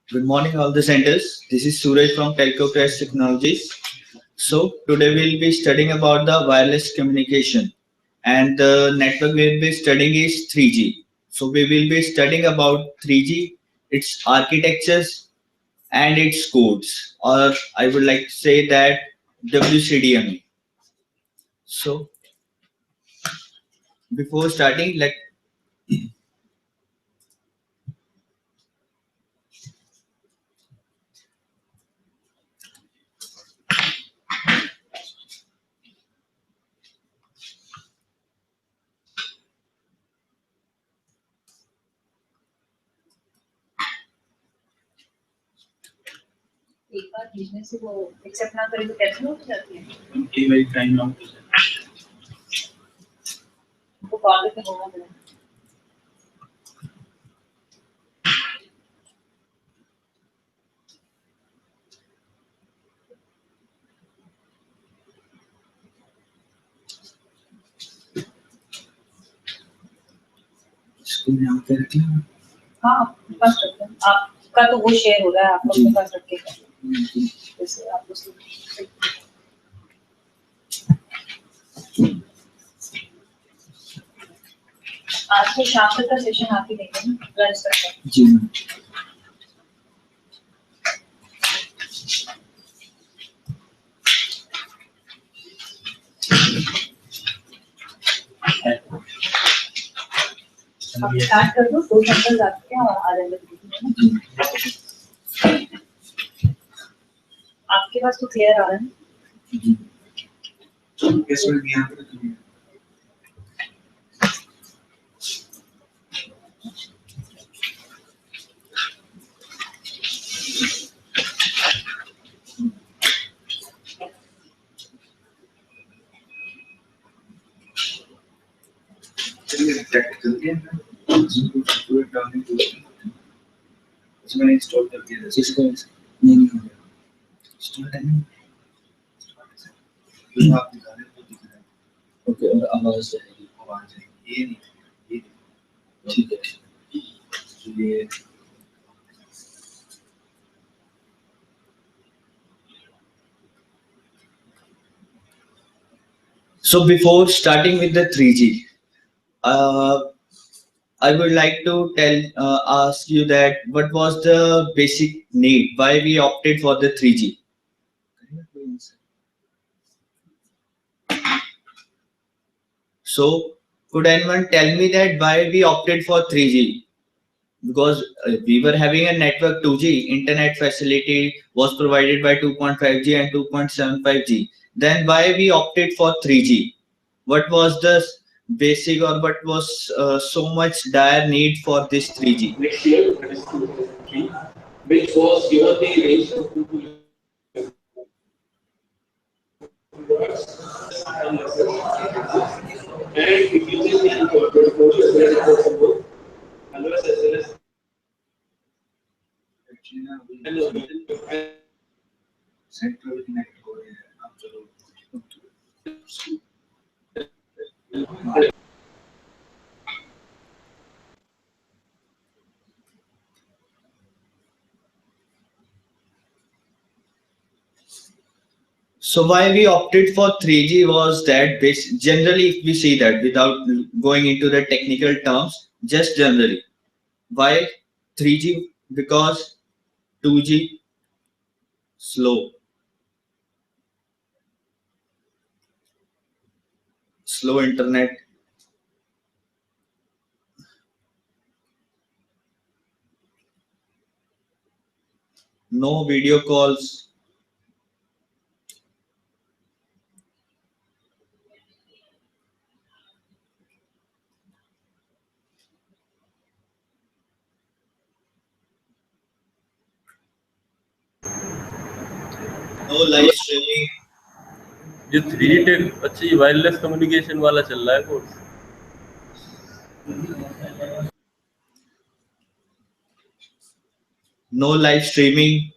Good morning, all the centers. This is Suraj from Telco Crash Technologies. So today we'll be studying about the wireless communication, and the network we'll be studying is 3G. So we will be studying about 3G, its architectures and its codes, or I would like to say that WCDMA. So before starting, let एक बार भेजने से वो accept ना करे तो cancel हो जाती है। ये मेरी टाइम लॉन्ग वो कॉल पे होना पड़ेगा। इसको यहाँ पे रख लें। हाँ, पास रखते हैं। आपका तो वो शेयर हो रहा है, आप अपने पास रख के जैसे आप उसको आज के शाम तक का सेशन आप ही देंगे ना, लंच तक का। जी मैम। आप स्टार्ट कर दो, 2 सेंटर्स आपके आ जाएंगे। आपके पास तो क्लियर आ रहा है। कैसे में यहाँ पे रखनी है? चलिए रिजेक्ट कर दिया ना, इसको पूरे डालने को इसमें मैंने इंस्टॉल कर दिया। इसको नहीं हो गया। स्टार्ट है ना? जो आप दिखा रहे हो तो दिख रहा है। ओके, और आवाज जाएगी। आवाज है ये नहीं, ये ठीक है। ये So before starting with the 3G, I would like to ask you that what was the basic need? Why we opted for the 3G? So could anyone tell me that why we opted for 3G? Because we were having a network 2G, internet facility was provided by 2.5G and 2.75G. Then why we opted for 3G? What was the basic, or what was so much dire need for this 3G? Next year, that is 2003, which was given the range of 2 to and it uses the incorporated as well as possible, as well as central connect हो रहे हैं। आप चलो So why we opted for 3G was that generally, if we see that without going into the technical terms, just generally, why 3G? Because 2G slow internet, no video calls, no live streaming, जो 3G take अच्छी wireless communication वाला चल रहा है course. no live streaming,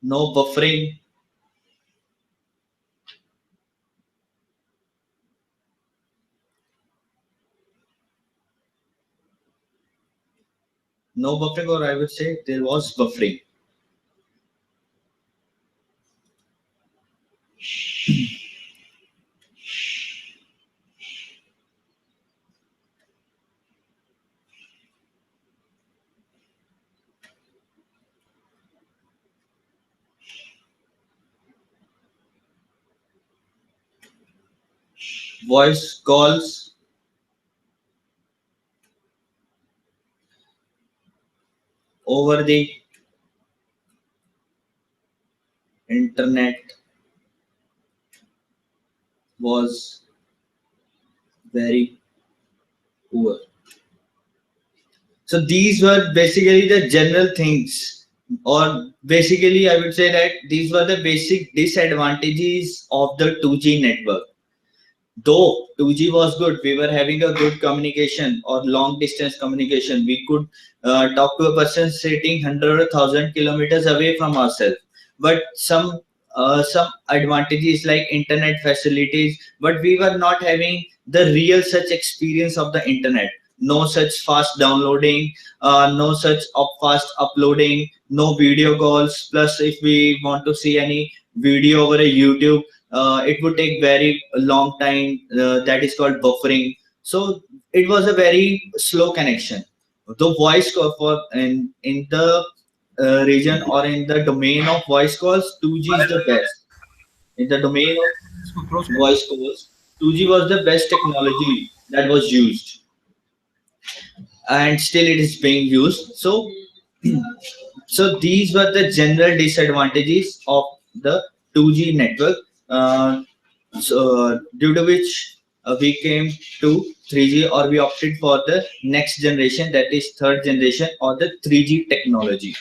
no buffering, no buffering, or I would say there was buffering. Voice calls over the internet was very poor. So these were basically the general things, or basically I would say that these were the basic disadvantages of the 2G network. Though 2G was good, we were having a good communication or long distance communication. We could talk to a person sitting 100,000 kilometers away from ourselves. But some advantages like internet facilities, but we were not having the real such experience of the internet. No such fast downloading, no such fast uploading, no video calls. Plus, if we want to see any video over a YouTube, it would take very long time. That is called buffering. So it was a very slow connection. The voice call for in the region or in the domain of voice calls, 2G is the best. In the domain of voice calls, 2G was the best technology that was used, and still it is being used. So so these were the general disadvantages of the 2G network. So due to which we came to 3G, or we opted for the next generation, that is third generation, or the 3G technology.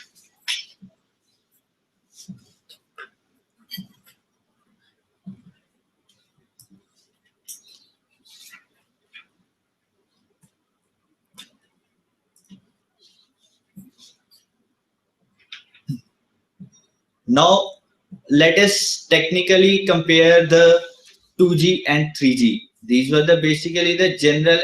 Now let us technically compare the 2G and 3G. These were the basically the general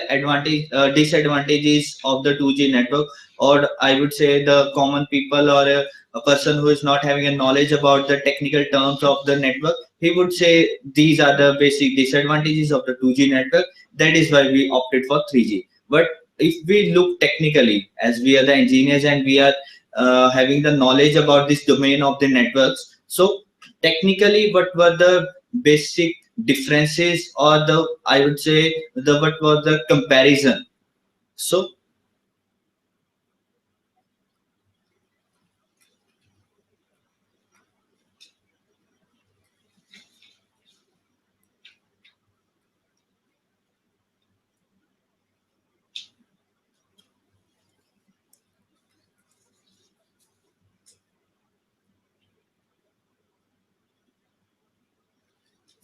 disadvantages of the 2G network, or I would say the common people, or a person who is not having a knowledge about the technical terms of the network. He would say these are the basic disadvantages of the 2G network. That is why we opted for 3G. But if we look technically, as we are the engineers and we are having the knowledge about this domain of the networks, so technically what were the basic differences, or the I would say the what was the comparison. So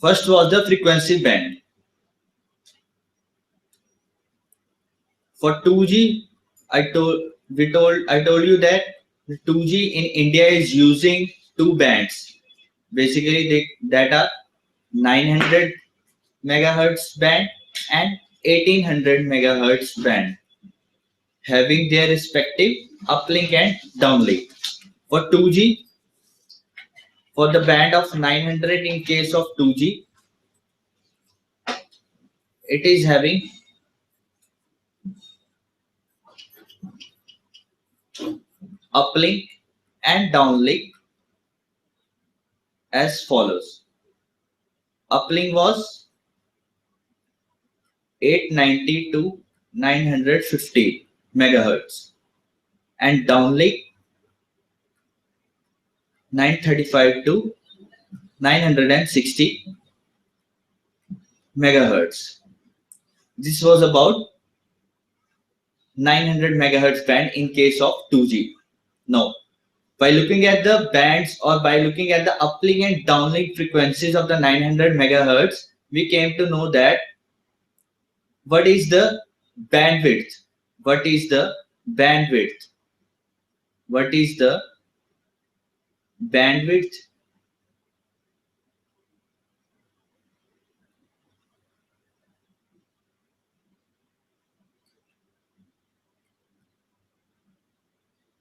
first was the frequency band. For 2G, I told you that 2G in India is using two bands. Basically, that are 900 megahertz band and 1800 megahertz band, having their respective uplink and downlink. For 2G, for the band of 900, in case of 2G, it is having uplink and downlink as follows. Uplink was 890 to 950 megahertz, and downlink 935 to 960 megahertz. This was about 900 megahertz band in case of 2G. Now, by looking at the bands, or by looking at the uplink and downlink frequencies of the 900 megahertz, we came to know that what is the bandwidth? What is the bandwidth? What is the bandwidth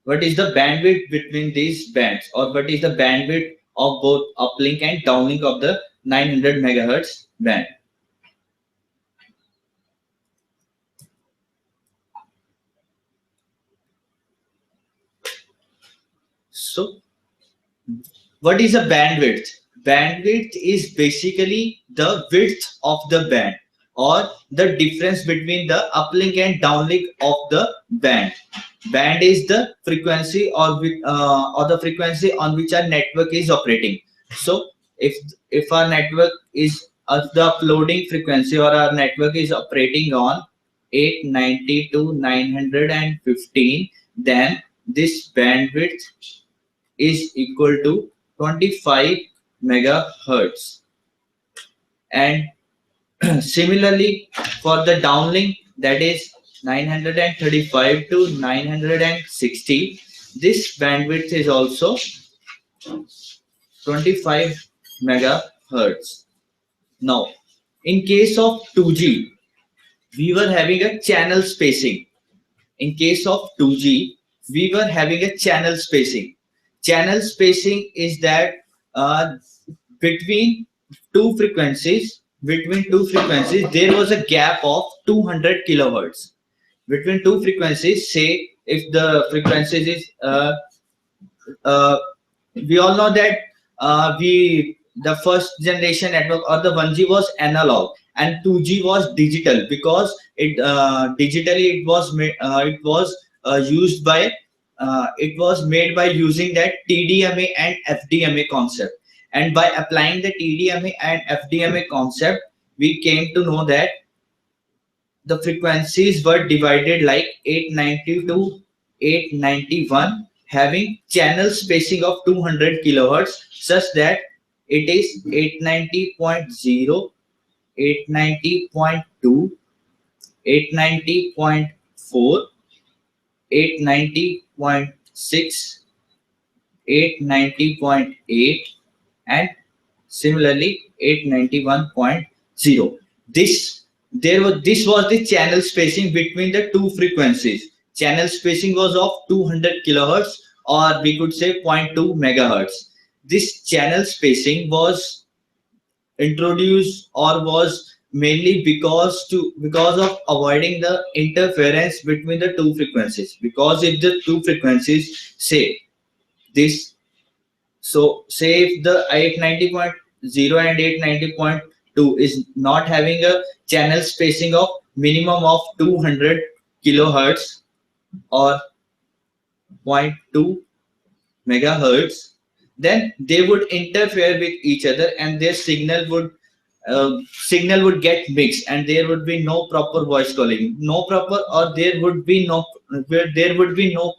what is the bandwidth between these bands, or what is the bandwidth of both uplink and downlink of the 900 megahertz band. So what is a bandwidth? Bandwidth is basically the width of the band, or the difference between the uplink and downlink of the band. Band is the frequency or the frequency on which our network is operating. So if our network is the uploading frequency, or our network is operating on 890 to 915, then this bandwidth is equal to 25 megahertz. And similarly for the downlink, that is 935 to 960, this bandwidth is also 25 megahertz. Now in case of 2G, we were having a channel spacing. In case of 2G, we were having a channel spacing. Channel spacing is that between two frequencies, there was a gap of 200 kilohertz. Between two frequencies, say if the frequencies is we all know that the first generation network, or the 1G, was analog and 2G was digital, because it digitally it was made by using that TDMA and FDMA concept. And by applying the TDMA and FDMA concept, we came to know that the frequencies were divided like 890 to 891, having channel spacing of 200 kilohertz, such that it is 890.0, 890.2, 890.4, 890.6, 890.8, and similarly 891.0. This was the channel spacing between the two frequencies. Channel spacing was of 200 kilohertz, or we could say 0.2 megahertz. This channel spacing was introduced, or was mainly because of avoiding the interference between the two frequencies. Because if the two frequencies say if the 890.0 and 890.2 is not having a channel spacing of minimum of 200 kilohertz or 0.2 megahertz, then they would interfere with each other, and their signal would get mixed, and there would be no proper voice calling, there would be no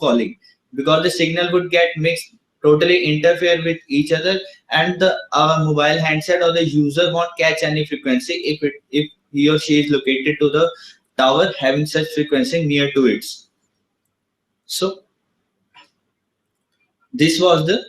calling, because the signal would get mixed, totally interfere with each other, and the mobile handset or the user won't catch any frequency if he or she is located to the tower having such frequency near to it. So this was the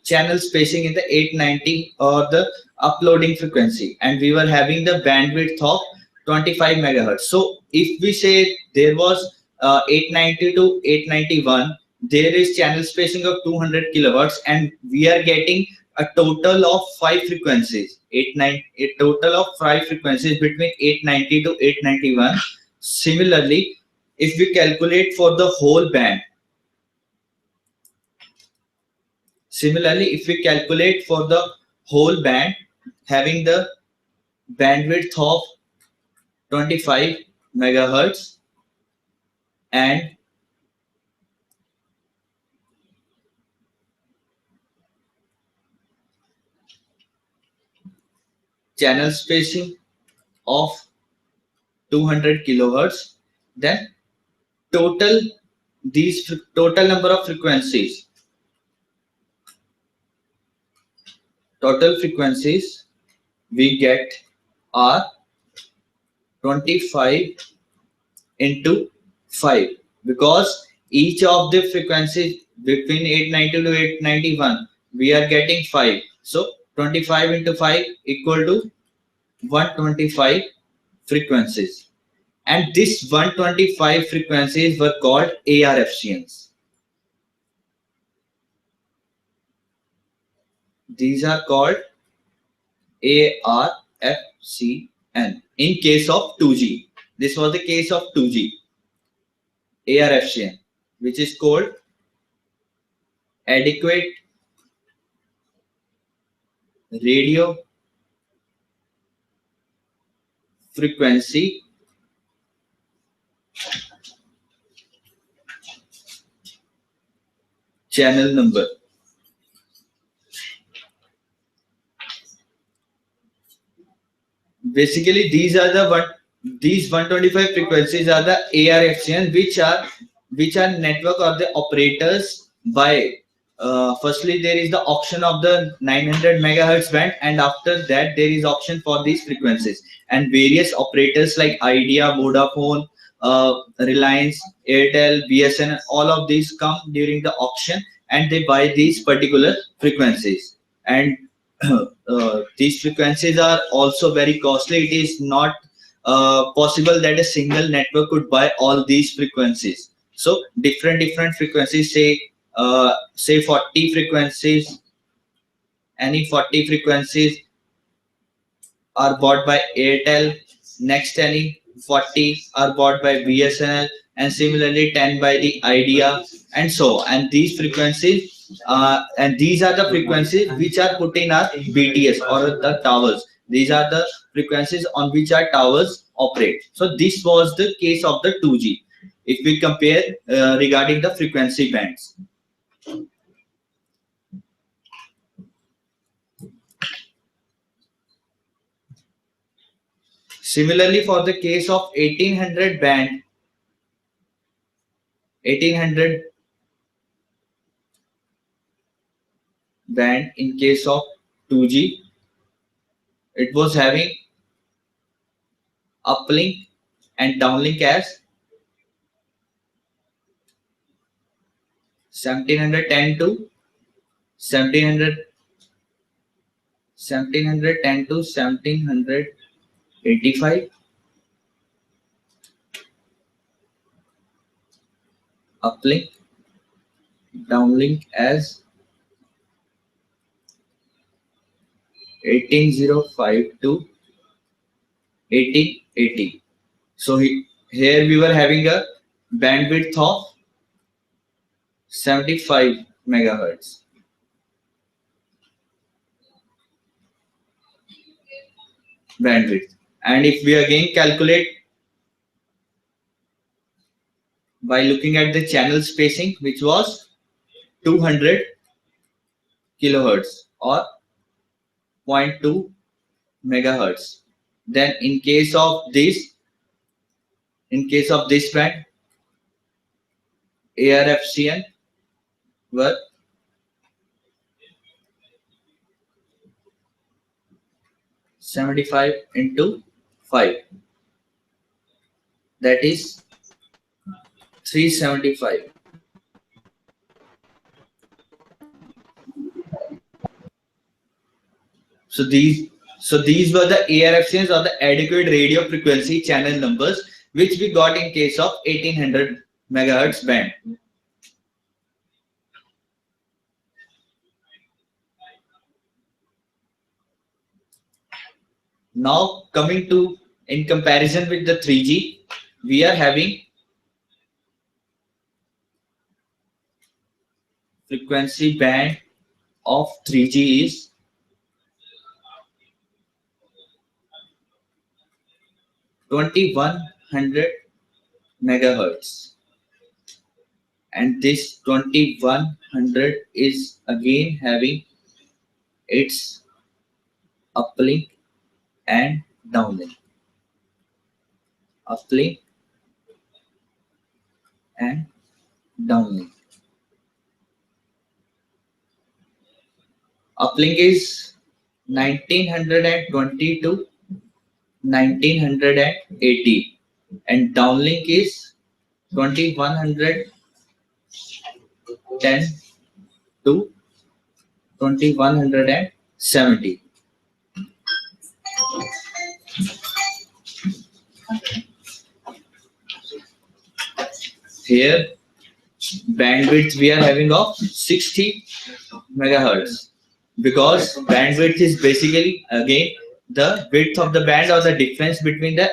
channel spacing in the 890, or the uploading frequency, and we were having the bandwidth of 25 megahertz. So if we say there was 890 to 891, there is channel spacing of 200 kilohertz, and we are getting a total of 5 frequencies. A total of 5 frequencies between 890 to 891. Similarly, if we calculate for the whole band, having the bandwidth of 25 megahertz and channel spacing of 200 kilohertz, then total number of frequencies, we get are 25 into 5, because each of the frequencies between 890 to 891 we are getting 5. So 25 into 5 equal to 125 frequencies. And this 125 frequencies were called ARFCNs. These are called ARFCN in case of 2G. This was the case of 2G. ARFCN, which is called adequate radio frequency channel number. Basically, these 125 frequencies are the ARFCN, which are network of the operators by firstly there is the auction of the 900 megahertz band, and after that there is auction for these frequencies, and various operators like Idea, Vodafone, Reliance, Airtel, BSNL, all of these come during the auction and they buy these particular frequencies. And these frequencies are also very costly. It is not possible that a single network could buy all these frequencies. So different frequencies, say 40 frequencies, any 40 frequencies are bought by Airtel. Next, any 40 are bought by BSNL, and similarly 10 by the Idea, and so. And these frequencies and these are the frequencies which are put in our BTS or the towers. These are the frequencies on which our towers operate. So this was the case of the 2G. If we compare regarding the frequency bands. Similarly, for the case of 1800 band, 1800 band in case of 2G, it was having uplink and downlink as 1710 to 1785, uplink, downlink as 1805 to 1880. So here we were having a bandwidth of 75 megahertz. Bandwidth. And if we again calculate by looking at the channel spacing, which was 200 kilohertz or 0.2 megahertz, then in case of this band, ARFCN were 75 into 5, that is 375. So these were the ARFCNs, or the adequate radio frequency channel numbers, which we got in case of 1800 megahertz band. Now coming to, in comparison with the 3G, we are having frequency band of 3G is 2100 megahertz, and this 2100 is again having its uplink and downlink. Uplink and downlink. Uplink is 1920 to 1980, and downlink is 2110 to 2170. here bandwidth we are having of 60 megahertz, because bandwidth is basically again the width of the band, or the difference between the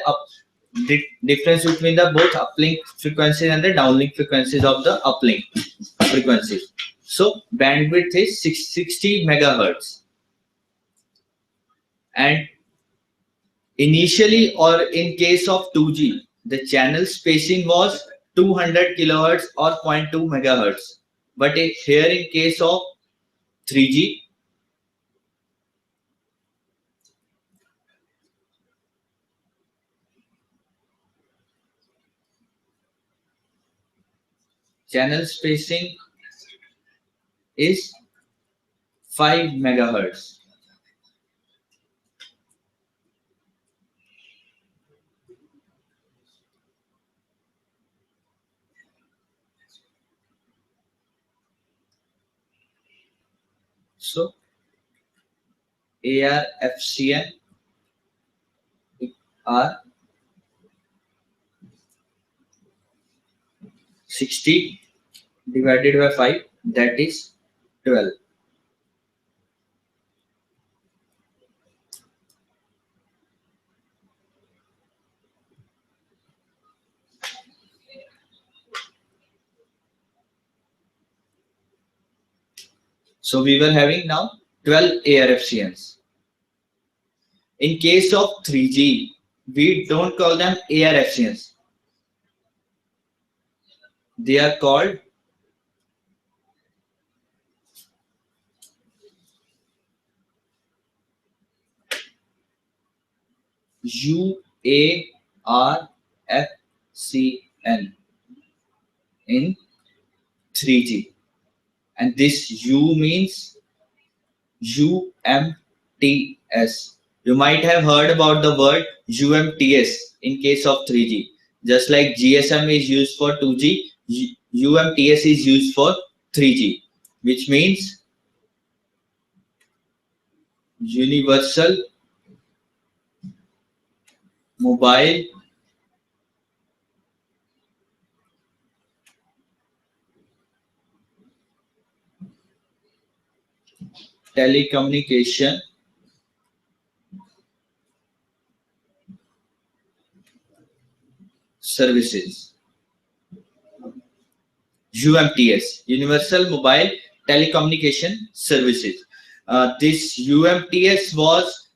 difference between the both uplink frequencies and the downlink frequencies of the uplink frequencies. So bandwidth is 60 megahertz, and initially, or in case of 2G, the channel spacing was 200 kilohertz or 0.2 megahertz. But here in case of 3G, channel spacing is 5 megahertz. So AR FCN are 60 divided by 5, that is 12. So we were having now 12 ARFCNs. In case of 3G, we don't call them ARFCNs. They are called UARFCN in 3G. And this U means UMTS. You might have heard about the word UMTS in case of 3G. Just like GSM is used for 2G, UMTS is used for 3G, which means Universal Mobile Telecommunication Services. UMTS, Universal Mobile Telecommunication Services. This UMTS was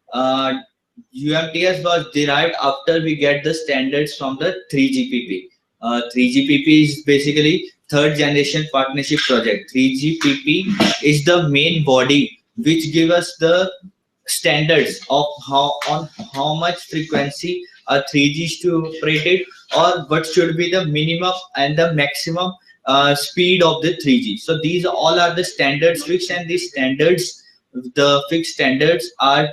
derived after we get the standards from the 3GPP. 3GPP is basically third generation partnership project. 3GPP is the main body which give us the standards of how much frequency a 3G is to operate it, or what should be the minimum and the maximum speed of the 3G. So these all are the standards fixed, and these standards, the fixed standards are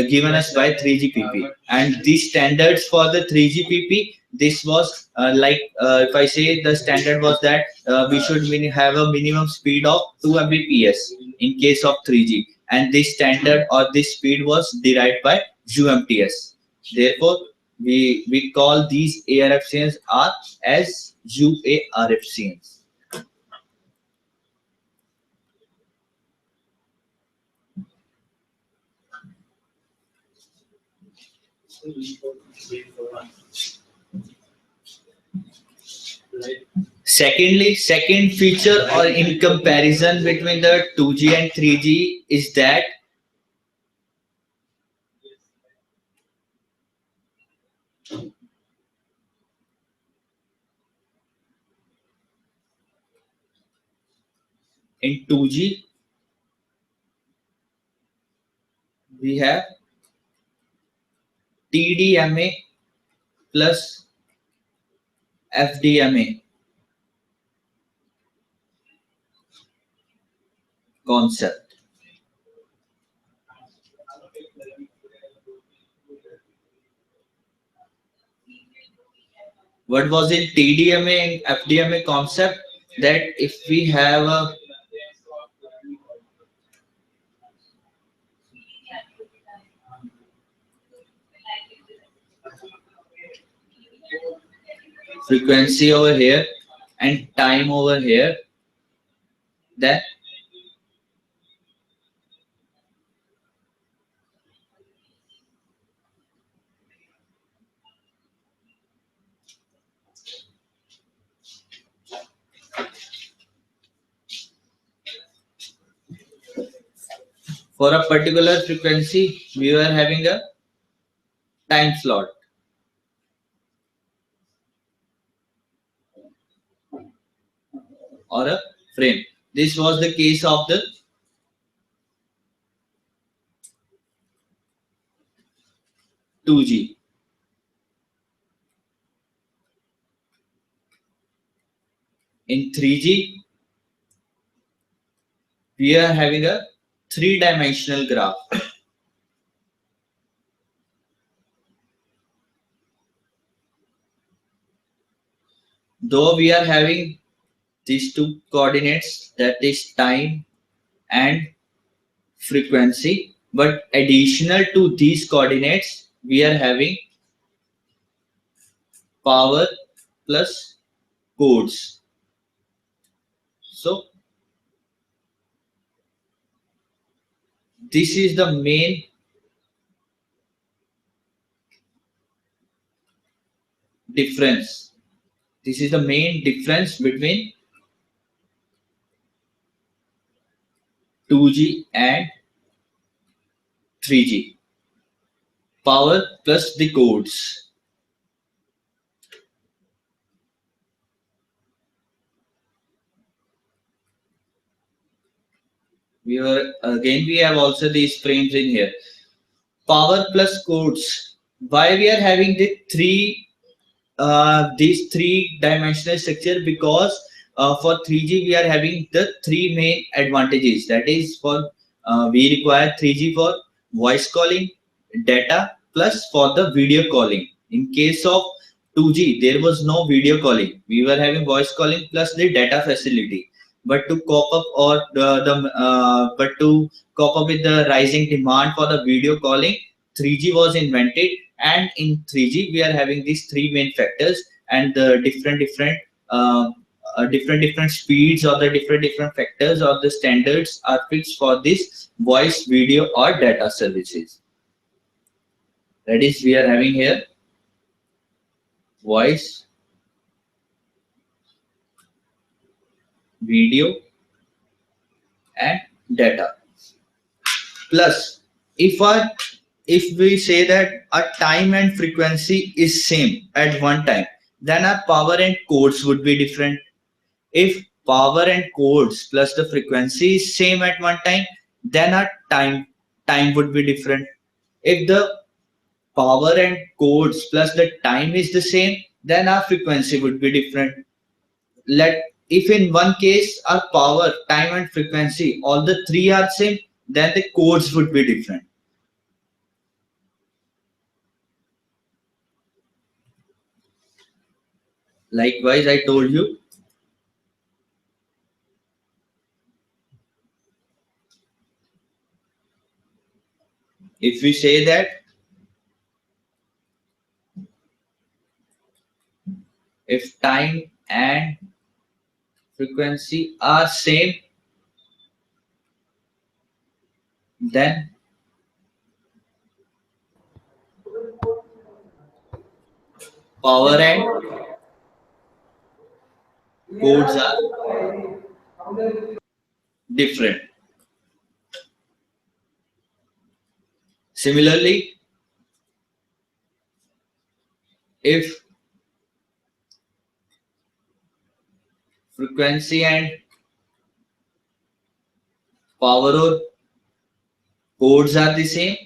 given us by 3GPP. And these standards for the 3GPP, this was if I say the standard was that we should have a minimum speed of 2 Mbps in case of 3G, and this standard or this speed was derived by UMTS. Therefore, we call these ARFCNs as UARFCNs. Secondly, second feature or in comparison between the 2G and 3G is that in 2G we have TDMA plus FDMA concept. What was in TDMA and FDMA concept? That if we have a frequency over here and time over here, then for a particular frequency, we were having a time slot. Or a frame. This was the case of the two G. In 3G, we are having a three-dimensional graph. Though we are having these two coordinates, that is time and frequency, but additional to these coordinates, we are having power plus codes. So this is the main difference. This is the main difference between 2G and 3G. Power plus the codes. We have also these frames in here. Power plus codes. Why we are having the these three-dimensional structure? Because for 3G we are having the three main advantages. That is, for we require 3G for voice calling, data, plus for the video calling. In case of 2G, there was no video calling. We were having voice calling plus the data facility. But to cope up with the rising demand for the video calling, 3G was invented, and in 3G we are having these three main factors, and the different speeds or the different factors or the standards are fixed for this voice, video or data services. That is, we are having here voice, video and data. Plus, if we say that our time and frequency is same at one time, then our power and codes would be different. If power and codes plus the frequency is same at one time, then our time would be different. If the power and codes plus the time is the same, then our frequency would be different. If in one case our power, time and frequency, all the three are same, then the codes would be different. Likewise, I told you, if we say that if time and frequency are same, then power and codes are different. Similarly, if frequency and power or codes are the same,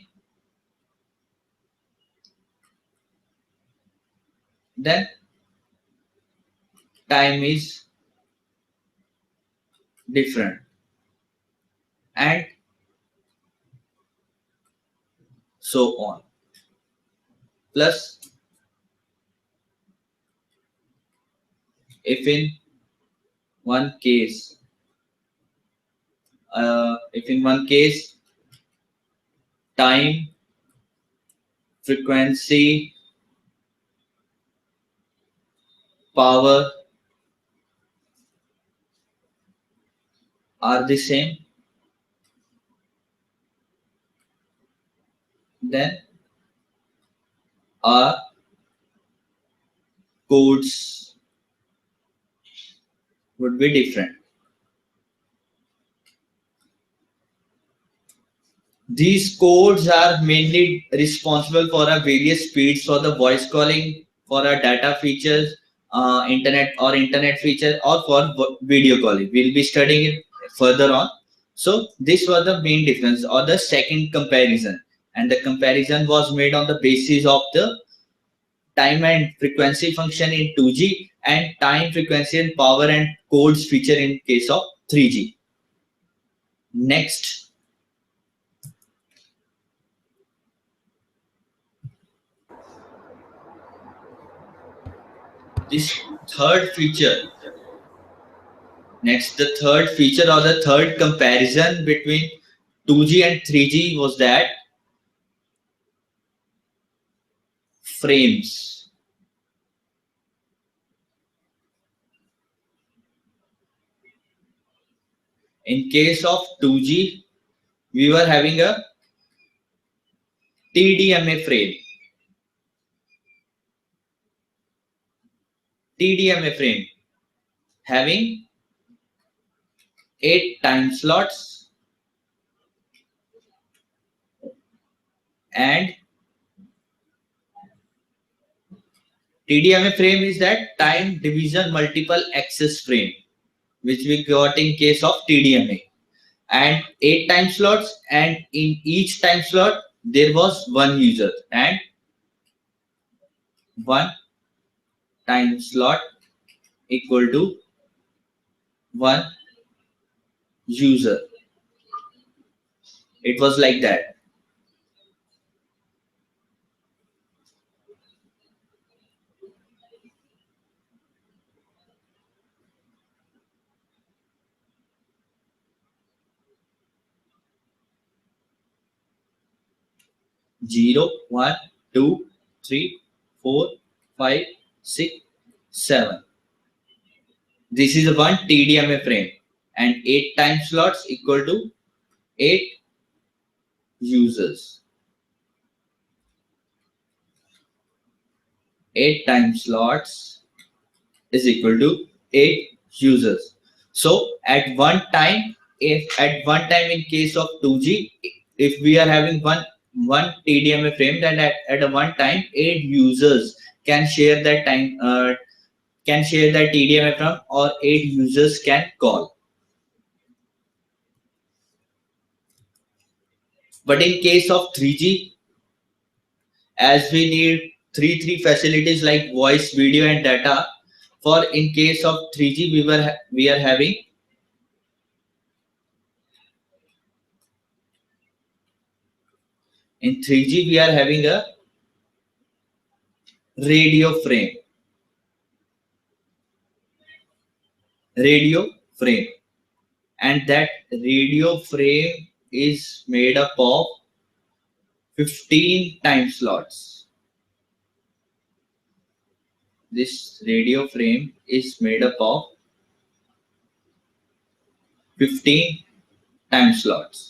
then time is different, and so on. Plus, if in one case time, frequency, power are the same, then our codes would be different. These codes are mainly responsible for our various speeds for the voice calling, for our data features, internet feature, or for video calling. We'll be studying it further on. So this was the main difference or the second comparison, and the comparison was made on the basis of the time and frequency function in 2G and time, frequency, and power and codes feature in case of 3G. Next. This third feature. Next, the third feature or the third comparison between 2G and 3G was that frames. In case of 2G, we were having a TDMA frame. TDMA frame having 8 time slots and TDMA frame is that time division multiple access frame, which we got in case of TDMA, and 8 time slots, and in each time slot there was one user, and one time slot equal to one user. It was like that. Zero, 1, 2, 3, 4, 5, 6, 7. This is one TDMA frame, and 8 time slots equal to 8 users. 8 time slots is equal to 8 users. So at one time, in case of 2G, if we are having one TDMA frame, then at a one time 8 users can share that time TDMA frame, or 8 users can call. But in case of 3G, as we need three facilities like voice, video, and data, for in case of 3G we are having in 3G we are having a radio frame. And that radio frame is made up of 15 time slots. This radio frame is made up of 15 time slots.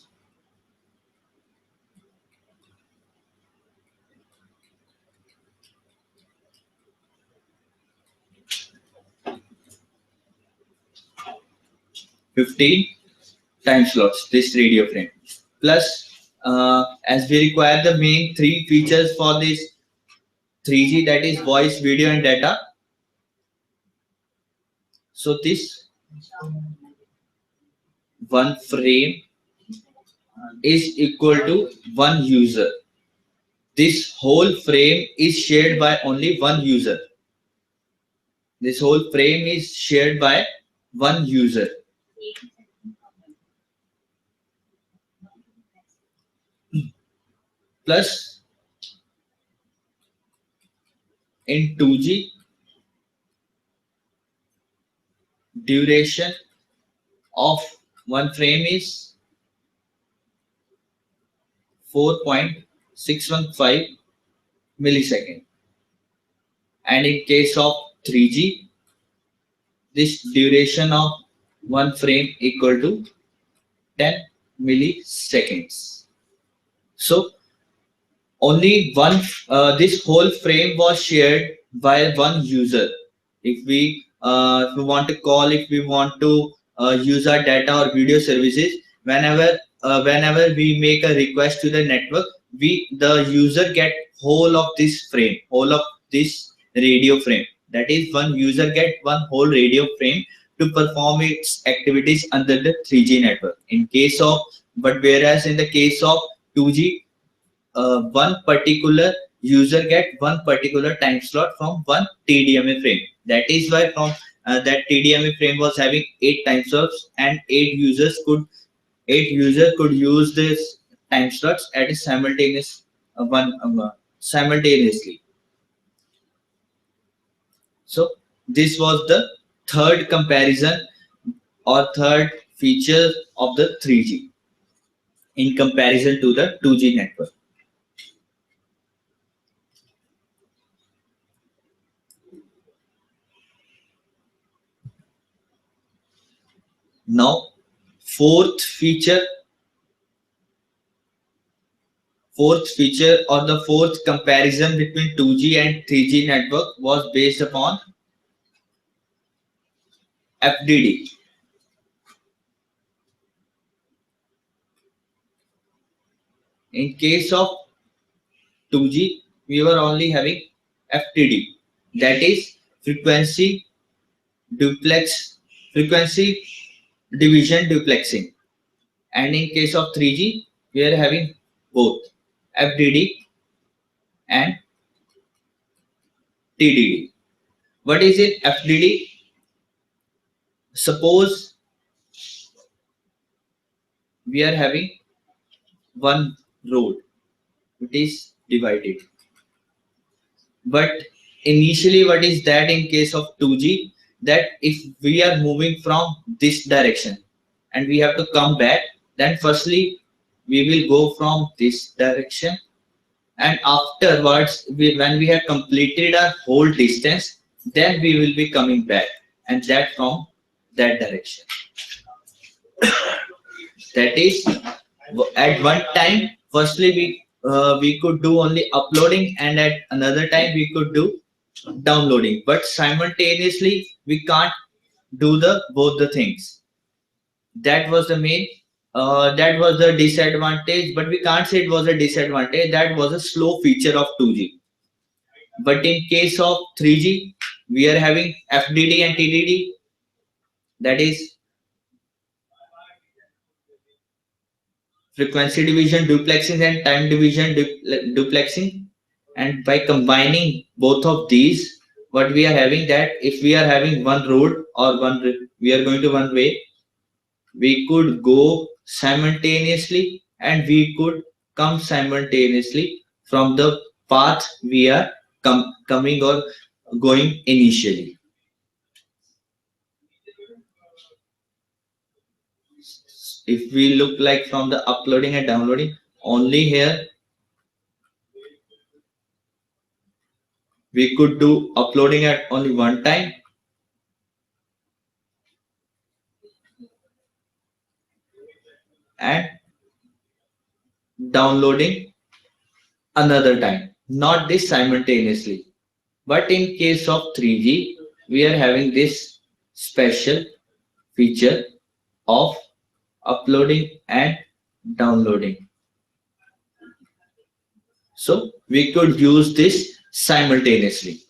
This radio frame. Plus, as we require the main 3 features for this 3G, that is voice, video, and data. So this one frame is equal to one user. This whole frame is shared by only one user. This whole frame is shared by one user. Plus, in 2G, duration of one frame is 4.615 millisecond. And in case of 3G, this duration of one frame equal to 10 milliseconds. So only one, this whole frame was shared by one user. If we want to call, if we want to use our data or video services, whenever we make a request to the network, the user get whole of this frame, whole of this radio frame. That is, one user get one whole radio frame to perform its activities under the 3G network. Whereas in the case of 2G, one particular user get one particular time slot from one TDMA frame. That is why from that TDMA frame was having 8 time slots, and 8 users could use this time slots at a simultaneously. So this was the third comparison or third feature of the 3G in comparison to the 2G network. Now, fourth feature or the fourth comparison between 2G and 3G network was based upon FDD. In case of 2G, we were only having FDD, that is frequency division duplexing, and in case of 3G, we are having both FDD and TDD. What is it? FDD. Suppose we are having one road, it is divided. But initially, what is that in case of 2G? That if we are moving from this direction and we have to come back, then firstly we will go from this direction, and afterwards when we have completed our whole distance, then we will be coming back, and that from that direction. That is, at one time, firstly we could do only uploading, and at another time we could do downloading, but simultaneously we can't do both the things. That was the main that was the disadvantage, but we can't say it was a disadvantage. That was a slow feature of 2G. But in case of 3G, we are having FDD and TDD, that is frequency division duplexing and time division duplexing. And by combining both of these, what we are having, that if we are having one road or we are going to one way, we could go simultaneously and we could come simultaneously from the path we are coming or going initially. If we look like from the uploading and downloading, only here we could do uploading at only one time and downloading another time, not this simultaneously. But in case of 3G, we are having this special feature of uploading and downloading. So we could use this simultaneously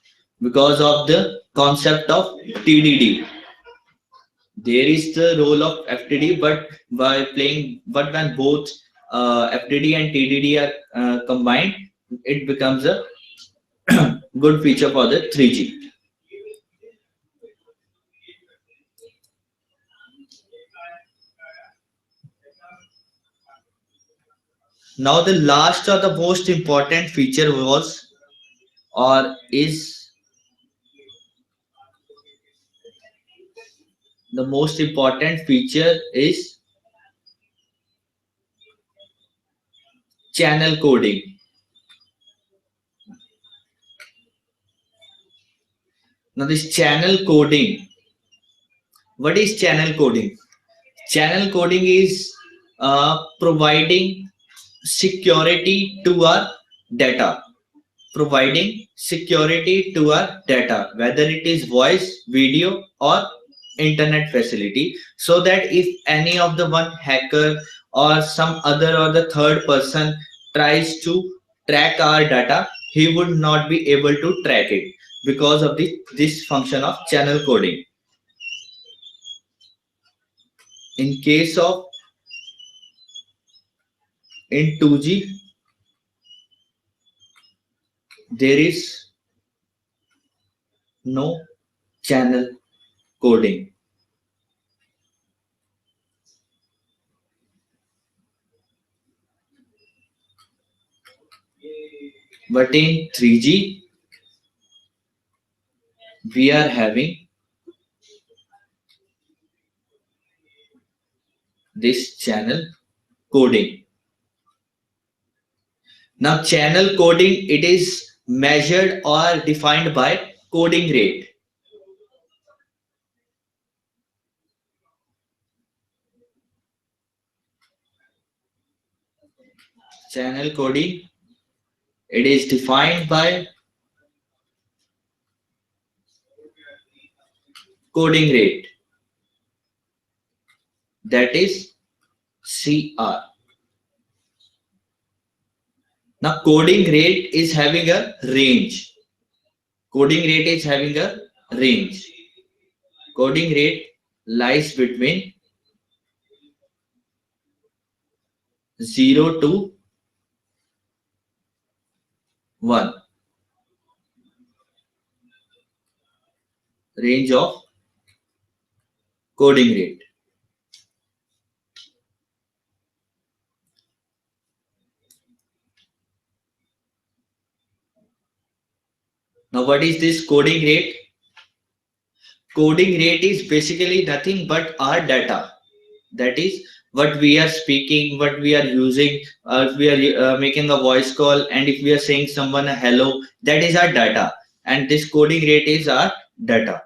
because of the concept of TDD. There is the role of FDD, but when both FDD and TDD are combined, it becomes a good feature for the 3G. Now the last or the most important feature was or is the most important feature is channel coding. Now this channel coding, what is channel coding? Channel coding is providing security to our data. Providing security to our data, whether it is voice, video, or internet facility, so that if any of the one hacker or some other or the third person tries to track our data, he would not be able to track it because of this function of channel coding. In case of in 2G, there is no channel coding. But in 3G, we are having this channel coding. Now, channel coding, it is measured or defined by coding rate. Channel coding, it is defined by coding rate, that is CR. Now, coding rate is having a range. Coding rate is having a range. Coding rate lies between 0 to 1. Range of coding rate. Now, what is this coding rate? Coding rate is basically nothing but our data. That is what we are speaking, what we are using. If we are making a voice call, and if we are saying someone a hello, that is our data. And this coding rate is our data.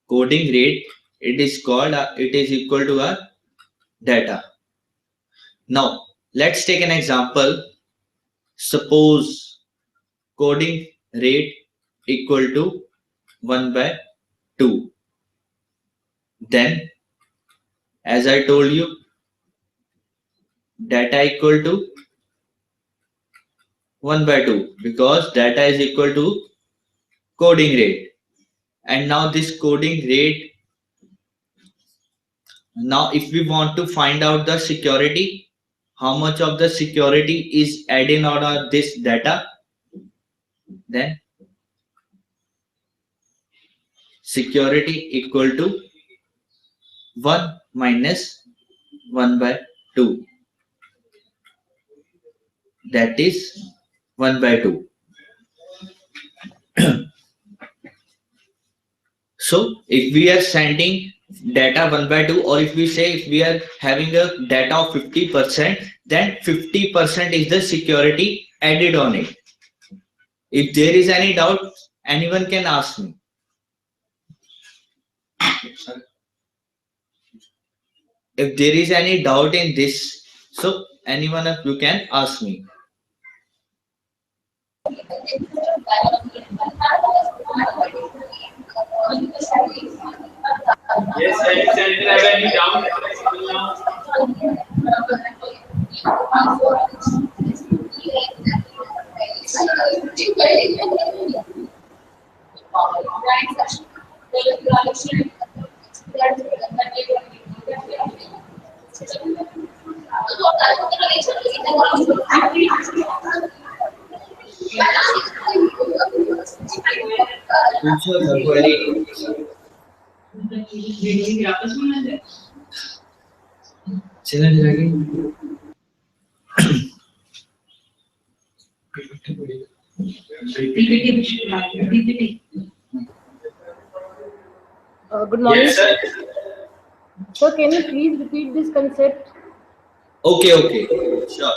Coding rate, it is called, it is equal to our data. Now, let's take an example. Suppose coding rate equal to 1 by 2. Then, as I told you, data equal to 1 by 2, because data is equal to coding rate. And now this coding rate, now if we want to find out the security, how much of the security is added on this data, then security equal to 1 minus 1 by 2, that is 1 by 2. So if we are sending data 1 by 2, or if we say if we are having a data of 50%, then 50% is the security added on it. If there is any doubt, anyone can ask me. If there is any doubt in this, so anyone of you can ask me. Yes, I sent revenue down. Good morning. Yes, sir. Sir, can you please repeat this concept? Okay, sure.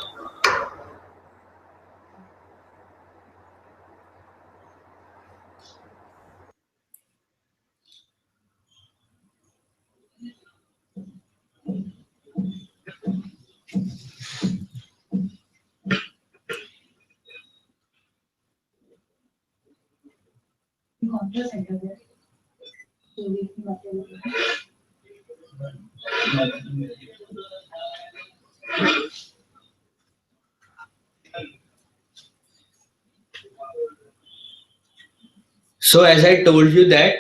conference center there. So we can So as I told you that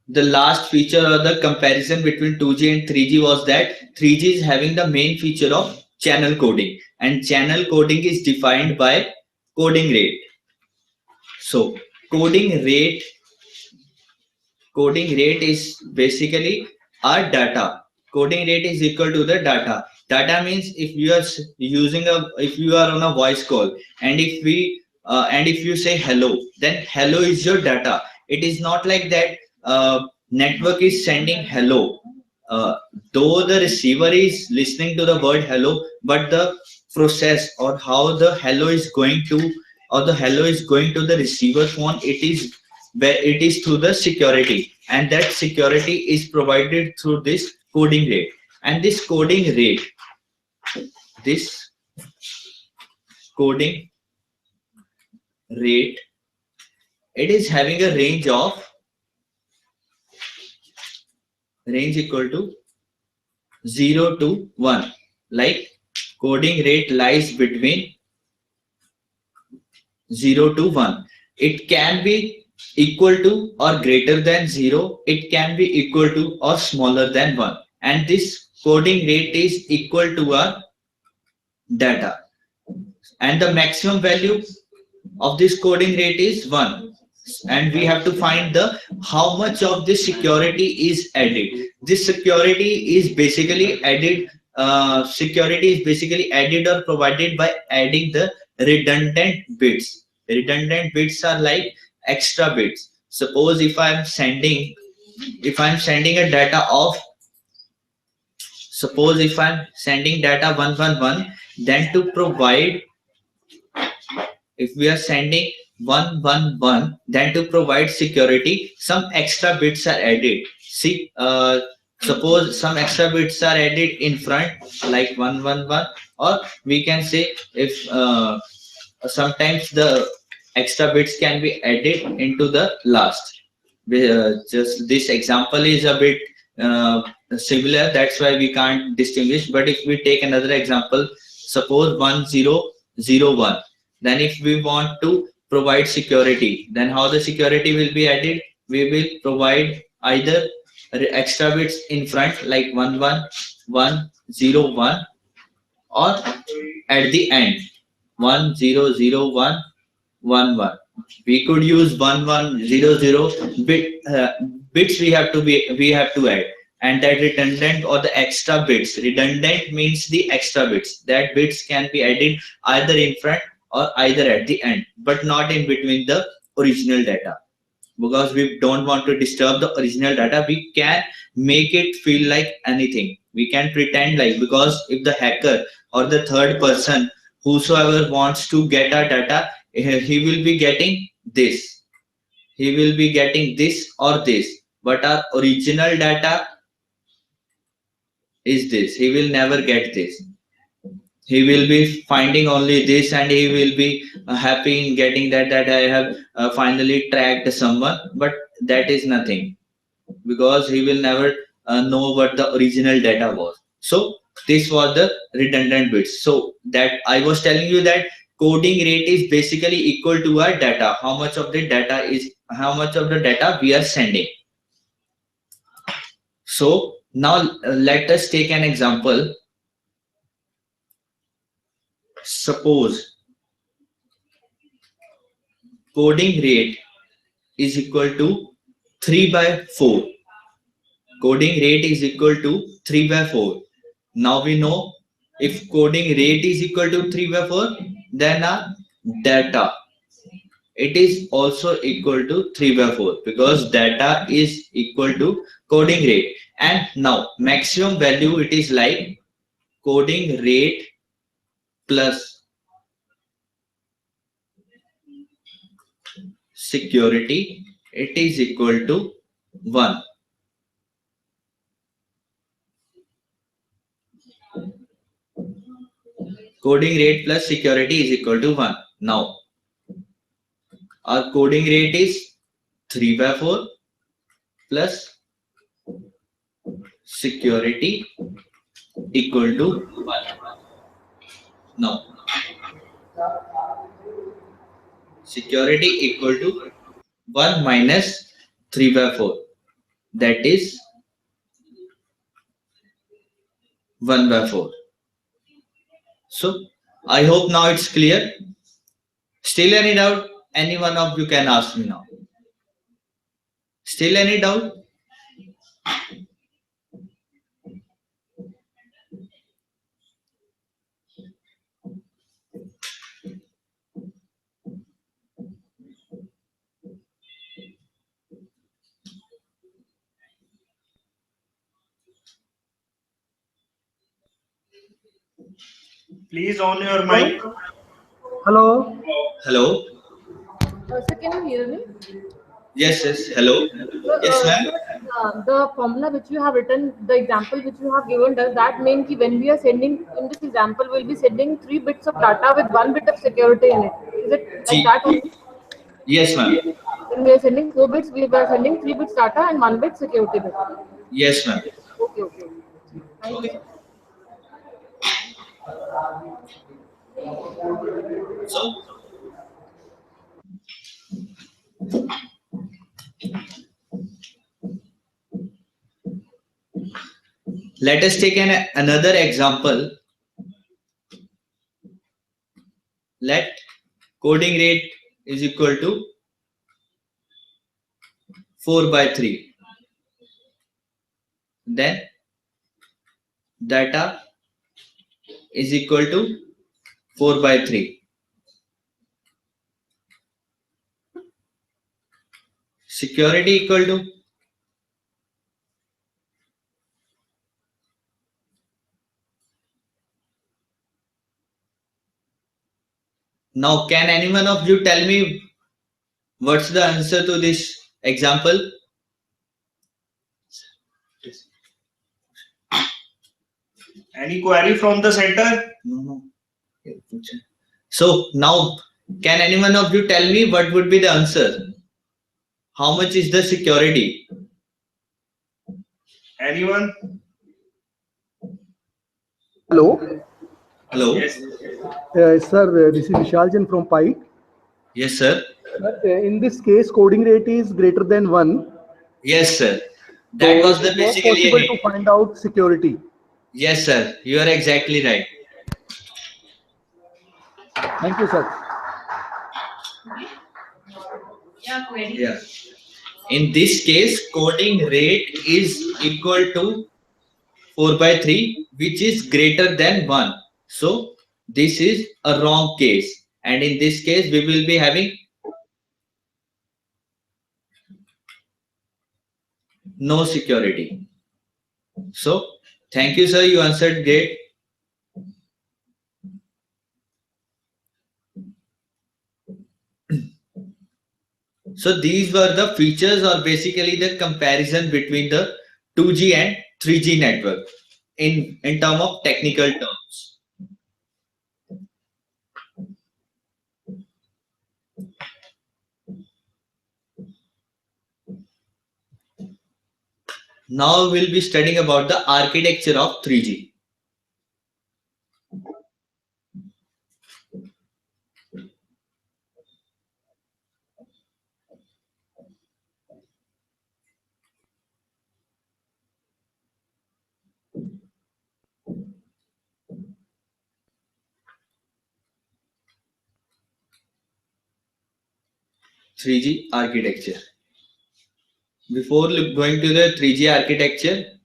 the last feature or the comparison between 2G and 3G was that 3G is having the main feature of channel coding, and channel coding is defined by coding rate. So coding rate is basically our data. Coding rate is equal to the data. Data means if you are using if you are on a voice call, and if you say hello, then hello is your data. It is not like that network is sending hello, though the receiver is listening to the word hello, but the process or how the hello is going to the receiver phone, it is through the security, and that security is provided through this coding rate. And this coding rate it is having a range equal to 0 to 1. Like coding rate lies between 0 to 1. It can be equal to or greater than 0. It can be equal to or smaller than 1. And this coding rate is equal to our data. And the maximum value of this coding rate is 1. And we have to find how much of this security is added. This security is basically added or provided by adding the redundant bits. Redundant bits are like extra bits. Suppose if I'm sending a data of, suppose if I'm sending data 111, then to provide, if we are sending 111, then to provide security, some extra bits are added. See, suppose some extra bits are added in front, like 111, or we can say if sometimes the extra bits can be added into the last. Just this example is a bit similar, that's why we can't distinguish. But if we take another example, suppose 1001, then if we want to provide security, then how the security will be added? We will provide either extra bits in front like 11101, or at the end 100111. We could use 1100 bits we have to add, and that redundant or the extra bits. Redundant means the extra bits. That bits can be added either in front or either at the end, but not in between the original data, because we don't want to disturb the original data. We can make it feel like anything. We can pretend like, because if the hacker or the third person, whosoever wants to get our data, he will be getting this. He will be getting this or this, but our original data is this. He will never get this. He will be finding only this, and he will be happy in getting that I have finally tracked someone, but that is nothing, because he will never know what the original data was. So this was the redundant bits. So that I was telling you that coding rate is basically equal to our data. How much of the data we are sending. So now let us take an example. Suppose coding rate is equal to 3/4. Coding rate is equal to 3/4. Now we know if coding rate is equal to 3/4, then our data, it is also equal to 3/4, because data is equal to coding rate. And now maximum value, it is like coding rate plus security, it is equal to 1. Coding rate plus security is equal to 1. Now our coding rate is 3/4 plus security equal to 1. Now, security equal to 1 minus 3/4. That is 1/4. So, I hope now it's clear. Still any doubt? Any one of you can ask me now. Still any doubt? Please on your mic. Hello. Hello? Sir, can you hear me? Yes, yes. Hello? Yes, ma'am. Sir, the formula which you have written, the example which you have given, does that mean that when we are sending, in this example, we'll be sending 3 bits of data with 1 bit of security in it? Is it like Ji. that only? Yes, ma'am. When we are sending 4 bits, we are sending 3 bits data and 1 bit security bit. Yes, ma'am. Okay, okay. Thank you. So, let us take another example. Let coding rate is equal to 4/3. Then data is equal to 4/3. Security equal to now. Can anyone of you tell me what's the answer to this example? Any query from the center? No. So now, can anyone of you tell me what would be the answer? How much is the security? Anyone? Hello, Hello? Yes. sir. This is Vishal Jain from Pi. Yes, sir. In this case, coding rate is greater than 1. Yes, sir. That was the It's not basically. possible to find out security. Yes, sir. You are exactly right. Thank you, sir. Yeah, query. Yeah. In this case, coding rate is equal to 4/3, which is greater than 1. So this is a wrong case. And in this case, we will be having no security. So thank you, sir. You answered great. So these were the features, or basically the comparison between the 2G and 3G network in terms of technical terms. Now we'll be studying about the architecture of 3G. Architecture. Before going to the 3G architecture,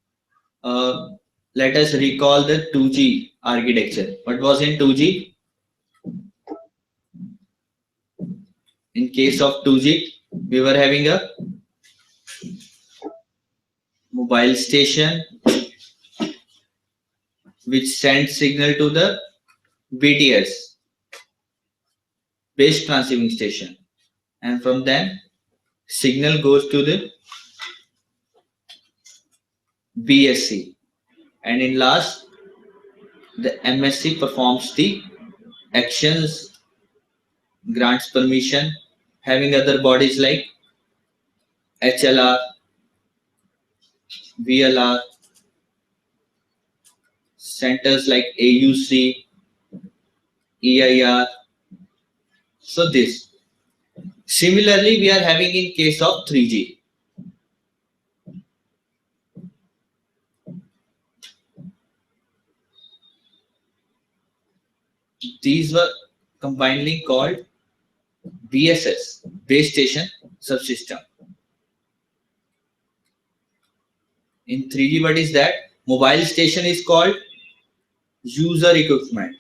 let us recall the 2G architecture. What was in 2G? In case of 2G, we were having a mobile station which sends signal to the BTS, base transceiving station, and from then signal goes to the BSC, and in last the MSC performs the actions, grants permission, having other bodies like HLR, VLR, centers like AUC, EIR. So this. Similarly, we are having in case of 3G. These were combinedly called BSS, base station subsystem. In 3G, what is that? Mobile station is called user equipment.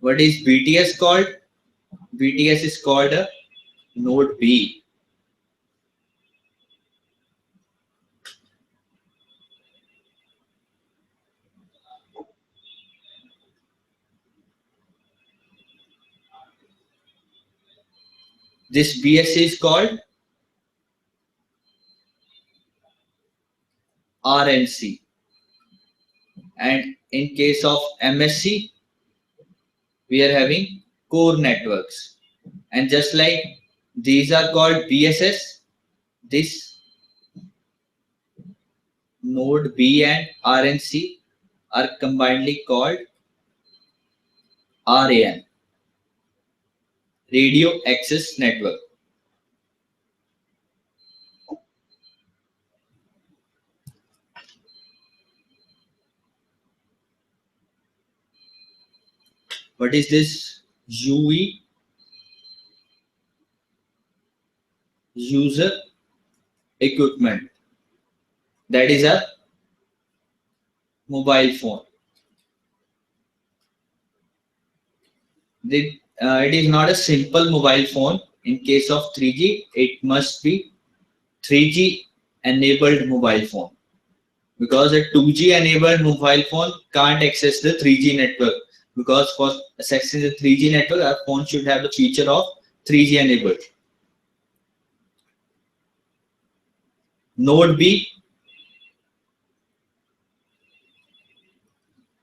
What is BTS called? BTS is called a node B. This BSC is called RNC. And in case of MSC, we are having core networks. And just like these are called BSS, this node B and RNC are combinedly called RAN, Radio Access Network. What is this UE? User equipment. That is a mobile phone. It is not a simple mobile phone. In case of 3G, it must be 3G enabled mobile phone, because a 2G enabled mobile phone can't access the 3G network, because for accessing the 3G network, our phone should have the feature of 3G enabled. Node B,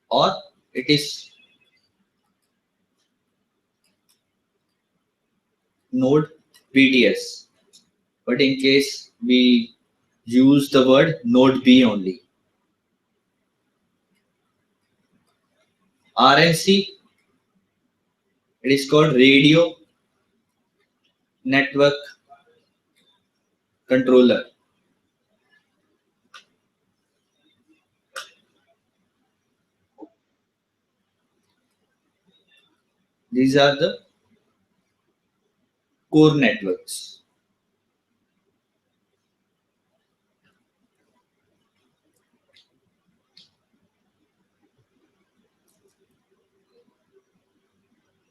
or it is node BTS, but in case we use the word node B only. RNC, it is called radio network controller. These are the core networks.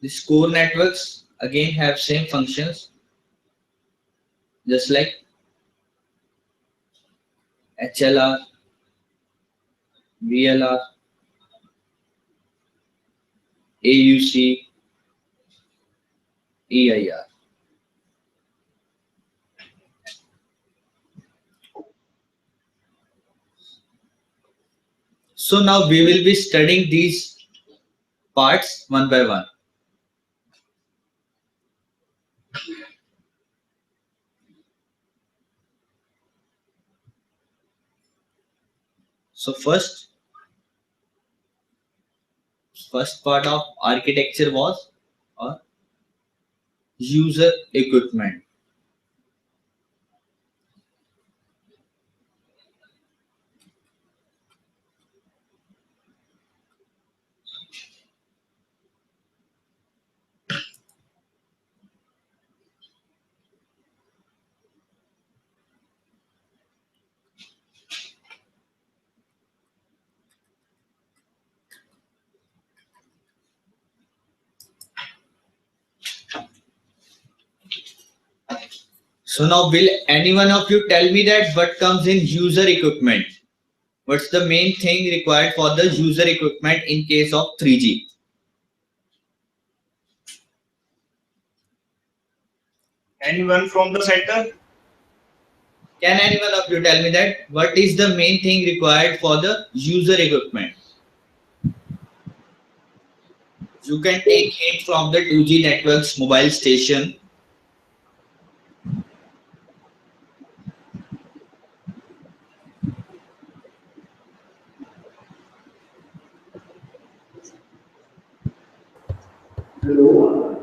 These core networks again have same functions, just like HLR, VLR, AUC, EIR. So now we will be studying these parts one by one. So first part of architecture was user equipment. So now will any one of you tell me that what comes in user equipment? What's the main thing required for the user equipment in case of 3G? Anyone from the center? Can any one of you tell me that what is the main thing required for the user equipment? You can take hint from the 2G networks mobile station. Hello.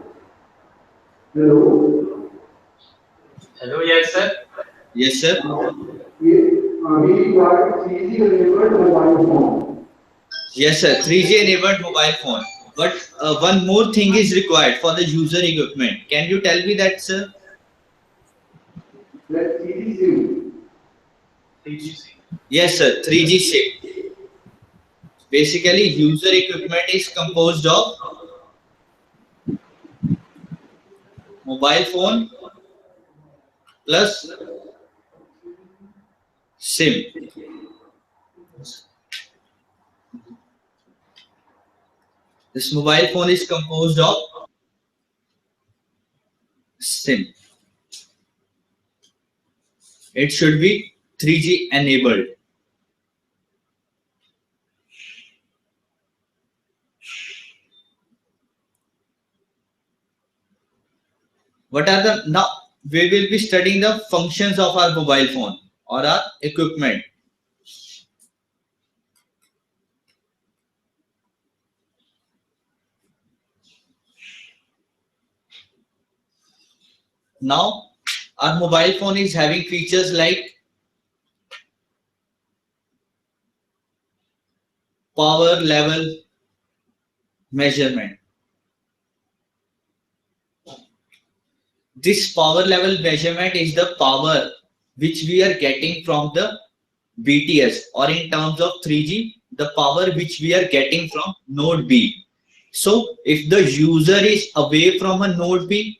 Hello. Hello, yes, sir. Yes, sir. We require 3G enabled mobile phone. Yes, sir. 3G enabled mobile phone. But one more thing is required for the user equipment. Can you tell me that, sir? Let 3G SIM. 3GC. Yes, sir. 3G SIM. Basically, user equipment is composed of mobile phone plus SIM. This mobile phone is composed of SIM. It should be 3G enabled. What are the now we will be studying the functions of our mobile phone or our equipment. Now our mobile phone is having features like power level measurement. This power level measurement is the power which we are getting from the BTS, or in terms of 3G, the power which we are getting from node B. So if the user is away from a node B,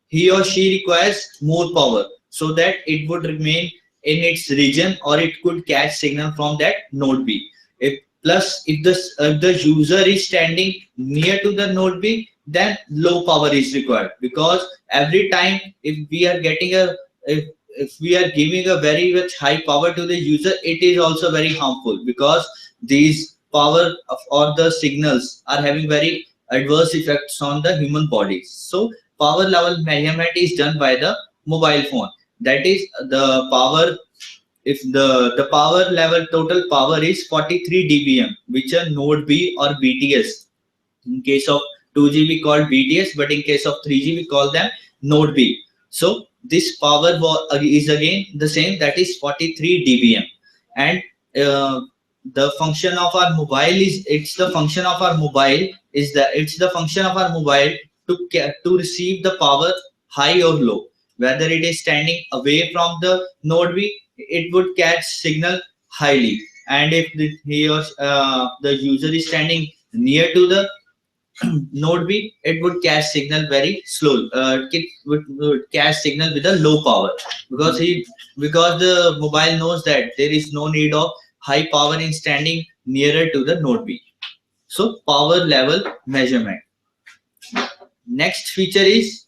he or she requires more power so that it would remain in its region, or it could catch signal from that node B. If the user is standing near to the node B, then low power is required, because every time if we are getting a if we are giving a very much high power to the user, it is also very harmful, because these power or the signals are having very adverse effects on the human body. So power level measurement is done by the mobile phone. That is the power. If the power level total power is 43 dBm, which are node B or BTS. In case of 2G we call BTS, but in case of 3G we call them node B. So this power is again the same, that is 43 dBm. And the function of our mobile is it's the function of our mobile to receive the power high or low. Whether it is standing away from the node B, it would catch signal highly, and if the user is standing near to the node B, it would catch signal very slow. It would catch signal with a low power, because the mobile knows that there is no need of high power in standing nearer to the node B. So power level measurement. Next feature is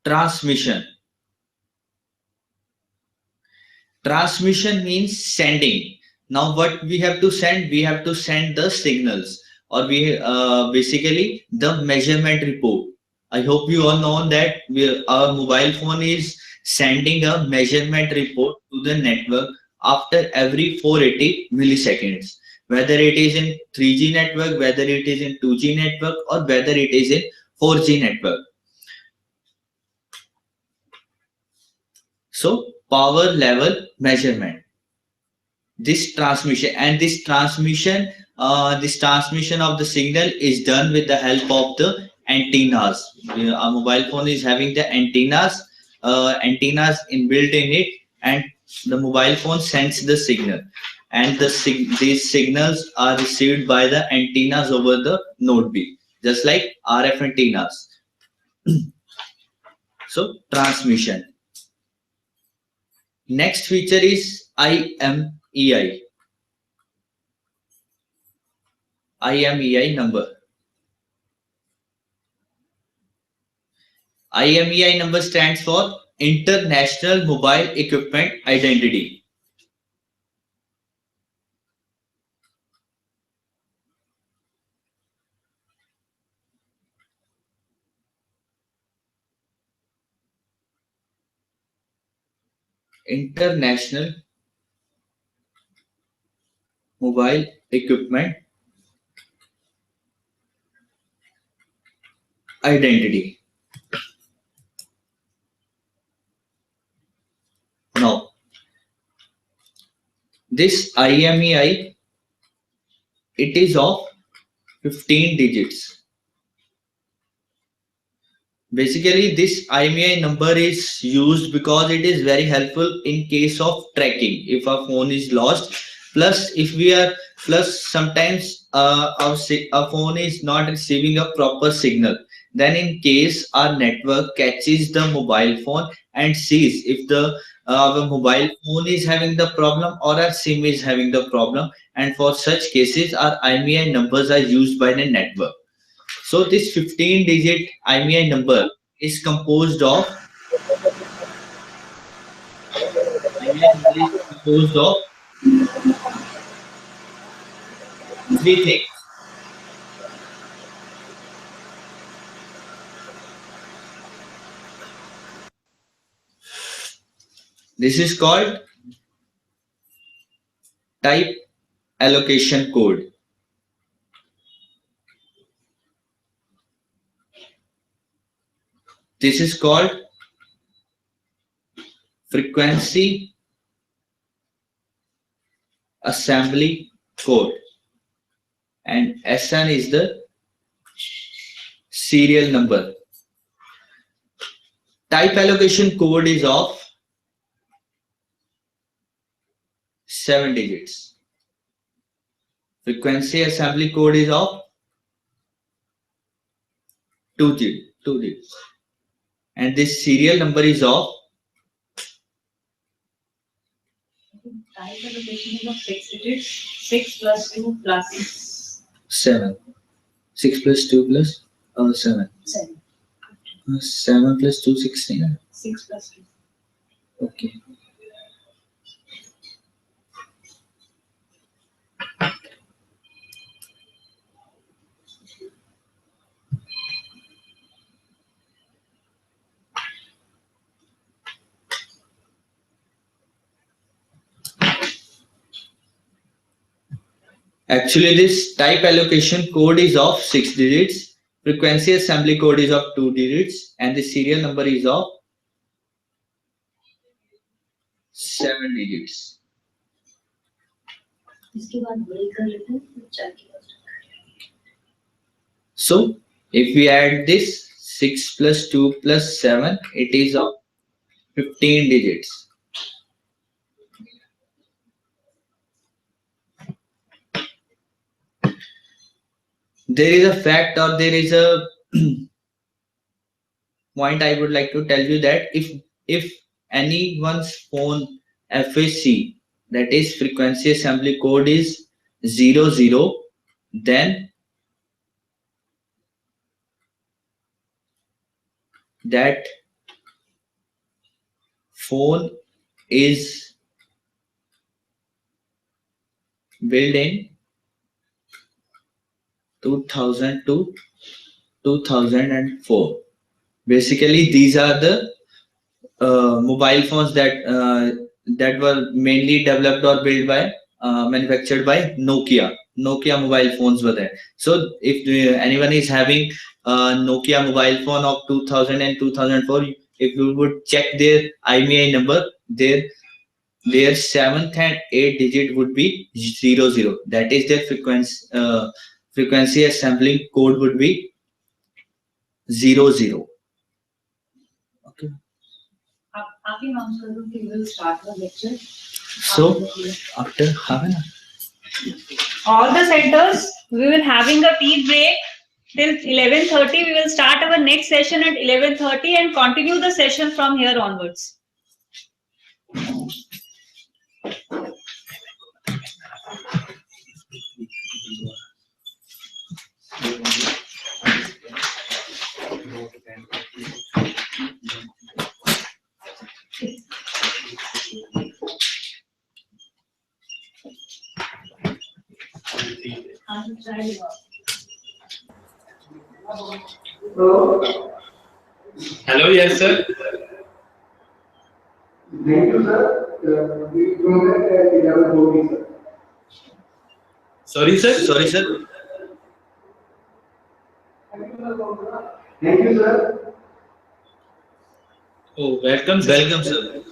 transmission. Transmission means sending. Now what we have to send? We have to send the signals, or we basically the measurement report. I hope you all know that our mobile phone is sending a measurement report to the network after every 480 milliseconds. Whether it is in 3G network, whether it is in 2G network, or whether it is in 4G network. So power level measurement. This transmission of the signal is done with the help of the antennas. Our mobile phone is having the antennas inbuilt in it, and the mobile phone sends the signal, and these signals are received by the antennas over the node B, just like RF antennas. So transmission. Next feature is IMEI. IMEI number. IMEI number stands for International Mobile Equipment Identity. International mobile equipment identity. Now, this IMEI, it is of 15 digits. Basically, this IMEI number is used because it is very helpful in case of tracking. If our phone is lost, plus sometimes our phone is not receiving a proper signal. Then in case our network catches the mobile phone and sees if our mobile phone is having the problem or our SIM is having the problem, and for such cases our IMEI numbers are used by the network. So this 15-digit IMEI number is composed of three things. This is called type allocation code. This is called frequency assembly code, and SN is the serial number. Type allocation code is of 7 digits. Frequency assembly code is of 2 digits. And this serial number is of Type allocation is of 6 digits. 6 plus 2 plus 7. 6 plus 2 plus 7. 7. 7 plus 2, 16. 6 plus 2. Okay. Actually, this type allocation code is of 6 digits, frequency assembly code is of 2 digits, and the serial number is of 7 digits. So, if we add this 6 plus 2 plus 7, it is of 15 digits. There is a fact, or there is a point I would like to tell you, that if anyone's phone FAC, that is frequency assembly code, is 00, then that phone is built in 2000 to 2004. Basically, these are the mobile phones that were mainly developed or built by manufactured by Nokia. Nokia mobile phones were there. So if anyone is having a Nokia mobile phone of 2000 and 2004, if you would check their IMEI number, their 7th and 8th digit would be 00. That is their frequency assembly code would be 00. Okay. We will start the lecture. So after half an hour. All the centers, we will having a tea break till 11:30. We will start our next session at 11:30 and continue the session from here onwards. Hello, yes, sir. Thank you, sir. We will go back at 11:40, sir. Sorry, sir. Sorry, sir. Thank you, sir. Oh, welcome, sir. Welcome, sir.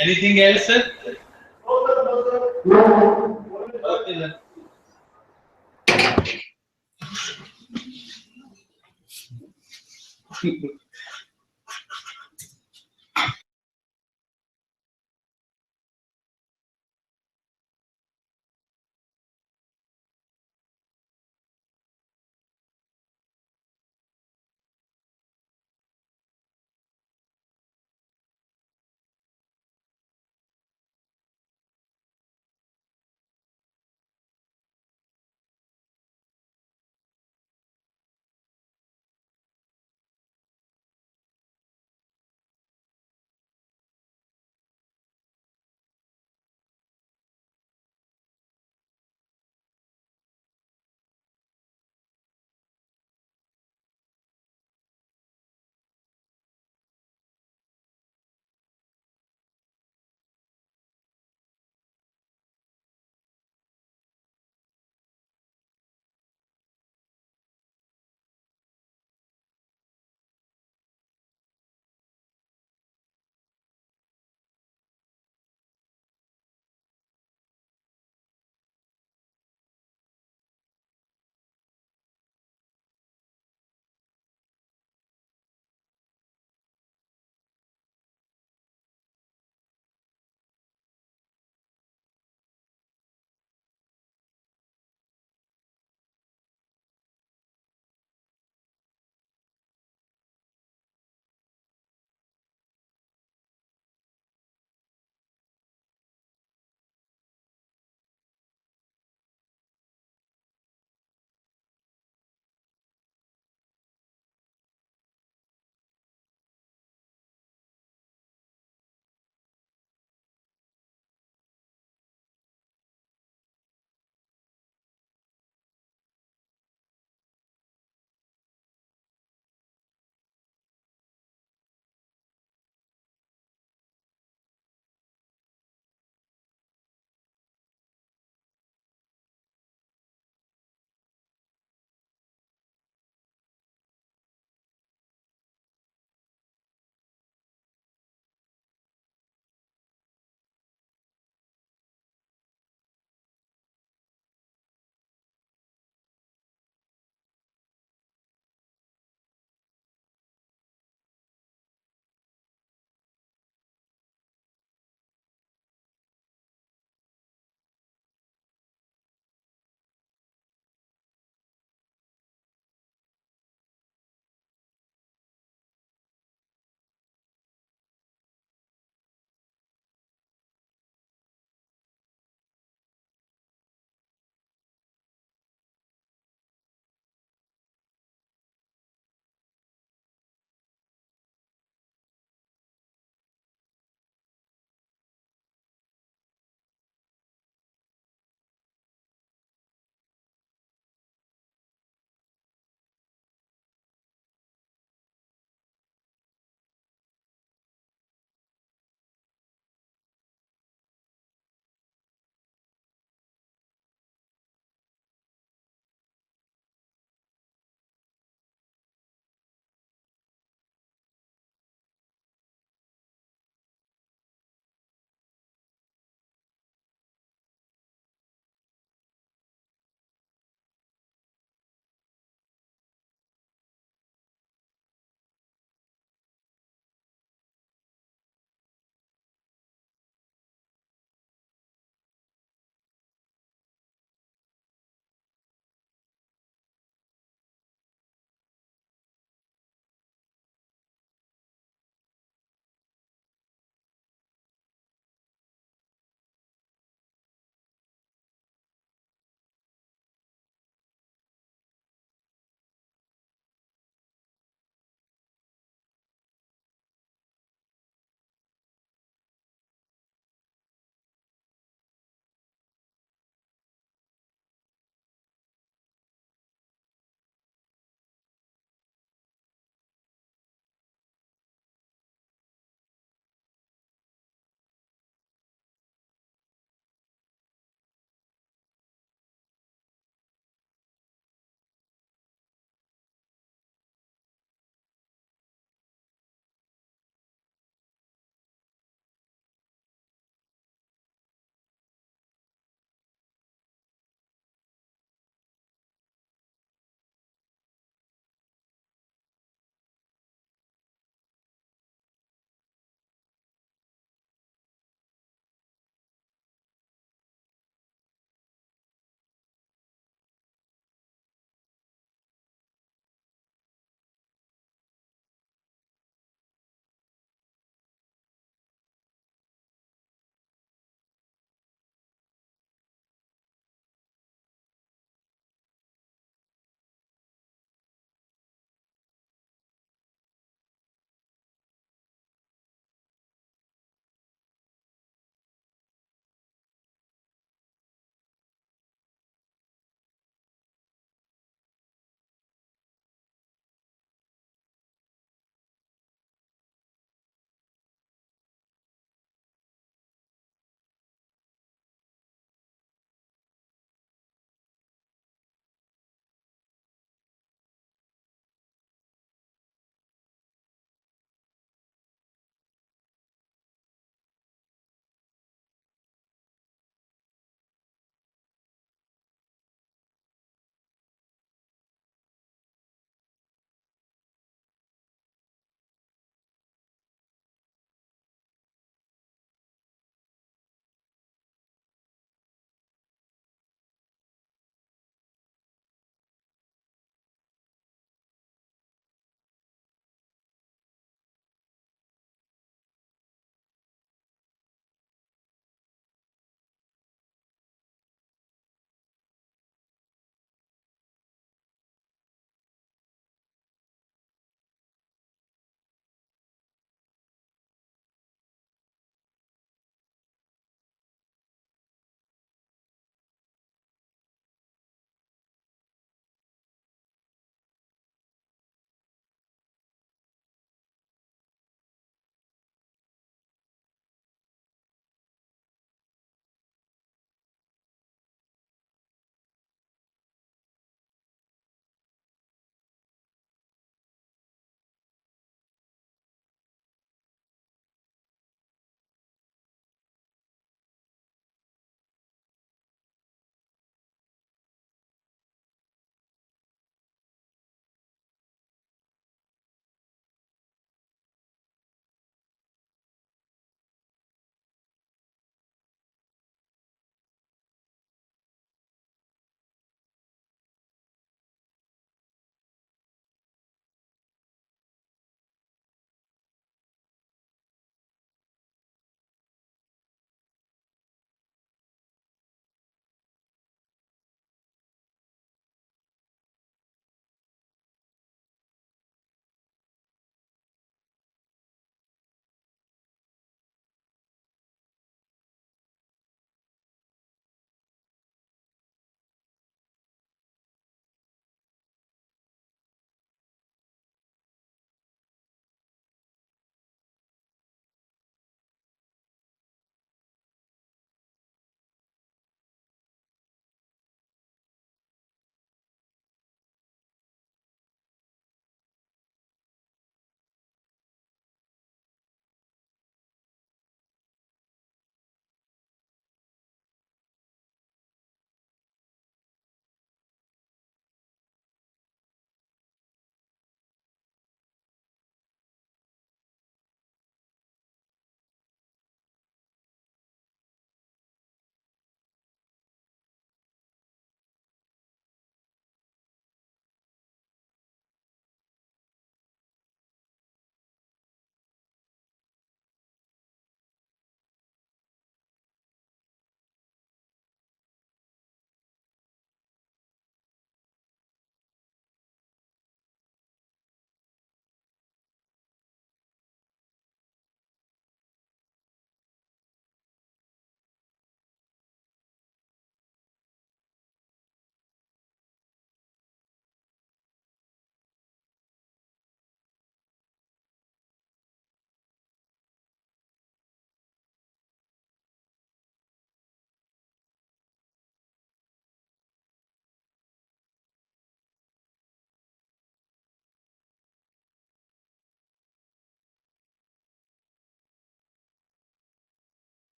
Anything else, sir? No. Okay, sir.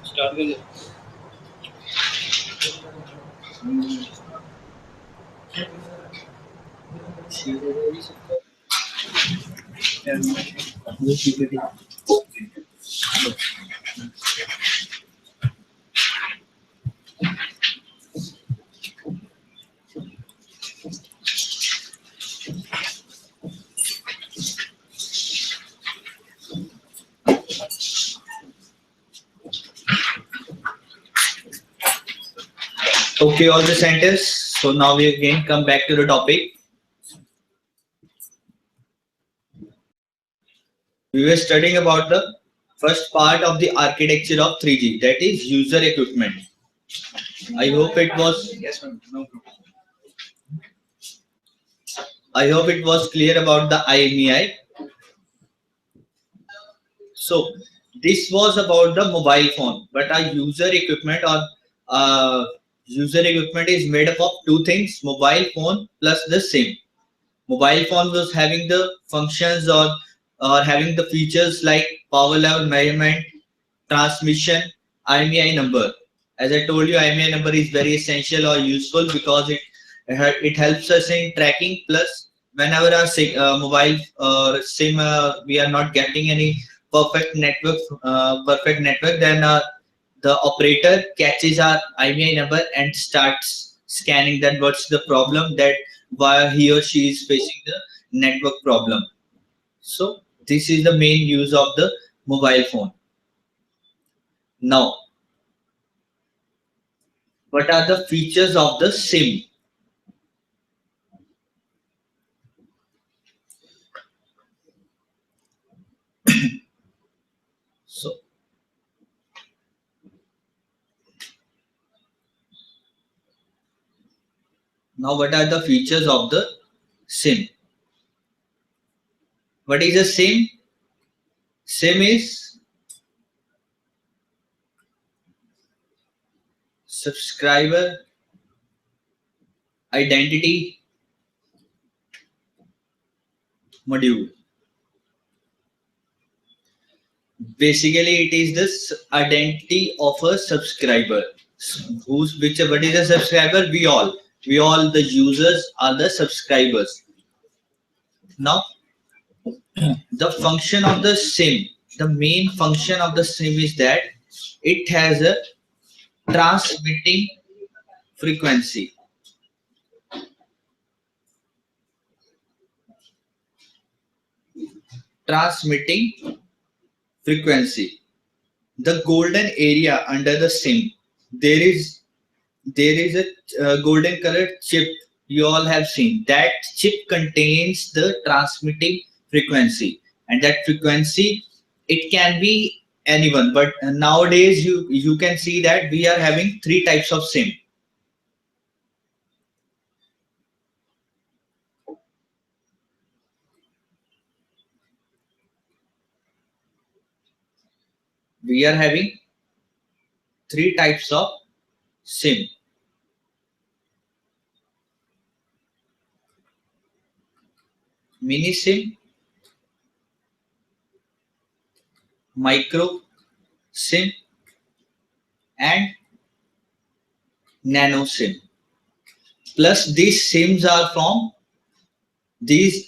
Start with it. Okay, all the centers. So now we again come back to the topic. We were studying about the first part of the architecture of 3G, that is user equipment. I hope it was Yes, ma'am. No problem. I hope it was clear about the IMEI. So this was about the mobile phone, but our user equipment is made up of two things: mobile phone plus the SIM. Mobile phone was having the functions or having the features like power level measurement, transmission, IMEI number. As I told you, IMEI number is very essential or useful because it helps us in tracking. Plus, whenever our mobile or SIM we are not getting any perfect network, then the operator catches our IMEI number and starts scanning that what's the problem, that why he or she is facing the network problem. So this is the main use of the mobile phone. Now, what are the features of the SIM? So now what are the features of the SIM? What is a SIM? SIM is subscriber identity module. Basically, it is the identity of a subscriber. What is a subscriber? We all the users are the subscribers. Now, the function of the SIM, the main function of the SIM is that it has a transmitting frequency. Transmitting frequency. The golden area under the SIM, there is a golden colored chip you all have seen that chip contains the transmitting frequency, and that frequency, it can be anyone, but nowadays you can see that we are having three types of SIM. We are having three types of SIM. Mini SIM, micro SIM, and nano SIM. Plus these SIMs are from,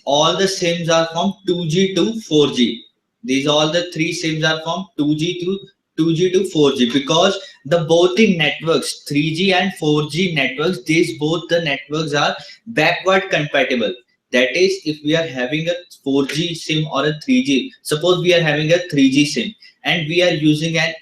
all the SIMs are from 2G to 4G. These all the three SIMs are from 2G to 4G, because both the networks, 3G and 4G networks, these both the networks are backward compatible. That is, if we are having a 4G SIM or a 3G, suppose we are having a 3G SIM and we are using an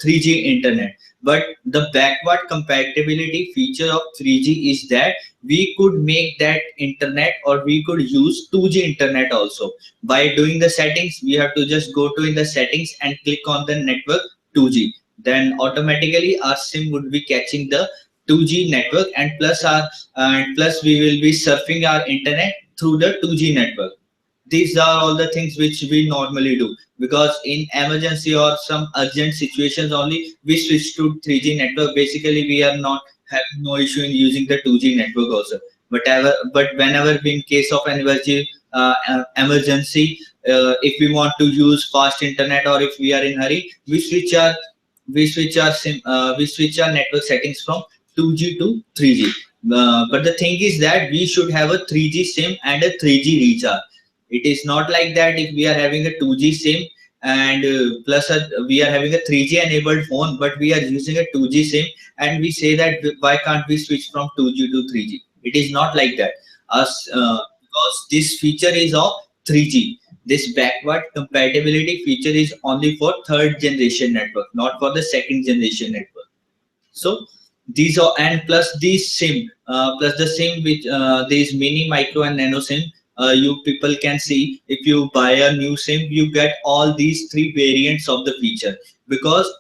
3G internet, but the backward compatibility feature of 3G is that we could make that internet, or we could use 2G internet also. By doing the settings, we have to just go to in the settings and click on the network 2G. Then automatically our SIM would be catching the 2G network, and plus we will be surfing our internet through the 2G network. These are all the things which we normally do, because in emergency or some urgent situations only we switch to 3G network. Basically we are not having no issue in using the 2G network also. But whenever in case of an emergency, if we want to use fast internet, or if we are in hurry, we switch our network settings from 2G to 3G. But the thing is that we should have a 3G SIM and a 3G recharge. It is not like that if we are having a 2G SIM and we are having a 3G enabled phone, but we are using a 2G SIM, and we say that why can't we switch from 2G to 3G? It is not like that. Because this feature is of 3G. This backward compatibility feature is only for third generation network, not for the second generation network. So these are, and plus these SIM, plus the SIM which these mini, micro, and nano SIM. You people can see, if you buy a new SIM, you get all these three variants of the feature, because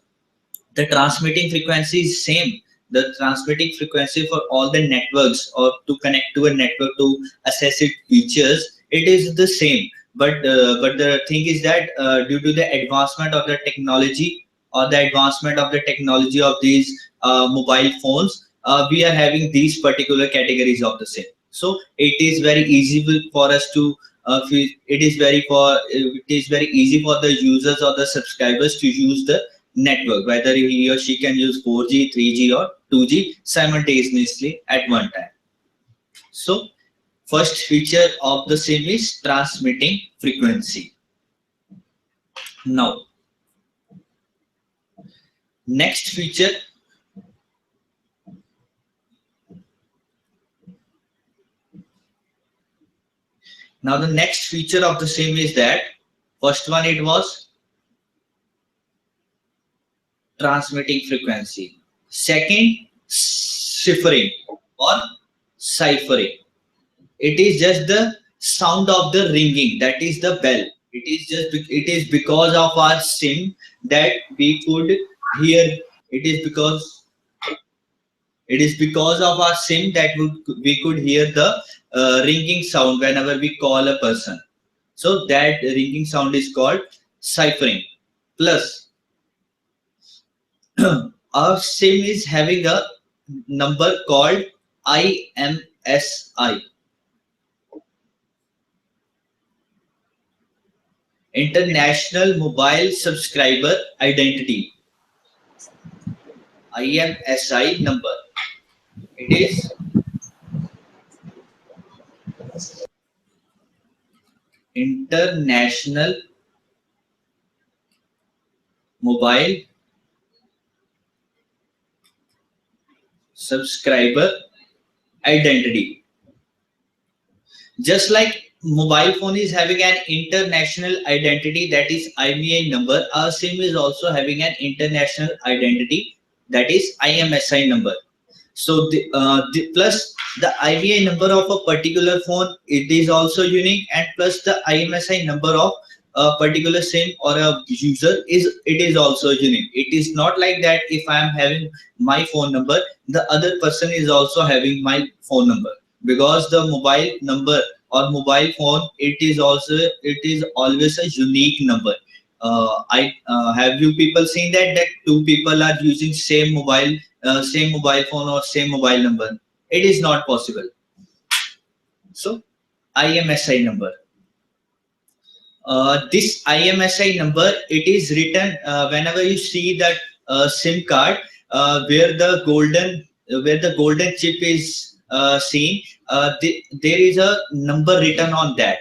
the transmitting frequency is same. The transmitting frequency for all the networks, or to connect to a network to access its features, it is the same. But the thing is that due to the advancement of the technology, or the advancement of the technology of these mobile phones, we are having these particular categories of the SIM. So it is very easy for us to it is very easy for the users or the subscribers to use the network, whether he or she can use 4G, 3G, or 2G simultaneously at one time. So first feature of the SIM is transmitting frequency. Now, next feature, now the next feature of the SIM is that, first one, it was transmitting frequency. Second, ciphering or ciphering. It is just the sound of the ringing, that is the bell. It is because of our SIM that we could hear. It is because of our SIM that we could hear the ringing sound whenever we call a person. So that ringing sound is called ciphering. Plus, our SIM is having a number called IMSI, International Mobile Subscriber Identity. IMSI number. It is International Mobile Subscriber Identity. Just like mobile phone is having an international identity, that is IMEI number, our SIM is also having an international identity, that is IMSI number. So plus the IVI number of a particular phone, it is also unique, and plus the IMSI number of a particular SIM or a user is also unique. It is not like that if I am having my phone number, the other person is also having my phone number, because the mobile number or mobile phone, it is always a unique number. Have you people seen that two people are using same mobile phone or same mobile number? It is not possible. So IMSI number. This IMSI number, it is written whenever you see that SIM card where the golden chip is seen. There is a number written on that.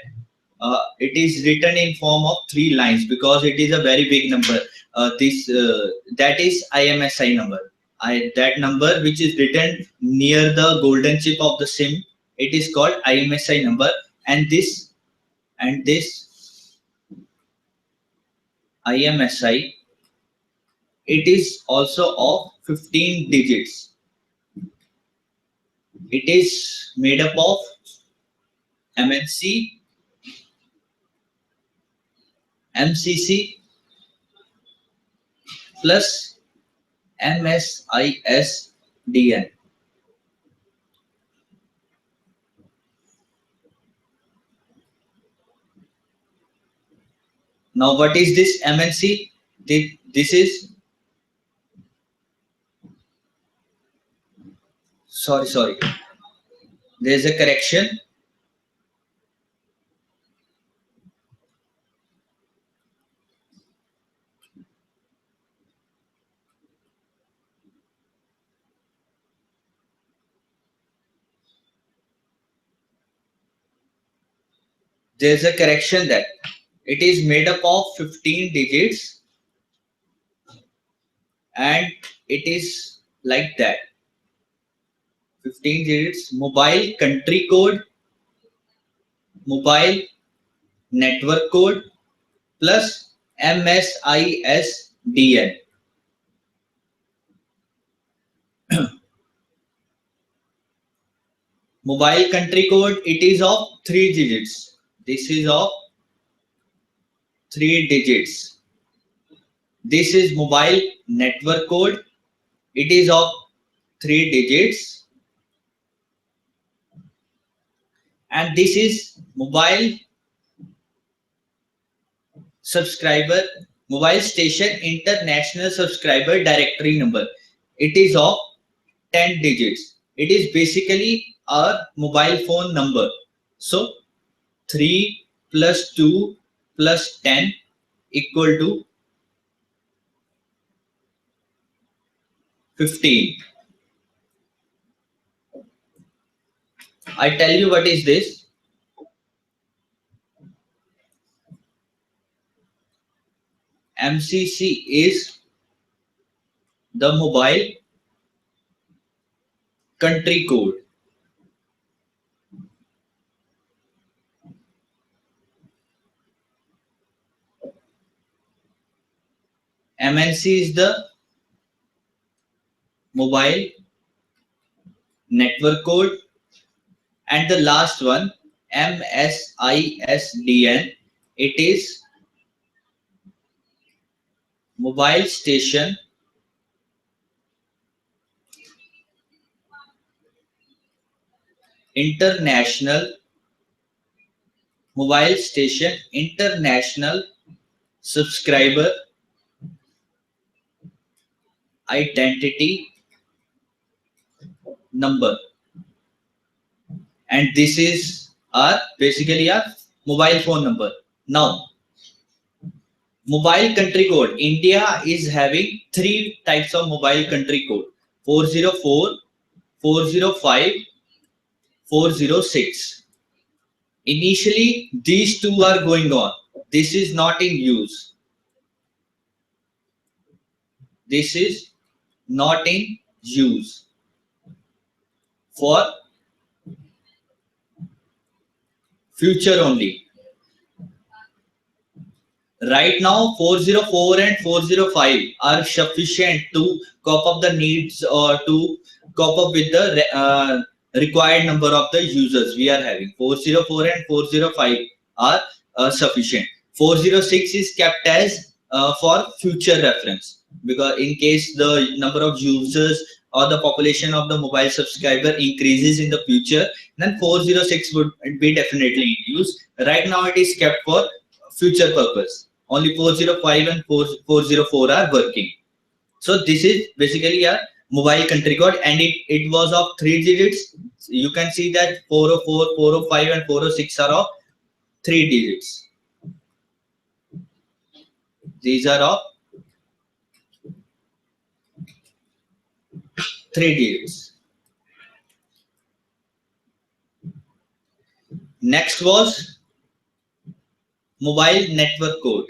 It is written in form of 3 lines because it is a very big number. That is IMSI number. That number which is written near the golden chip of the SIM, it is called IMSI number. And this IMSI, it is also of 15 digits. It is made up of MNC, MCC plus MSISDN. Now, what is this MNC? This is, sorry. There is a correction. There is a correction that it is made up of 15 digits, and it is like that. 15 digits, mobile country code, mobile network code plus MSISDN. Mobile country code, it is of 3 digits. This is of 3 digits. This is mobile network code. It is of 3 digits. And this is mobile station international subscriber directory number. It is of 10 digits. It is basically a mobile phone number. So 3 plus 2 plus 10 equal to 15. I tell you what is this. MCC is the mobile country code. MNC is the mobile network code, and the last one, MSISDN, it is mobile station international subscriber identity number. And this is basically our mobile phone number. Now, mobile country code. India is having 3 types of mobile country code: 404, 405, 406. Initially, these 2 are going on. This is not in use. This is not in use for future only. Right now, 404 and 405 are sufficient to cope up the needs or to cope up with the required number of the users we are having. 404 and 405 are sufficient. 406 is kept as for future reference, because in case the number of users or the population of the mobile subscriber increases in the future, then 406 would be definitely in use. Right now it is kept for future purpose. Only 405 and 404 are working. So this is basically a mobile country code, and it was of 3 digits. You can see that 404, 405 and 406 are of 3 digits. These are of 3 digits. Next was mobile network code.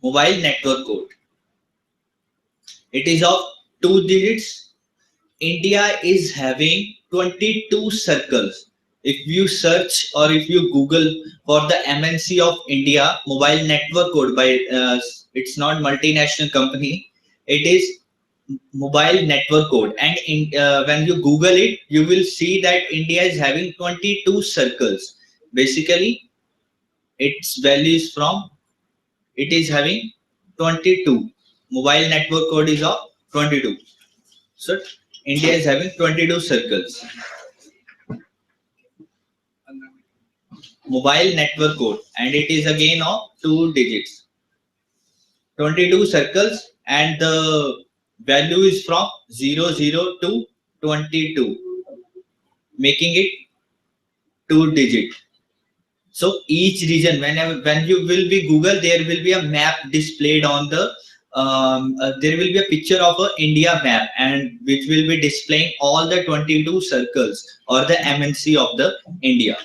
Mobile network code. It is of 2 digits. India is having 22 circles. If you search or if you Google for the MNC of India mobile network code by it's not multinational company, it is mobile network code, and when you Google it, you will see that India is having 22 circles. Basically, its values from it is having 22. Mobile network code is of 22. So India is having 22 circles. Mobile network code, and it is again of 2 digits. 22 circles, and the value is from 00 to 22, making it 2 digit. So each region, when you will be Google, there will be a map displayed on the there will be a picture of a India map, and which will be displaying all the 22 circles or the MNC of the India.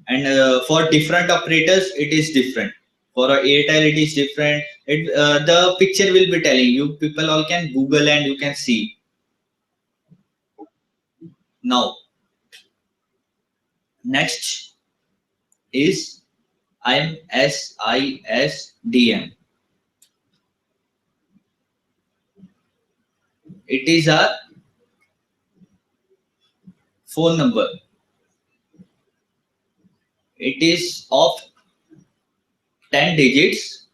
And for different operators, it is different. For Airtel, it is different. The picture will be telling you. People all can Google and you can see. Now, next is IMSISDM. It is our phone number. It is of 10 digits,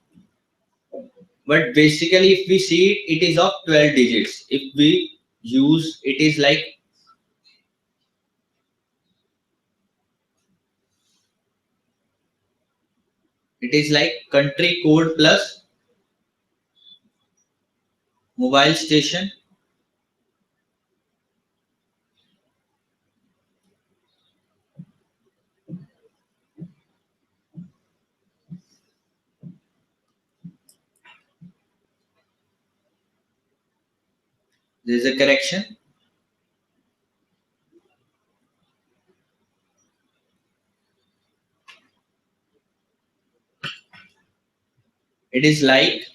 but basically if we see it, it is of 12 digits. If we use it, is like country code plus mobile station there is a correction. It is like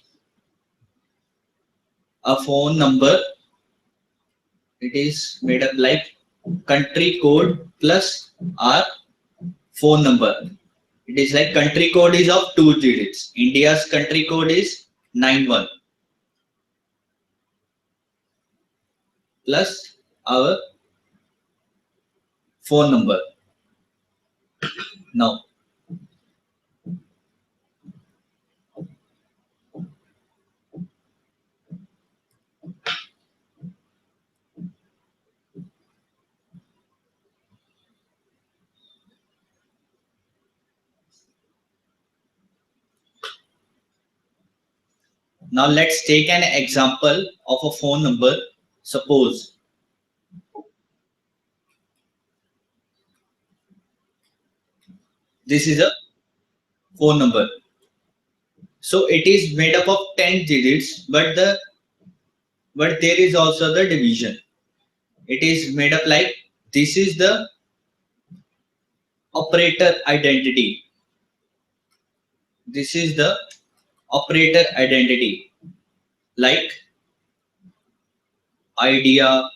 a phone number. It is made up like country code plus our phone number. It is like country code is of 2 digits. India's country code is 91 plus our phone number. Now, let's take an example of a phone number. Suppose this is a phone number. So it is made up of 10 digits, but there is also the division. It is made up like this is the operator identity. This is the operator identity, like Idea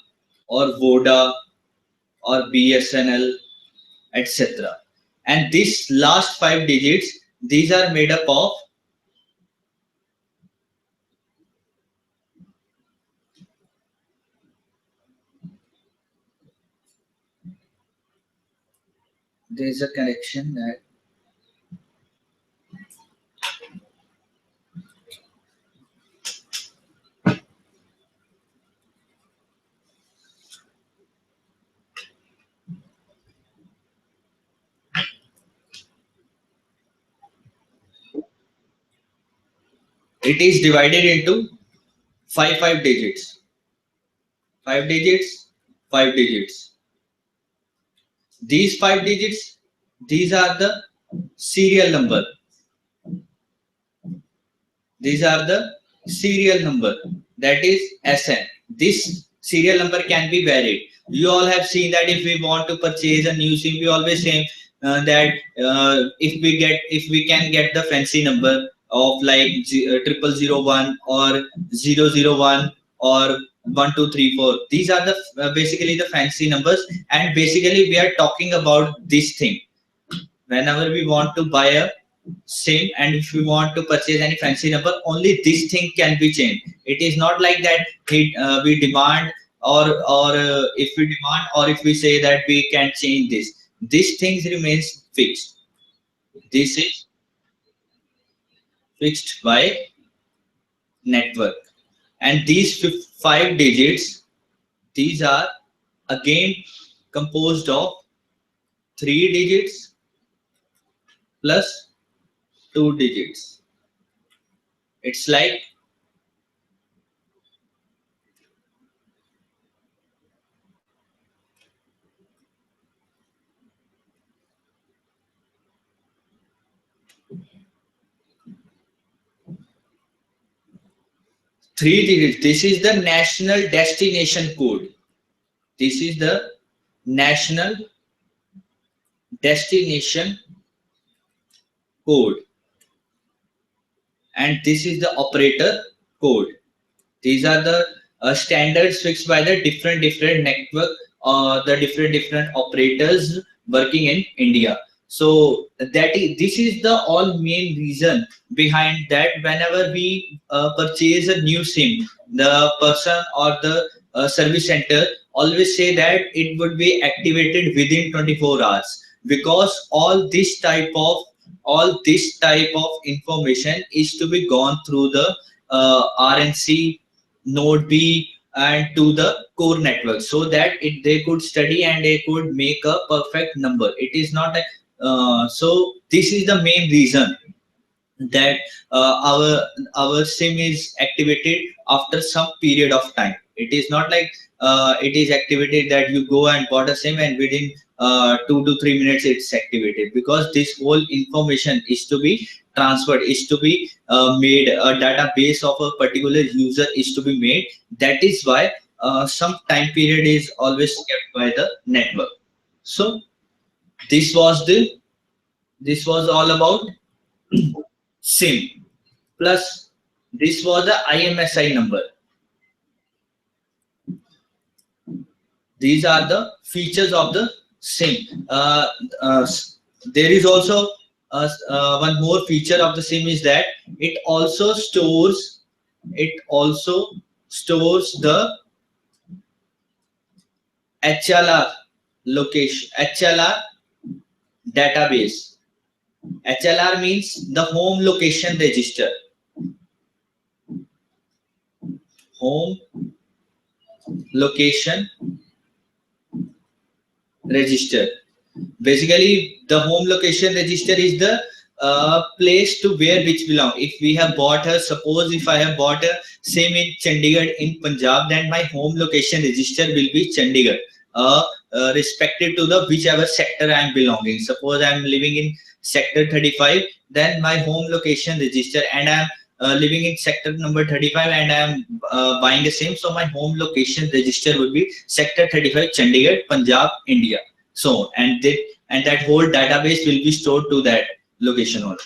or Voda or BSNL, etc. And this last 5 digits, these are made up of there is a correction that it is divided into five digits. 5 digits, 5 digits. These 5 digits, these are the serial number. These are the serial number, that is SN. This serial number can be varied. You all have seen that if we want to purchase a new SIM, we always say that if we can get the fancy number of like 0001 or 001 or 1234. These are the basically the fancy numbers, and basically we are talking about this thing. Whenever we want to buy a SIM and if we want to purchase any fancy number, only this thing can be changed. It is not like that we demand or if we demand or if we say that we can change this. This thing remains fixed. This is fixed by network. And these 5 digits, these are again composed of 3 digits plus 2 digits. It's like three digits. This is the national destination code. This is the national destination code. And this is the operator code. These are the standards fixed by the different network, the different operators working in India. So this is the all main reason behind that. Whenever we purchase a new SIM, the person or the service center always say that it would be activated within 24 hours, because all this type of information is to be gone through the RNC, Node B, and to the core network, so that they could study and they could make a perfect number. It is not so this is the main reason that our SIM is activated after some period of time. It is not like it is activated that you go and bought a SIM and within 2 to 3 minutes it's activated, because this whole information is to be transferred, is to be made. A database of a particular user is to be made. That is why some time period is always kept by the network. So this was all about SIM. Plus this was the IMSI number. These are the features of the SIM. There is also one more feature of the SIM is that it also stores the HLR location, HLR database. HLR means the home location register. Home location register. Basically, the home location register is the place to where which belong. If we have bought a, suppose if I have bought a SIM in Chandigarh in Punjab, then my home location register will be Chandigarh, respective to the whichever sector I am belonging. Suppose I am living in sector 35, then my home location register, and I am living in sector number 35 and I am buying a SIM, so my home location register would be sector 35 Chandigarh, Punjab, India. So and that whole database will be stored to that location only.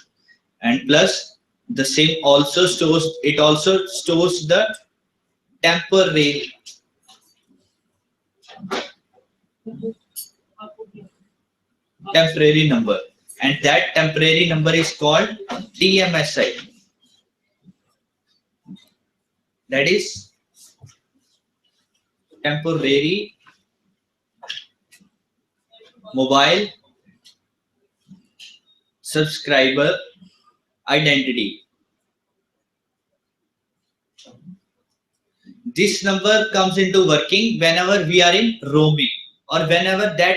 And plus the SIM also stores the temporary number, and that temporary number is called TMSI. That is temporary mobile subscriber identity. This number comes into working whenever we are in roaming, or whenever that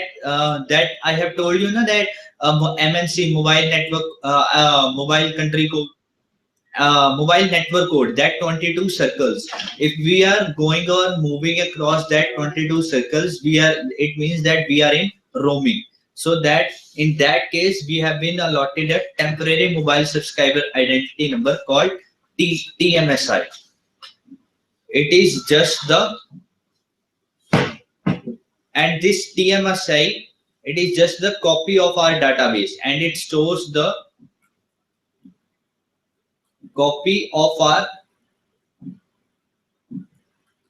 I have told you na, that MNC mobile network mobile country code, mobile network code, that 22 circles, if we are going or moving across that 22 circles, it means that we are in roaming. So that in that case we have been allotted a temporary mobile subscriber identity number called TMSI. It is just the, and this TMSI, it is just the copy of our database, and it stores the copy of our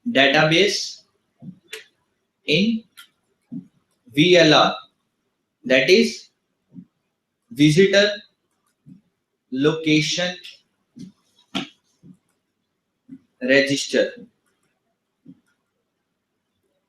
database in VLR, that is visitor location register.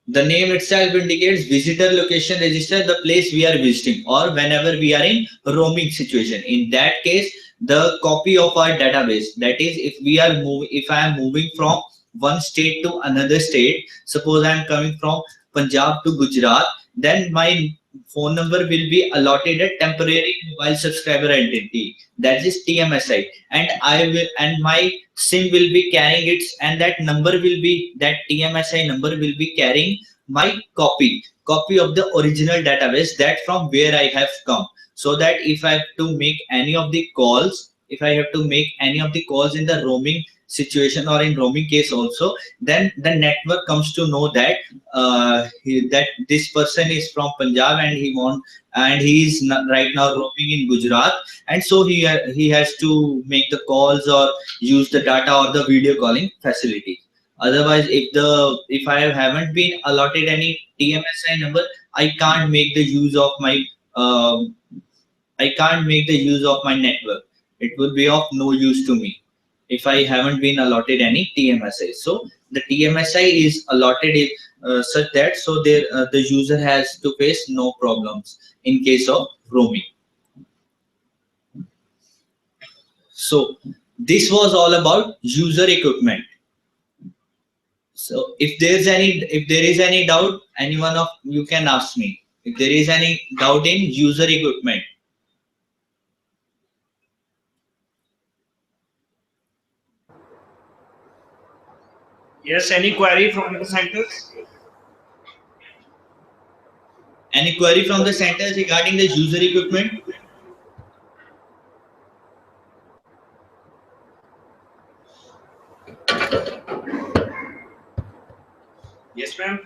The name itself indicates visitor location register, the place we are visiting, or whenever we are in roaming situation. In that case, the copy of our database, that is, if I am moving from one state to another state, suppose I am coming from Punjab to Gujarat, then my phone number will be allotted a temporary mobile subscriber identity, that is TMSI, and my SIM will be carrying its, and that TMSI number will be carrying my copy of the original database, that from where I have come. So that if I have to make any of the calls, in the roaming situation or in roaming case also, then the network comes to know that that this person is from Punjab and he is right now roaming in Gujarat, and so he has to make the calls or use the data or the video calling facility. Otherwise, if I haven't been allotted any TMSI number, I can't make the use of my network. It will be of no use to me if I haven't been allotted any TMSI. So the TMSI is allotted such that the user has to face no problems in case of roaming. So this was all about user equipment. So if there is any doubt, anyone of you can ask me. If there is any doubt in user equipment. Yes, any query from the centers? Any query from the centers regarding the user equipment? Yes, ma'am.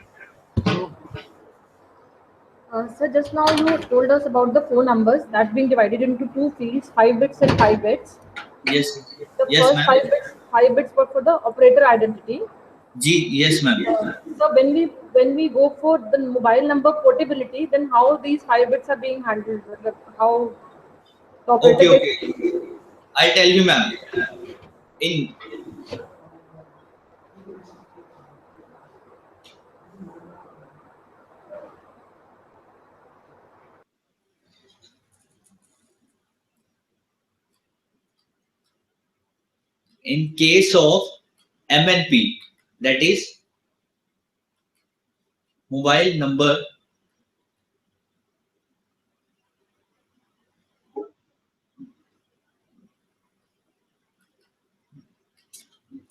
Sir, just now you told us about the phone numbers that being divided into two fields, 5 bits and 5 bits. Yes. The Yes, first ma'am. 5 bits were for the operator identity. Yes, ma'am. So when we go for the mobile number portability, then how these 5 bits are being handled? Like how the operator Okay. I'll tell you, ma'am. In case of MNP, that is mobile number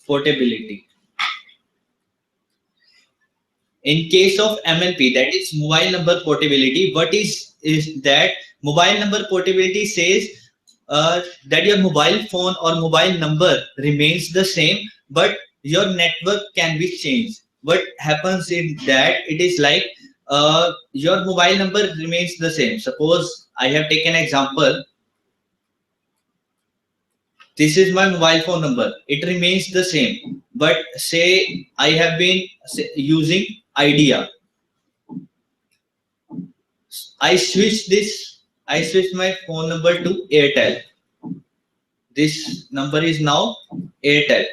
portability. In case of MNP, that is mobile number portability, what is that? Mobile number portability says that your mobile phone or mobile number remains the same, but your network can be changed. What happens in that? It is like your mobile number remains the same. Suppose I have taken example. This is my mobile phone number. It remains the same. But say I have been using Idea. I switched my phone number to Airtel. This number is now Airtel.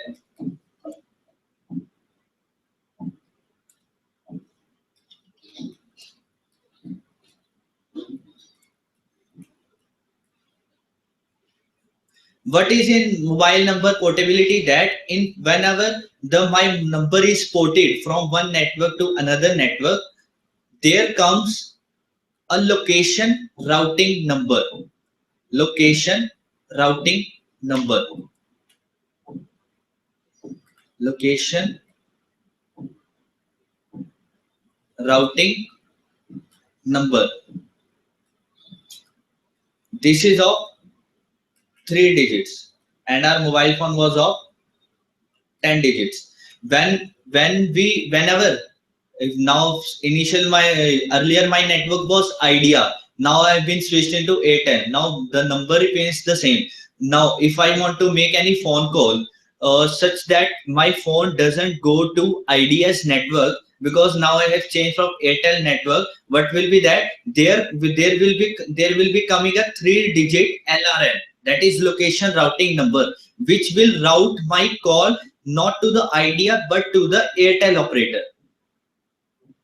what is in mobile number portability, that in whenever my number is ported from one network to another network, there comes a location routing number. Location routing number. Location routing number. This is of 3 digits, and our mobile phone was of 10 digits. Whenever now earlier my network was Idea. Now I've been switched into Airtel. Now the number remains the same. Now if I want to make any phone call such that my phone doesn't go to Idea's network, because now I have changed from Airtel network, what will be that there will be coming a 3-digit LRN, that is location routing number, which will route my call not to the Idea but to the Airtel operator.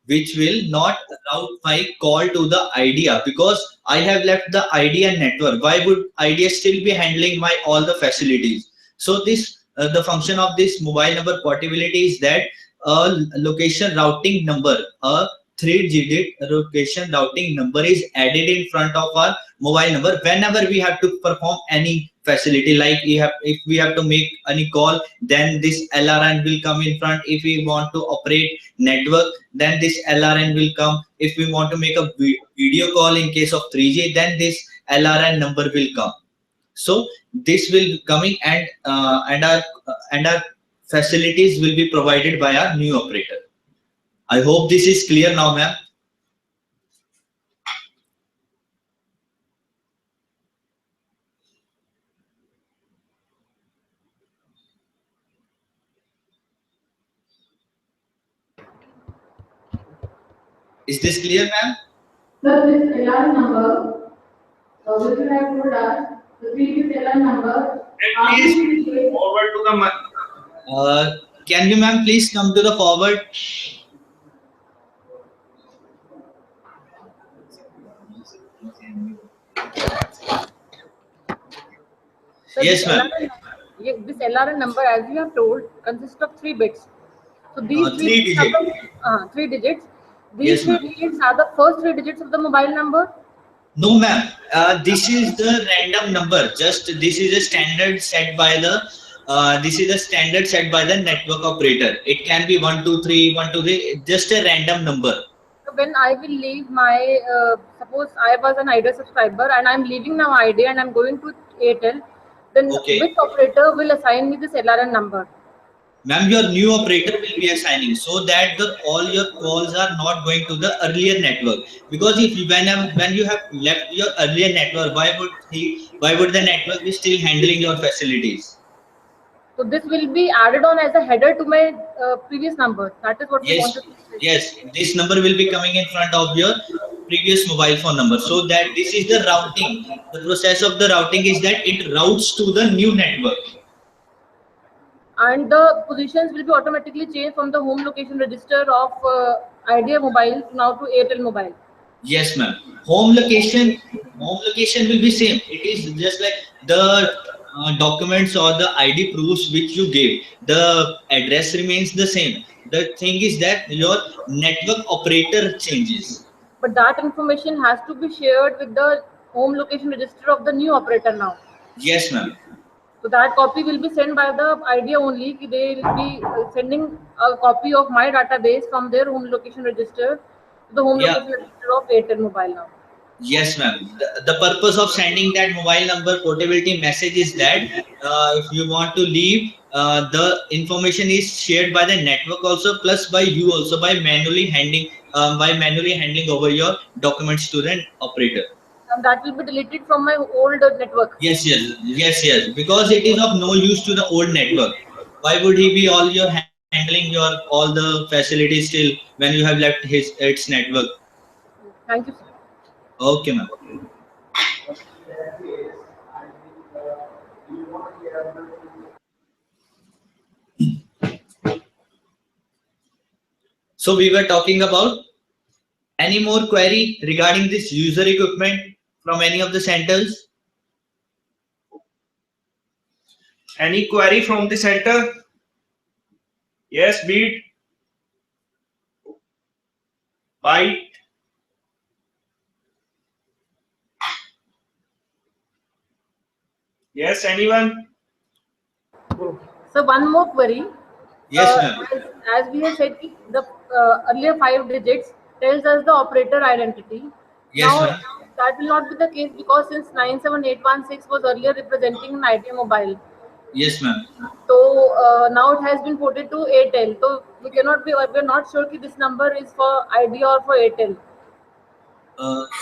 Which will not route my call to the Idea, because I have left the Idea network. Why would Idea still be handling my all the facilities? So this the function of this mobile number portability is that a location routing number, a 3-digit location routing number is added in front of our mobile number whenever we have to perform any facility. Like if we have to make any call, then this LRN will come in front. If we want to operate network, then this LRN will come. If we want to make a video call in case of 3G, then this LRN number will come. So this will be coming, and our facilities will be provided by our new operator. I hope this is clear now, ma'am. Is this clear, ma'am? Sir, this LR number, which you have told us, the previous LR number. Please forward to the. Can you, ma'am, please come to the forward? Sir, Yes, ma'am. This LRN number, as you have told, consists of 3 bits. So these 3 digits. 3 digits. Yes, These 3 ma'am. digits are the first 3 digits of the mobile number. No, ma'am. This is the random number. Just this is a standard set by the. This is a standard set by the network operator. It can be 1 2 3 1 2 3. Just a random number. So when I will leave my, suppose I was an Idea subscriber and I'm leaving now Idea and I'm going to Airtel, then Okay. which operator will assign me this LRN number? Ma'am, your new operator will be assigning, so that all your calls are not going to the earlier network. Because if when you have left your earlier network, why would the network be still handling your facilities? So this will be added on as a header to my previous number. That is what we Yes, wanted to say. yes. This number will be coming in front of your previous mobile phone number. So that this is the routing. The process of the routing is that it routes to the new network. And the positions will be automatically changed from the home location register of Idea Mobile now to Airtel Mobile. Yes, ma'am. Home location will be same. It is just like the documents or the ID proofs which you gave. The address remains the same. The thing is that your network operator changes. But that information has to be shared with the home location register of the new operator now. Yes, ma'am. So that copy will be sent by the Idea only. They will be sending a copy of my database from their home location register to the home location register of Airtel Mobile now. Yes, ma'am. The purpose of sending that mobile number portability message is that if you want to leave, the information is shared by the network also, plus by you also, by manually handling over your documents to the operator. And that will be deleted from my old network. Yes. Because it is of no use to the old network. Why would he be handling your all the facilities still when you have left its network? Thank you, sir. Okay, ma'am. So we were talking about any more query regarding this user equipment from any of the centers? Any query from the center? Yes, beat. Byte. Yes, anyone? So one more query. Yes, ma'am. As we have said, the earlier 5 digits tells us the operator identity. Yes, Now ma'am. that will not be the case because since 97816 was earlier representing an Idea Mobile, Yes, ma'am. so now it has been ported to Airtel. So we cannot be, we're not sure if this number is for Idea or for Airtel.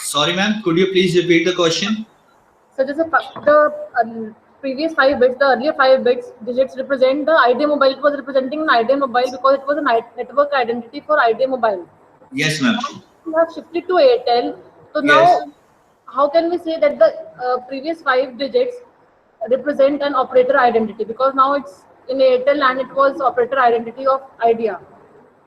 Sorry, ma'am. Could you please repeat the question? So just the previous 5 bits, the earlier 5 bits digits represent the Idea Mobile. It was representing an Idea Mobile because it was a network identity for Idea Mobile. Yes, ma'am. We have shifted to Airtel. So Yes. now, how can we say that the previous 5 digits represent an operator identity? Because now it's in Airtel and it was operator identity of Idea.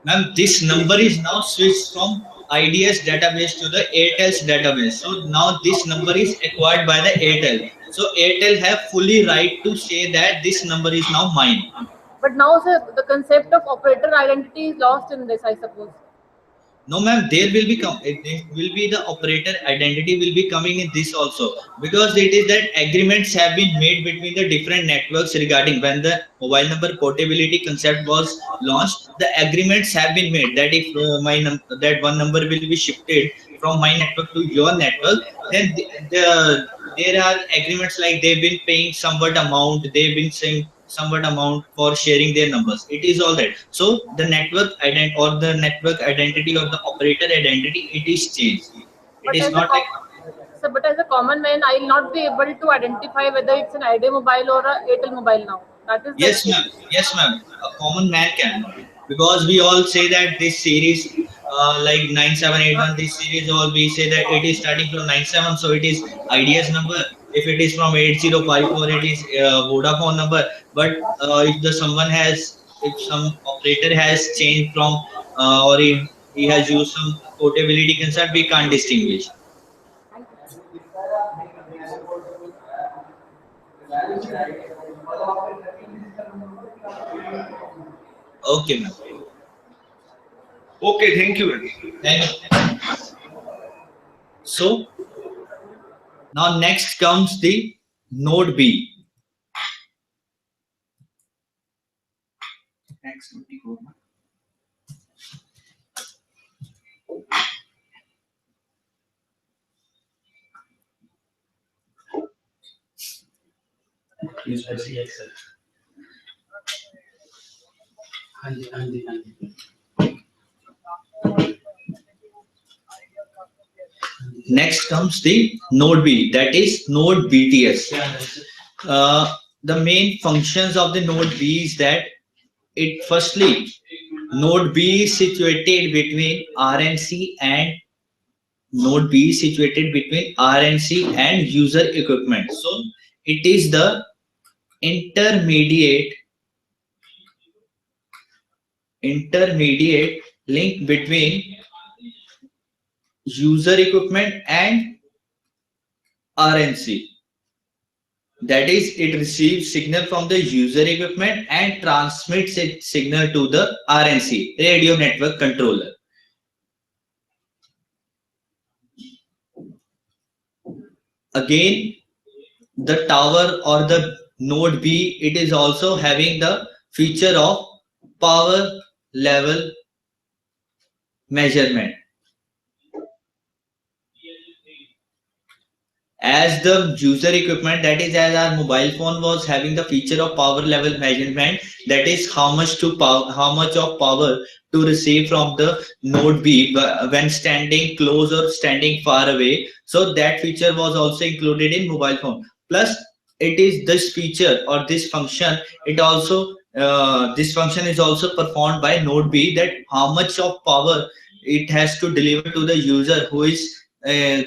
Ma'am, this number is now switched from IDS database to the Airtel's database. So now this number is acquired by the Airtel. So Airtel have fully right to say that this number is now mine. But now, sir, the concept of operator identity is lost in this, I suppose. No, ma'am, there will be the operator identity will be coming in this also, because it is that agreements have been made between the different networks regarding when the mobile number portability concept was launched. The agreements have been made that if that one number will be shifted from my network to your network, then there are agreements like they've been paying somewhat amount, they've been saying somewhat amount for sharing their numbers. It is all that. So the network identity or the operator identity, it is changed. It is not like. So, but as a common man, I will not be able to identify whether it's an Idea Mobile or a Airtel Mobile now. That is Yes, ma'am. Yes, ma'am. A common man can, because we all say that this series, like 9781, this series, all we say that it is starting from 97, so it is IDS number. If it is from 8054, it is Vodafone number. But if some operator has changed from, or he has used some portability concept, we can't distinguish. Okay, ma'am. Okay, thank you. Thank you. So now next comes the node B. Next 24. Please see Excel. हाँ जी हाँ जी हाँ जी Next comes the node B, that is node BTS. The main functions of the node B is that firstly, node B is situated between RNC and user equipment. So it is the intermediate link between user equipment and RNC. That is, it receives signal from the user equipment and transmits its signal to the RNC, radio network controller. Again, the tower or the node B, it is also having the feature of power level measurement. As the user equipment, that is, as our mobile phone was having the feature of power level measurement, that is how much of power to receive from the node B when standing close or standing far away. So that feature was also included in mobile phone. Plus, it is this feature or this function. This function is also performed by node B, that how much of power it has to deliver to the user who is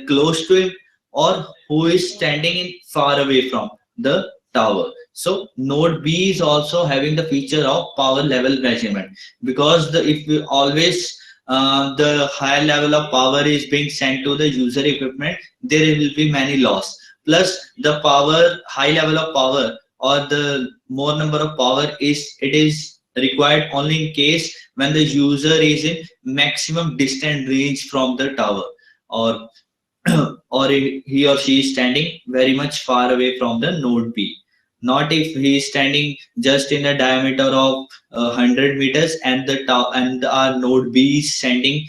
close to him or who is standing far away from the tower. So node B is also having the feature of power level measurement, because if we always the higher level of power is being sent to the user equipment, there will be many loss. Plus the high level of power or the more number of power is required only in case when the user is in maximum distant range from the tower, or or he or she is standing very much far away from the node B. Not if he is standing just in a diameter of 100 meters and the and our node B is sending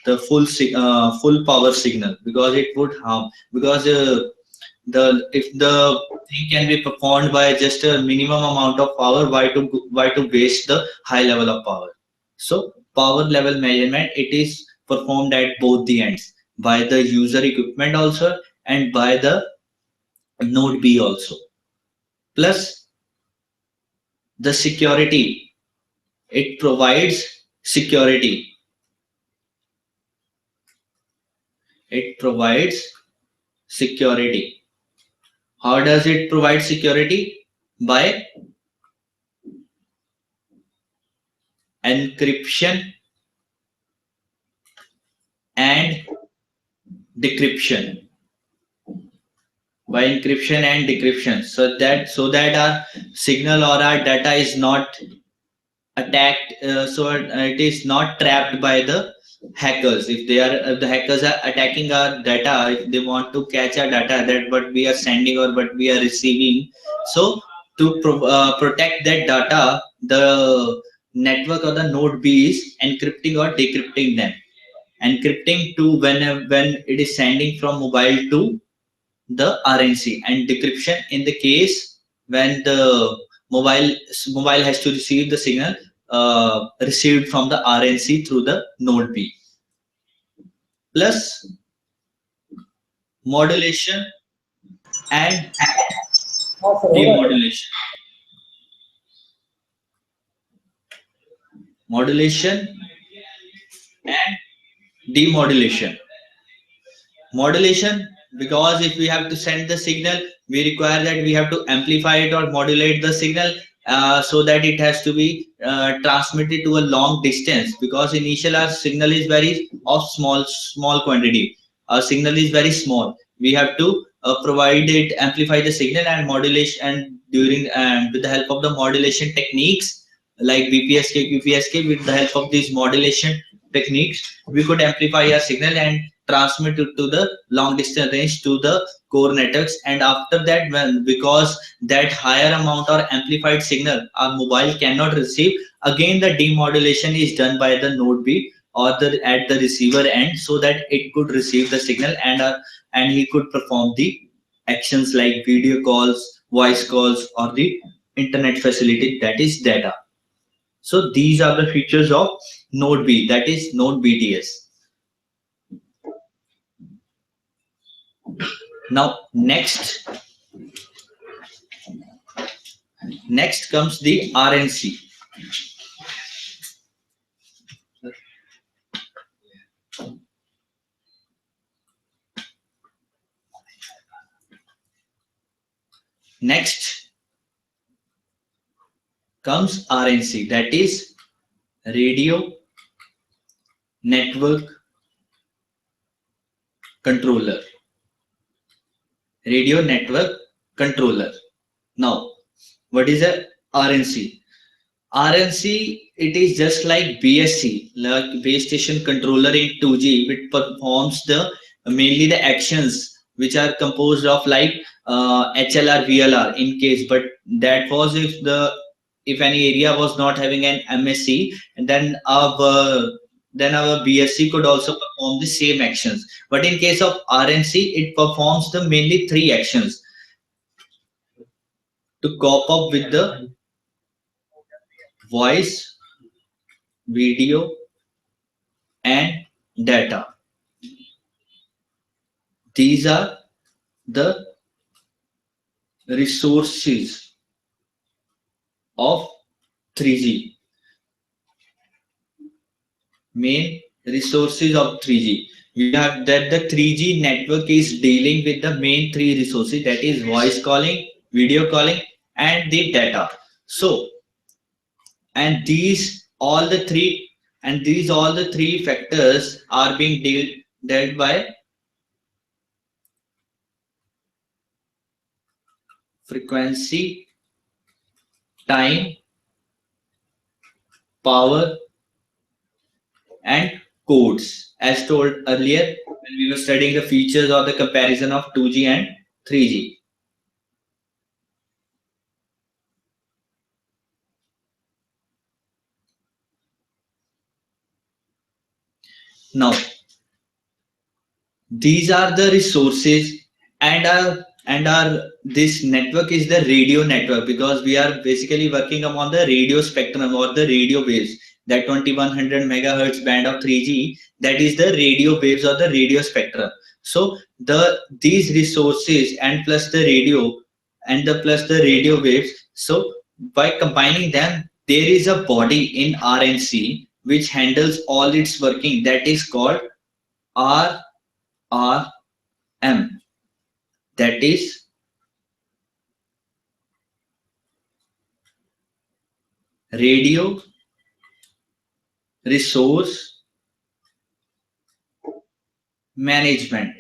the full power signal, because it would harm, because if the thing can be performed by just a minimum amount of power, why to waste the high level of power? So power level measurement, it is performed at both the ends, by the user equipment also and by the node B also. Plus the security, it provides security. It provides security. How does it provide security? By encryption and decryption. By encryption and decryption, so that our signal or our data is not attacked, so it is not trapped by the hackers. If the hackers are attacking our data, if they want to catch our data, that what we are sending or what we are receiving, so to protect that data, the network or the node B is encrypting or decrypting them. Encrypting to when it is sending from mobile to the RNC, and decryption in the case when the mobile has to receive the signal received from the RNC through the node B. Plus modulation and demodulation. Modulation and demodulation. Modulation, because if we have to send the signal, we require that we have to amplify it or modulate the signal so that it has to be transmitted to a long distance, because initial our signal is very of small quantity. Our signal is very small. We have to provide it, amplify the signal and modulation, and with the help of the modulation techniques like BPSK, QPSK, with the help of these modulation techniques, we could amplify our signal and transmit it to the long distance range to the core networks. And after that, because that higher amount or amplified signal our mobile cannot receive, again the demodulation is done by the node B or at the receiver end, so that it could receive the signal and he could perform the actions like video calls, voice calls, or the internet facility, that is data. So these are the features of node B, that is node BTS. Now next comes the RNC. Next comes RNC, that is radio network controller. Radio network controller. Now, what is a RNC? RNC, it is just like BSC, like base station controller in 2G. It performs mainly the actions which are composed of like HLR, VLR in case, but that was if any area was not having an MSC, and then our BSC could also perform the same actions. But in case of RNC, it performs the mainly 3 actions to cope up with the voice, video, and data. These are the resources of 3G. Main resources of 3G. We have that the 3G network is dealing with the main 3 resources, that is voice calling, video calling, and the data. So, and these all the 3 factors are being dealt by frequency time, power, and codes, as told earlier when we were studying the features or the comparison of 2G and 3G. Now, these are the resources, and our this network is the radio network, because we are basically working upon the radio spectrum or the radio waves. That 2100 megahertz band of 3G, that is the radio waves or the radio spectrum. So these resources and plus the radio and plus the radio waves, so by combining them, there is a body in RNC which handles all its working, that is called RRM, that is Radio Resource Management.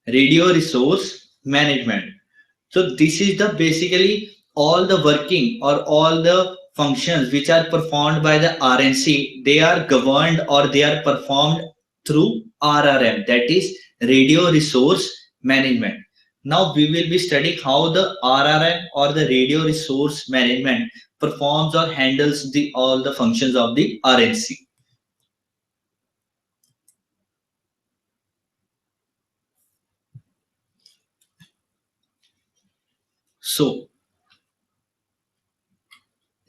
Radio Resource Management. So this is the basically all the working or all the functions which are performed by the RNC, they are governed or they are performed through RRM, that is Radio Resource Management. Now we will be studying how the RRM or the Radio Resource Management performs or handles all the functions of the RNC. So,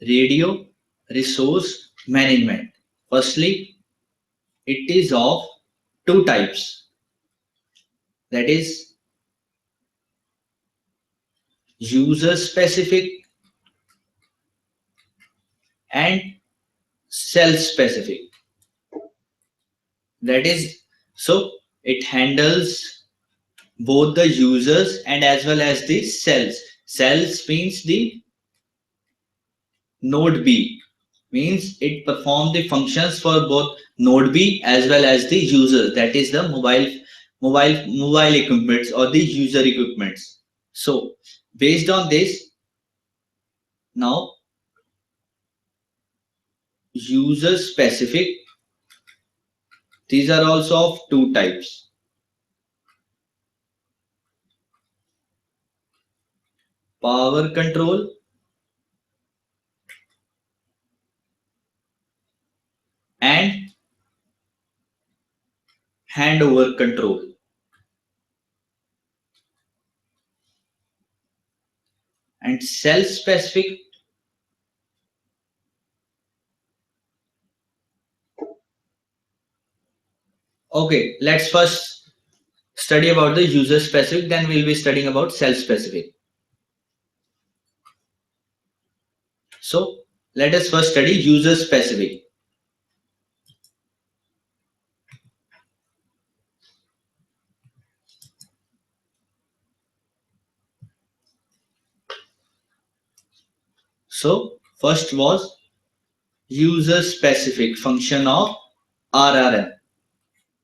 Radio Resource Management. Firstly, it is of two types. That is user specific and cell specific. That is, so it handles both the users and as well as the cells. Cells means the node B, means it performs the functions for both node B as well as the user, that is the mobile equipments or the user equipments. So based on this, now user specific, these are also of two types. Power control and handover control. And cell specific, okay, let's first study about the user specific, then we'll be studying about cell specific. So let us first study user specific. So first was user specific function of RRM.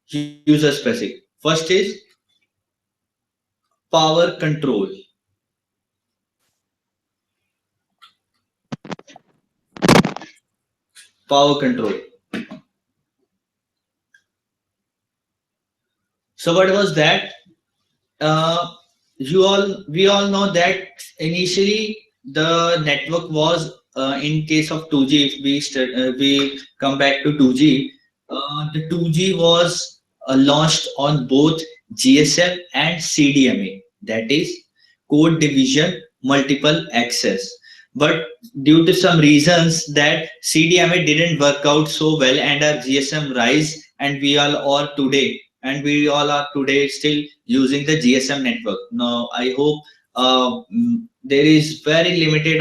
User specific. First is power control. Power control. So what was that? We all know that initially the network was in case of 2G. If we come back to 2G, the 2G was launched on both GSM and CDMA, that is code division multiple access. But due to some reasons that CDMA didn't work out so well and our GSM rise, and we all are today still using the GSM network. Now I hope there is very limited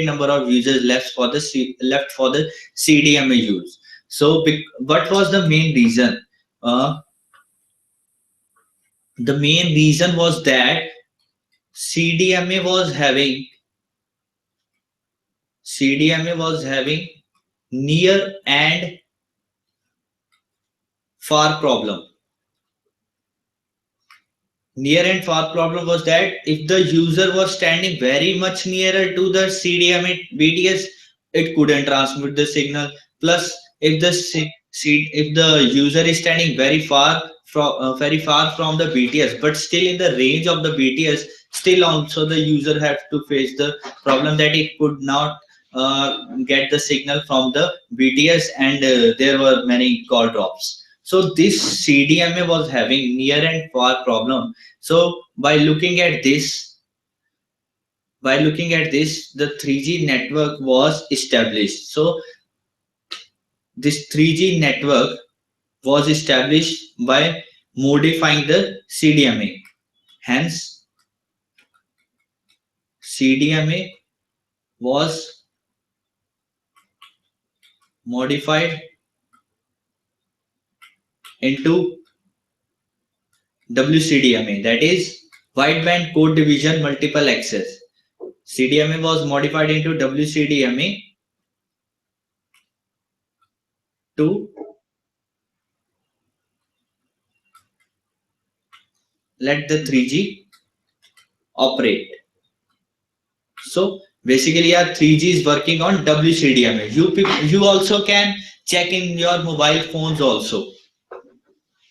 number of users left for the CDMA use. So what was the main reason? The main reason was that CDMA was having near and far problem. near and far problem was that if the user was standing very much nearer to the CDMA BTS, it couldn't transmit the signal. Plus, if if the user is standing very far from the BTS, but still in the range of the BTS, still also the user have to face the problem that it could not get the signal from the BTS, and there were many call drops. So this CDMA was having near and far problem. So by looking at this, the 3G network was established. So this 3G network was established by modifying the CDMA. Hence, CDMA was modified into WCDMA, that is wideband code division multiple access. CDMA was modified into WCDMA to let the 3G operate. So basically our 3G is working on WCDMA. You also can check in your mobile phones also.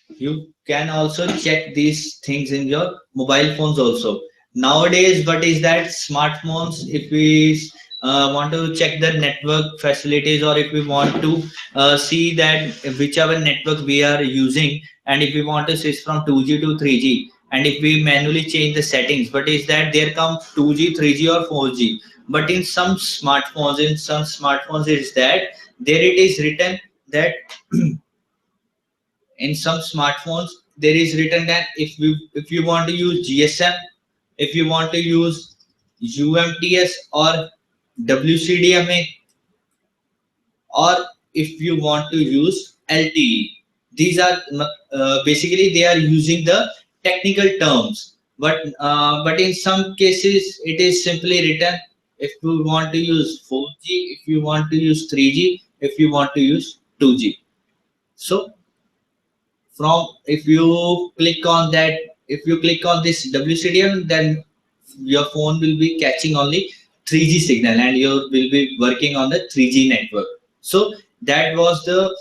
You can also check these things in your mobile phones also. Nowadays, what is that smartphones, if we want to check the network facilities, or if we want to see that whichever network we are using, and if we want to switch from 2G to 3G, and if we manually change the settings, but is that there comes 2G, 3G or 4G. But in some smartphones, it is that there it is written that in some smartphones there is written that if you want to use GSM, if you want to use UMTS or WCDMA, or if you want to use LTE, these are basically they are using the technical terms, but in some cases it is simply written if you want to use 4G, if you want to use 3G, if you want to use 2G. So from if you click on this WCDM, then your phone will be catching only 3G signal and you will be working on the 3G network. So that was the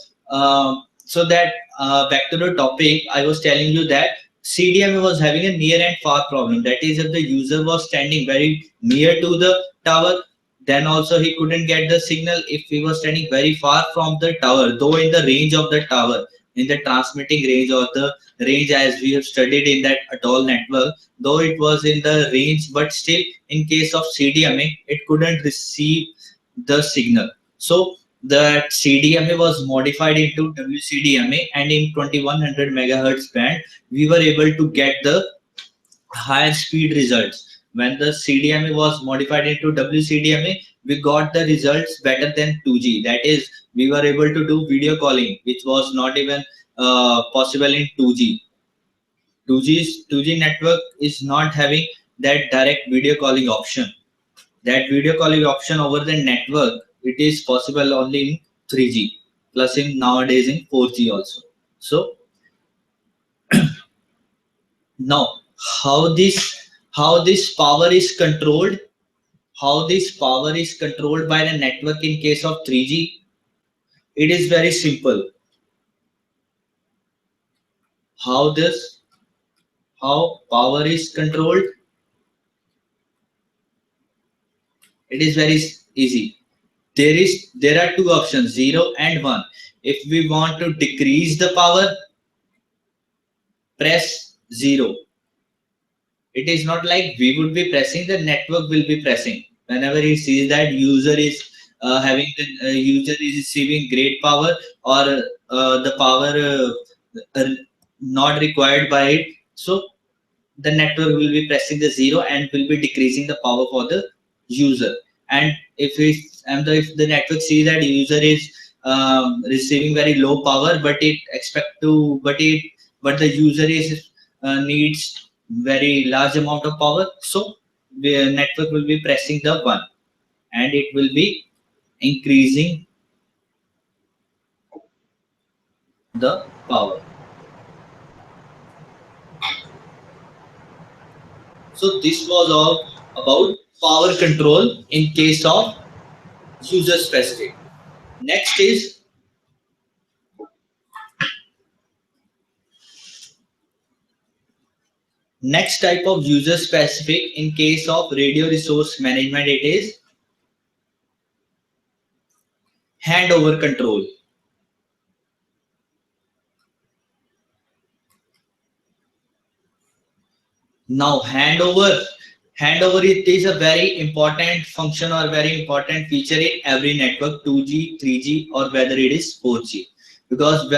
back to the topic. I was telling you that CDMA was having a near and far problem. That is, if the user was standing very near to the tower, then also he couldn't get the signal. If he was standing very far from the tower, though in the range of the tower, in the transmitting range or the range as we have studied in that atoll network, though it was in the range, but still in case of CDMA, it couldn't receive the signal. So that CDMA was modified into WCDMA, and in 2100 megahertz band, we were able to get the higher speed results. When the CDMA was modified into WCDMA, we got the results better than 2G. That is, we were able to do video calling, which was not even possible in 2G. 2G network is not having that direct video calling option. That video calling option over the network, it is possible only in 3G, plus in nowadays in 4G also. So now how this power is controlled, by the network in case of 3G, it is very simple. How power is controlled, it is very easy. There are two options, 0 and 1. If we want to decrease the power, press 0. It is not like we would be pressing, the network will be pressing. Whenever he sees that user is receiving great power, or the power not required by it, so the network will be pressing the 0 and will be decreasing the power for the user. And if the network sees that user is receiving very low power, but the user is needs very large amount of power, so the network will be pressing the 1 and it will be increasing the power. So this was all about power control in case of user specific. Next is next type of user specific in case of radio resource management. It is handover control. Now handover it is a very important function or very important feature in every network, 2G, 3G, or whether it is 4G, because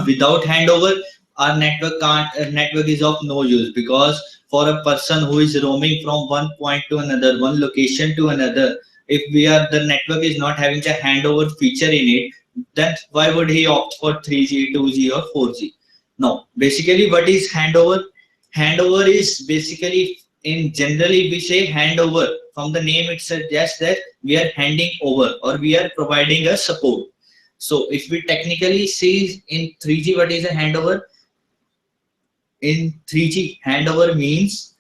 without handover our network is of no use, because for a person who is roaming from one point to another, one location to another, if the network is not having the handover feature in it, then why would he opt for 3G, 2G, or 4G? No, basically what is handover? Handover is basically, in generally we say handover. From the name it suggests that we are handing over or we are providing a support. So if we technically see in 3G what is a handover? In 3G, handover means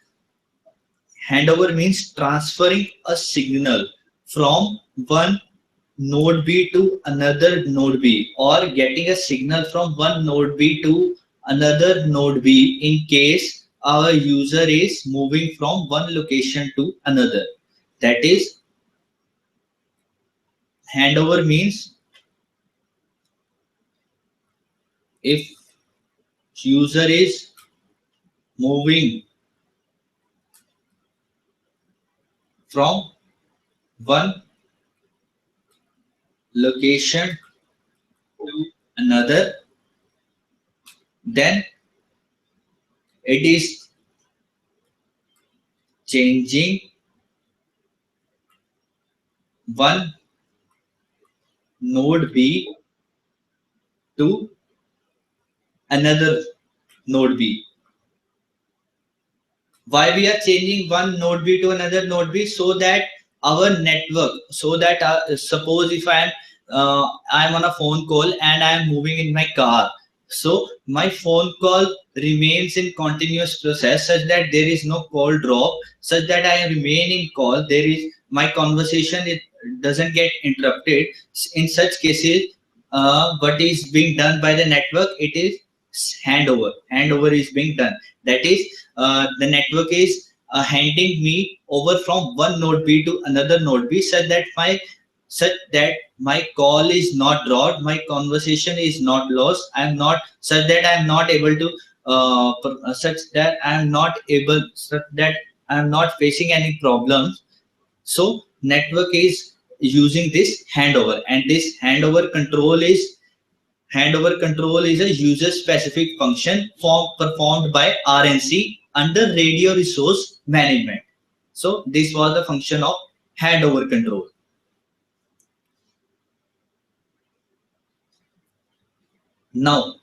transferring a signal from one node B to another node B, or getting a signal from one node B to another node B in case our user is moving from one location to another. That is, handover means if user is moving from one location to another, then it is changing one node B to another node B. Why we are changing one node B to another node B? So that our network, suppose if I'm on a phone call and I'm moving in my car, so my phone call remains in continuous process such that there is no call drop, such that I remain in call. My conversation, it doesn't get interrupted. In such cases, what is being done by the network? It is handover. Handover is being done. That is, the network is handing me over from one node B to another node B, such that my call is not dropped, my conversation is not lost. I'm not facing any problems. So network is using this handover, and this handover control is a user specific function performed by RNC under radio resource management. So this was the function of handover control. Now,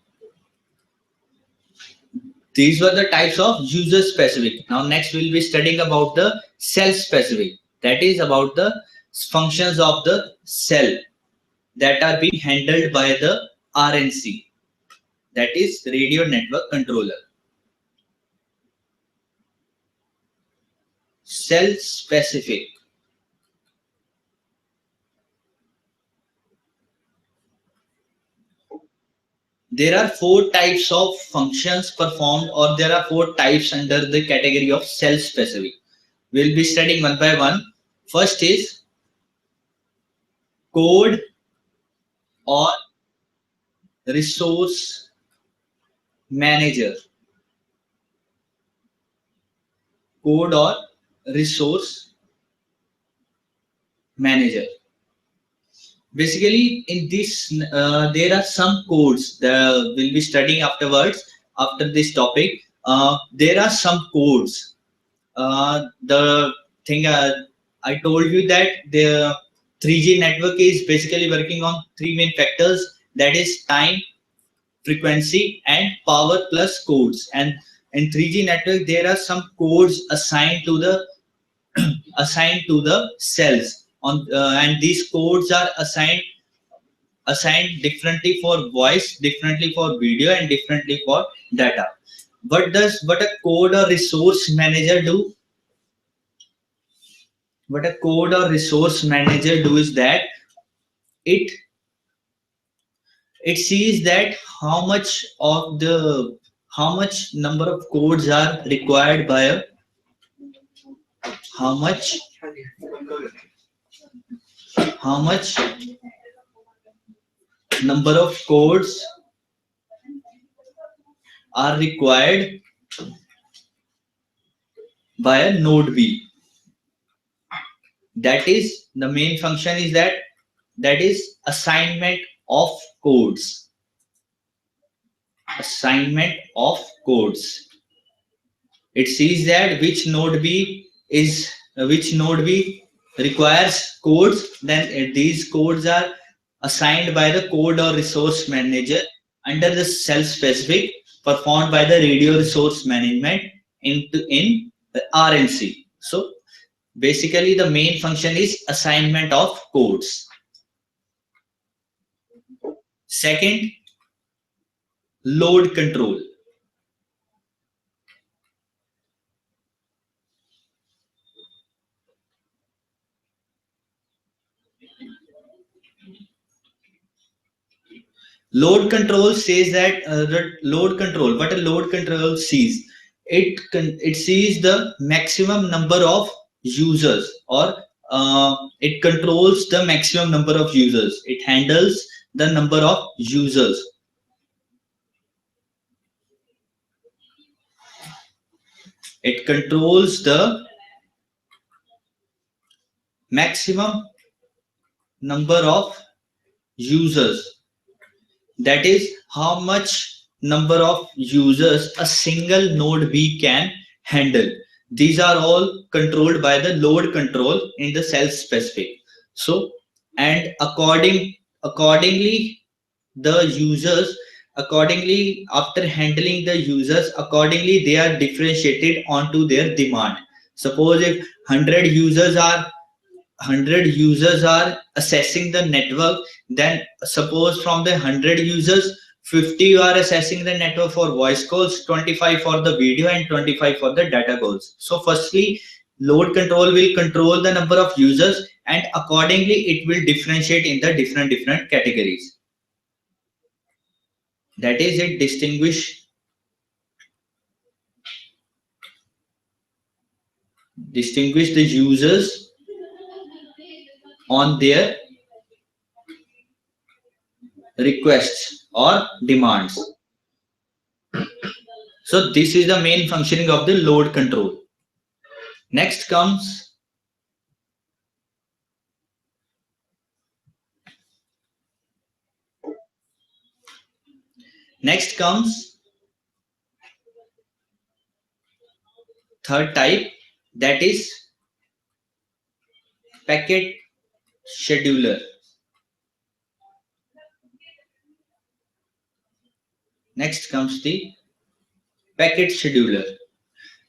these were the types of user specific. Now next we'll be studying about the cell specific. That is about the functions of the cell that are being handled by the RNC. That is radio network controller. Cell specific. There are 4 types of functions performed, or there are 4 types under the category of cell specific. We'll be studying one by one. First is code or resource manager. Code or resource manager. Basically, in this, there are some codes that we'll be studying afterwards, after this topic. There are some codes. The thing I told you that the 3G network is basically working on 3 main factors, that is time, frequency, and power plus codes. And in 3G network, there are some codes assigned to the cells. And these codes are assigned differently for voice, differently for video, and differently for data. what a code or resource manager do? What a code or resource manager do is that it sees that how much number of codes are required by a how much number of codes are required by a node B. That is the main function is that is assignment of codes. Assignment of codes. It sees that which node B requires codes, then these codes are assigned by the code or resource manager under the self-specific performed by the radio resource management in RNC. So basically the main function is assignment of codes. Second, load control. Load control says that what a load control sees, it sees the maximum number of users, or it controls the maximum number of users. It handles the number of users. It controls the maximum number of users. That is how much number of users a single node B can handle. These are all controlled by the load control in the self-specific. So, and accordingly the users, after handling the users, accordingly they are differentiated onto their demand. Suppose if 100 users are accessing the network, then suppose from the 100 users, 50 are accessing the network for voice calls, 25 for the video, and 25 for the data calls. So firstly, load control will control the number of users, and accordingly it will differentiate in the different categories. That is, it distinguish the users on their requests or demands. So this is the main functioning of the load control. Next comes third type, that is packet scheduler. Next comes the packet scheduler.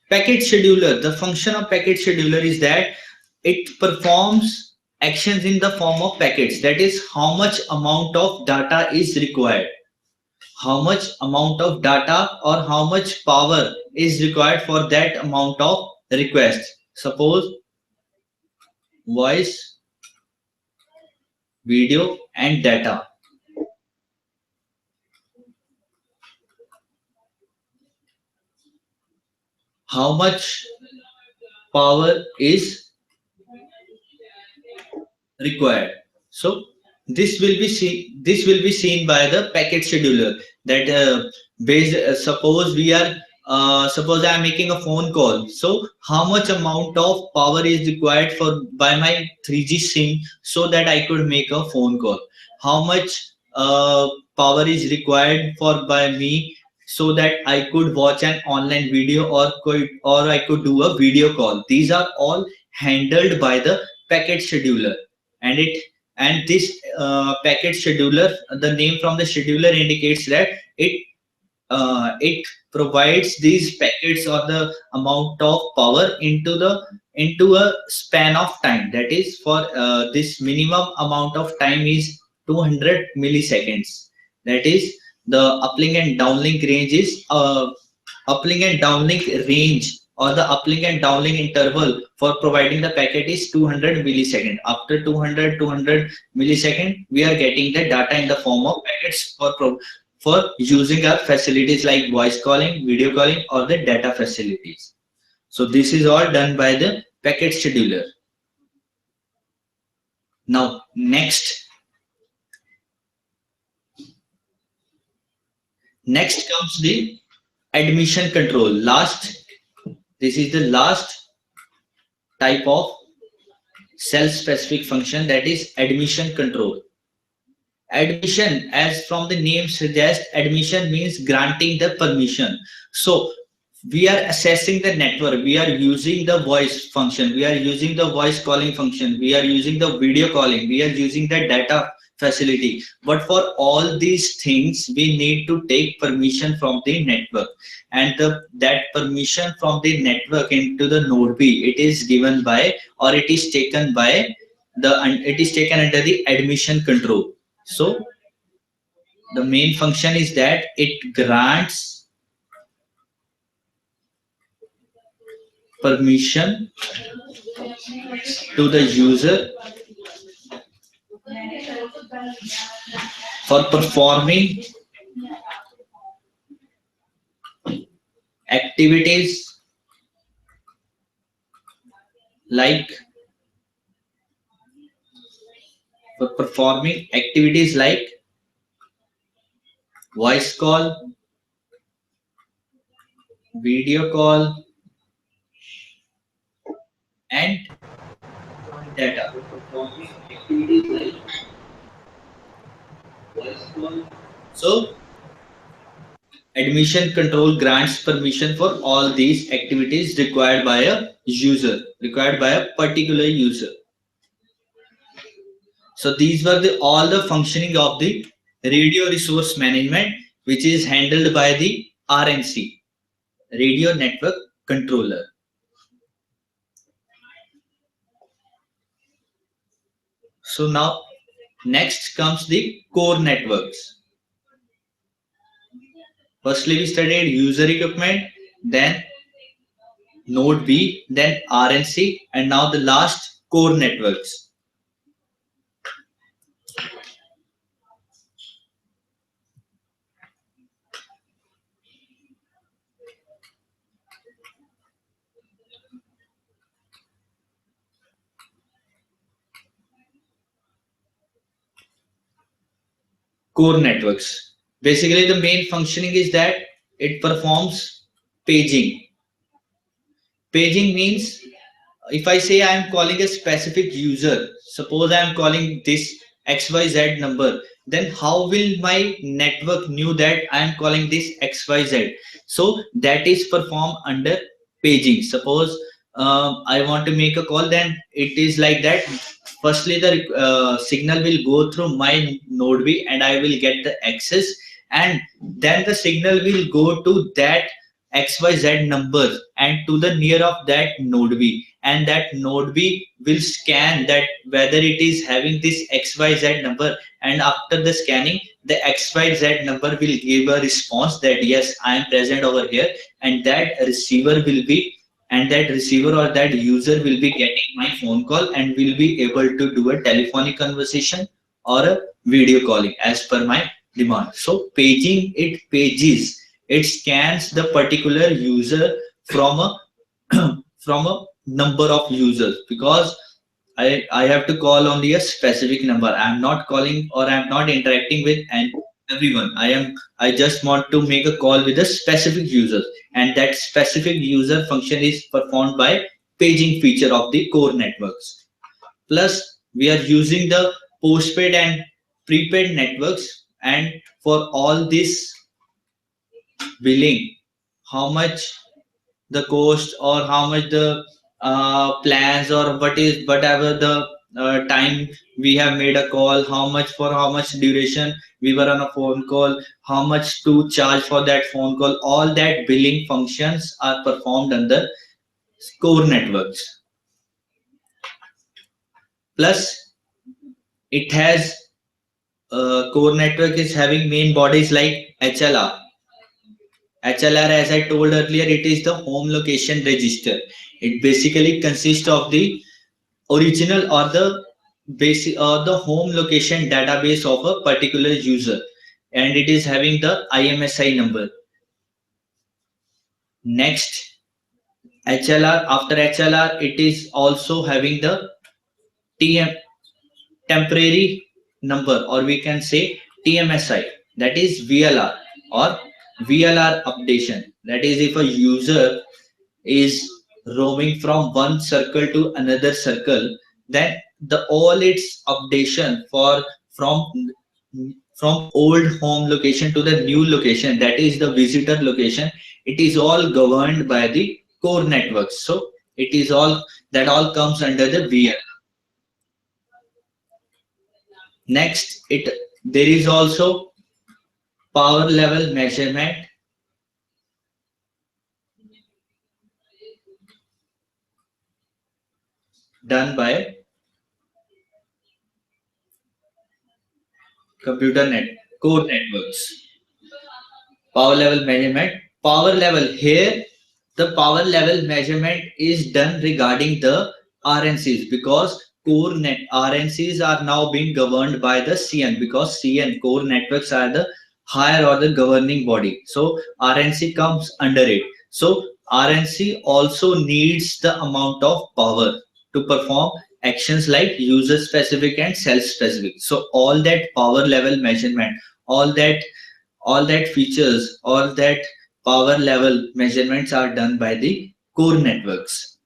Packet scheduler, the function of packet scheduler is that it performs actions in the form of packets. That is, how much amount of data is required. How much amount of data or how much power is required for that amount of requests. Suppose voice, video, and data. How much power is required. So this will be seen by the packet scheduler. That suppose I am making a phone call. So how much amount of power is required by my 3G SIM so that I could make a phone call? How much power is required by me so that I could watch an online video or I could do a video call? These are all handled by the packet scheduler, and this packet scheduler, the name from the scheduler indicates that it provides these packets or the amount of power into a span of time. That is, for this minimum amount of time is 200 milliseconds. That is, the uplink and downlink range is uplink and downlink range or the uplink and downlink interval for providing the packet is 200 millisecond. After 200 millisecond, we are getting the data in the form of packets for using our facilities like voice calling, video calling, or the data facilities. So this is all done by the packet scheduler. Now next comes the admission control. This is the last type of cell specific function, that is admission control. Admission, as from the name suggests, admission means granting the permission. So we are assessing the network, we are using the voice function, we are using the voice calling function, we are using the video calling, we are using the data facility. But for all these things, we need to take permission from the network, and that permission from the network into the node B, it is given by, or it is taken by it is taken under the admission control. So the main function is that it grants permission to the user for performing activities like voice call, video call, and data. So admission control grants permission for all these activities required by a user, required by a particular user. So these were all the functioning of the radio resource management, which is handled by the RNC, radio network controller. So now next comes the core networks. Firstly, we studied user equipment, then node B, then RNC, and now the last core networks. Core networks. Basically, the main functioning is that it performs paging. Paging means if I say I am calling a specific user, suppose I am calling this XYZ number, then how will my network knew that I am calling this XYZ? So that is performed under paging. Suppose I want to make a call, then it is like that. Firstly, the signal will go through my node B and I will get the access, and then the signal will go to that XYZ number and to the near of that node B, and that node B will scan that whether it is having this XYZ number, and after the scanning, the XYZ number will give a response that yes, I am present over here, and that receiver will be, and that receiver or that user will be getting my phone call and will be able to do a telephonic conversation or a video calling as per my demand. So paging, it pages, it scans the particular user from a from a number of users, because I have to call only a specific number. I am not calling or I am not interacting with everyone. I just want to make a call with a specific user, and that specific user function is performed by paging feature of the core networks. Plus we are using the postpaid and prepaid networks, and for all this billing, how much the cost or how much the plans or whatever the time we have made a call, how much duration we were on a phone call, how much to charge for that phone call, all that billing functions are performed under core networks. Plus it has core network is having main bodies like HLR. HLR, as I told earlier, it is the home location register. It basically consists of the original or the basic or the home location database of a particular user, and it is having the IMSI number. Next, HLR. After HLR, it is also having the temporary number, or we can say TMSI, that is VLR or VLR updation. That is, if a user is roaming from one circle to another circle, then all its updation from old home location to the new location, that is the visitor location, it is all governed by the core networks. So it is all comes under the VLR. Next, there is also power level measurement. Done by core networks. Power level measurement. Power level, here the power level measurement is done regarding the RNCs, because core net RNCs are now being governed by the CN, because CN core networks are the higher order governing body. So RNC comes under it. So RNC also needs the amount of power to perform actions like user specific and self specific. So all that power level measurement, all that features, all that power level measurements are done by the core networks.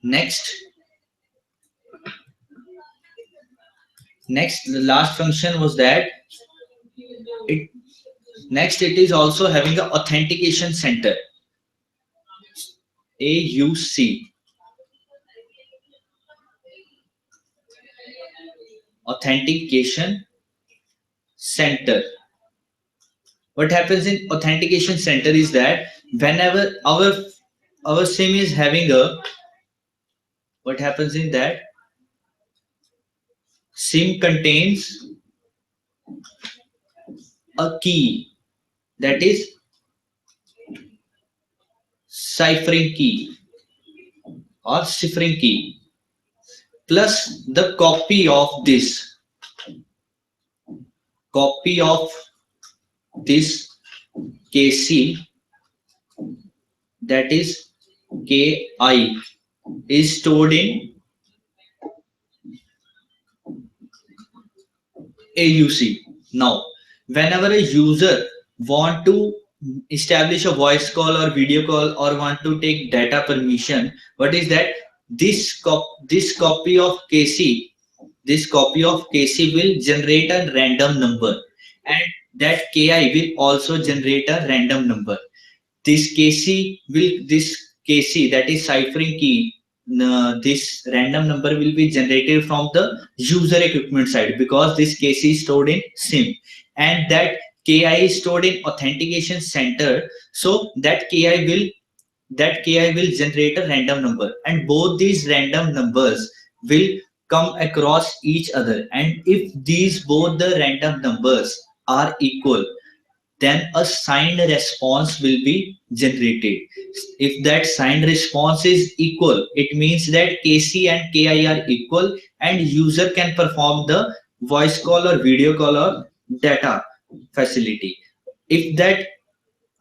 Next, the last function was that it is also having the authentication center, AUC. Authentication center. What happens in authentication center is that whenever our SIM is having what happens in that SIM contains a key, that is ciphering key or ciphering key, plus the copy of this KC, that is KI, is stored in AUC. Now, whenever a user want to establish a voice call or video call or want to take data permission, what is that? This copy of KC will generate a random number, and that KI will also generate a random number. This KC, that is ciphering key, this random number will be generated from the user equipment side, because this KC is stored in SIM, and that KI is stored in authentication center. So that KI will generate a random number, and both these random numbers will come across each other, and if both the random numbers are equal, then a signed response will be generated. If that signed response is equal, it means that KC and KI are equal, and user can perform the voice call or video call or data facility. If that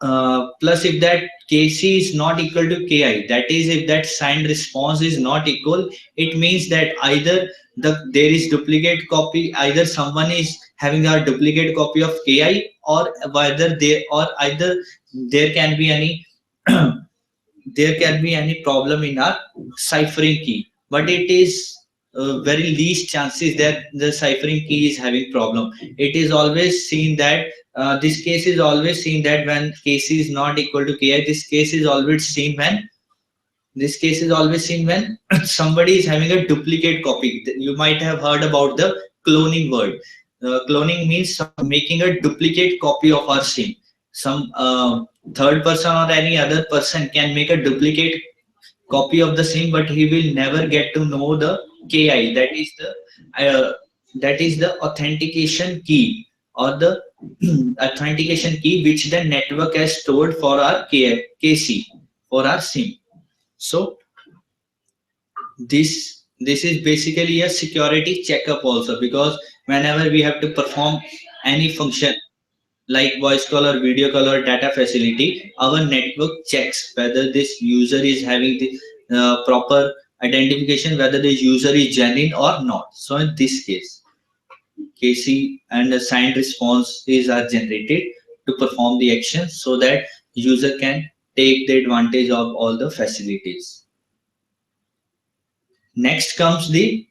if that KC is not equal to KI, that is, if that signed response is not equal, it means that either there is duplicate copy, either someone is having a duplicate copy of KI, or either there can be any problem in our ciphering key. But it is very least chances that the ciphering key is having problem. It is always seen that this case is always seen that when KC is not equal to KI, this case is always seen when somebody is having a duplicate copy. You might have heard about the cloning word. Cloning means making a duplicate copy of our SIM. Some third person or any other person can make a duplicate copy of the SIM, but he will never get to know the KI, that is the authentication key or the authentication key which the network has stored for our KC, for our SIM. So this is basically a security checkup also, because whenever we have to perform any function like voice call or video call or data facility, our network checks whether this user is having the proper identification, whether the user is genuine or not. So in this case, KC and a signed responses are generated to perform the action so that user can take the advantage of all the facilities. Next comes the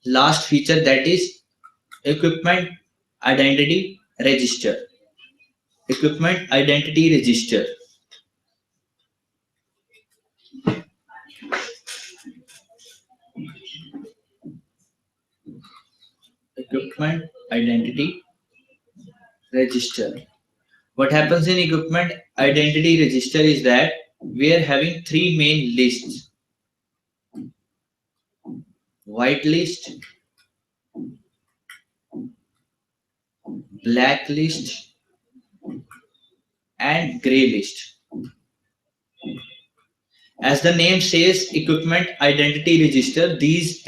last feature, that is equipment identity register. Equipment identity register. Equipment identity register. What happens in equipment identity register is that we are having three main lists: white list, black list, and gray list. As the name says, equipment identity register, this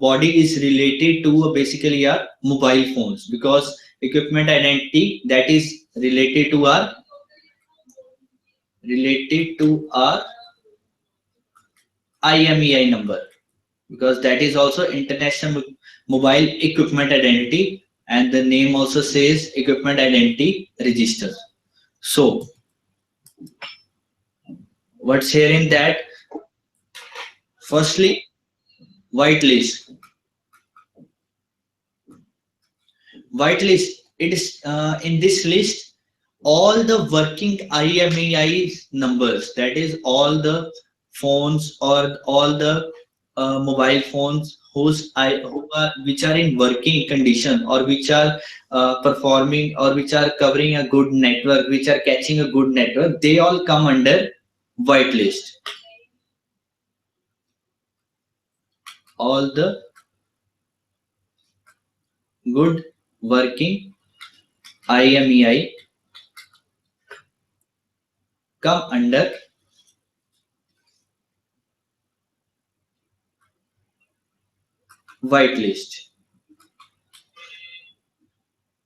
body is related to basically our mobile phones, because equipment identity, that is related to our IMEI number, because that is also International Mobile Equipment Identity, and the name also says equipment identity register. So what's here in that? Firstly, white list. White list, it is in this list all the working IMEI numbers, that is all the phones or all the mobile phones which are in working condition, or which are performing, or which are covering a good network, which are catching a good network, they all come under white list. All the good working IMEI come under white list.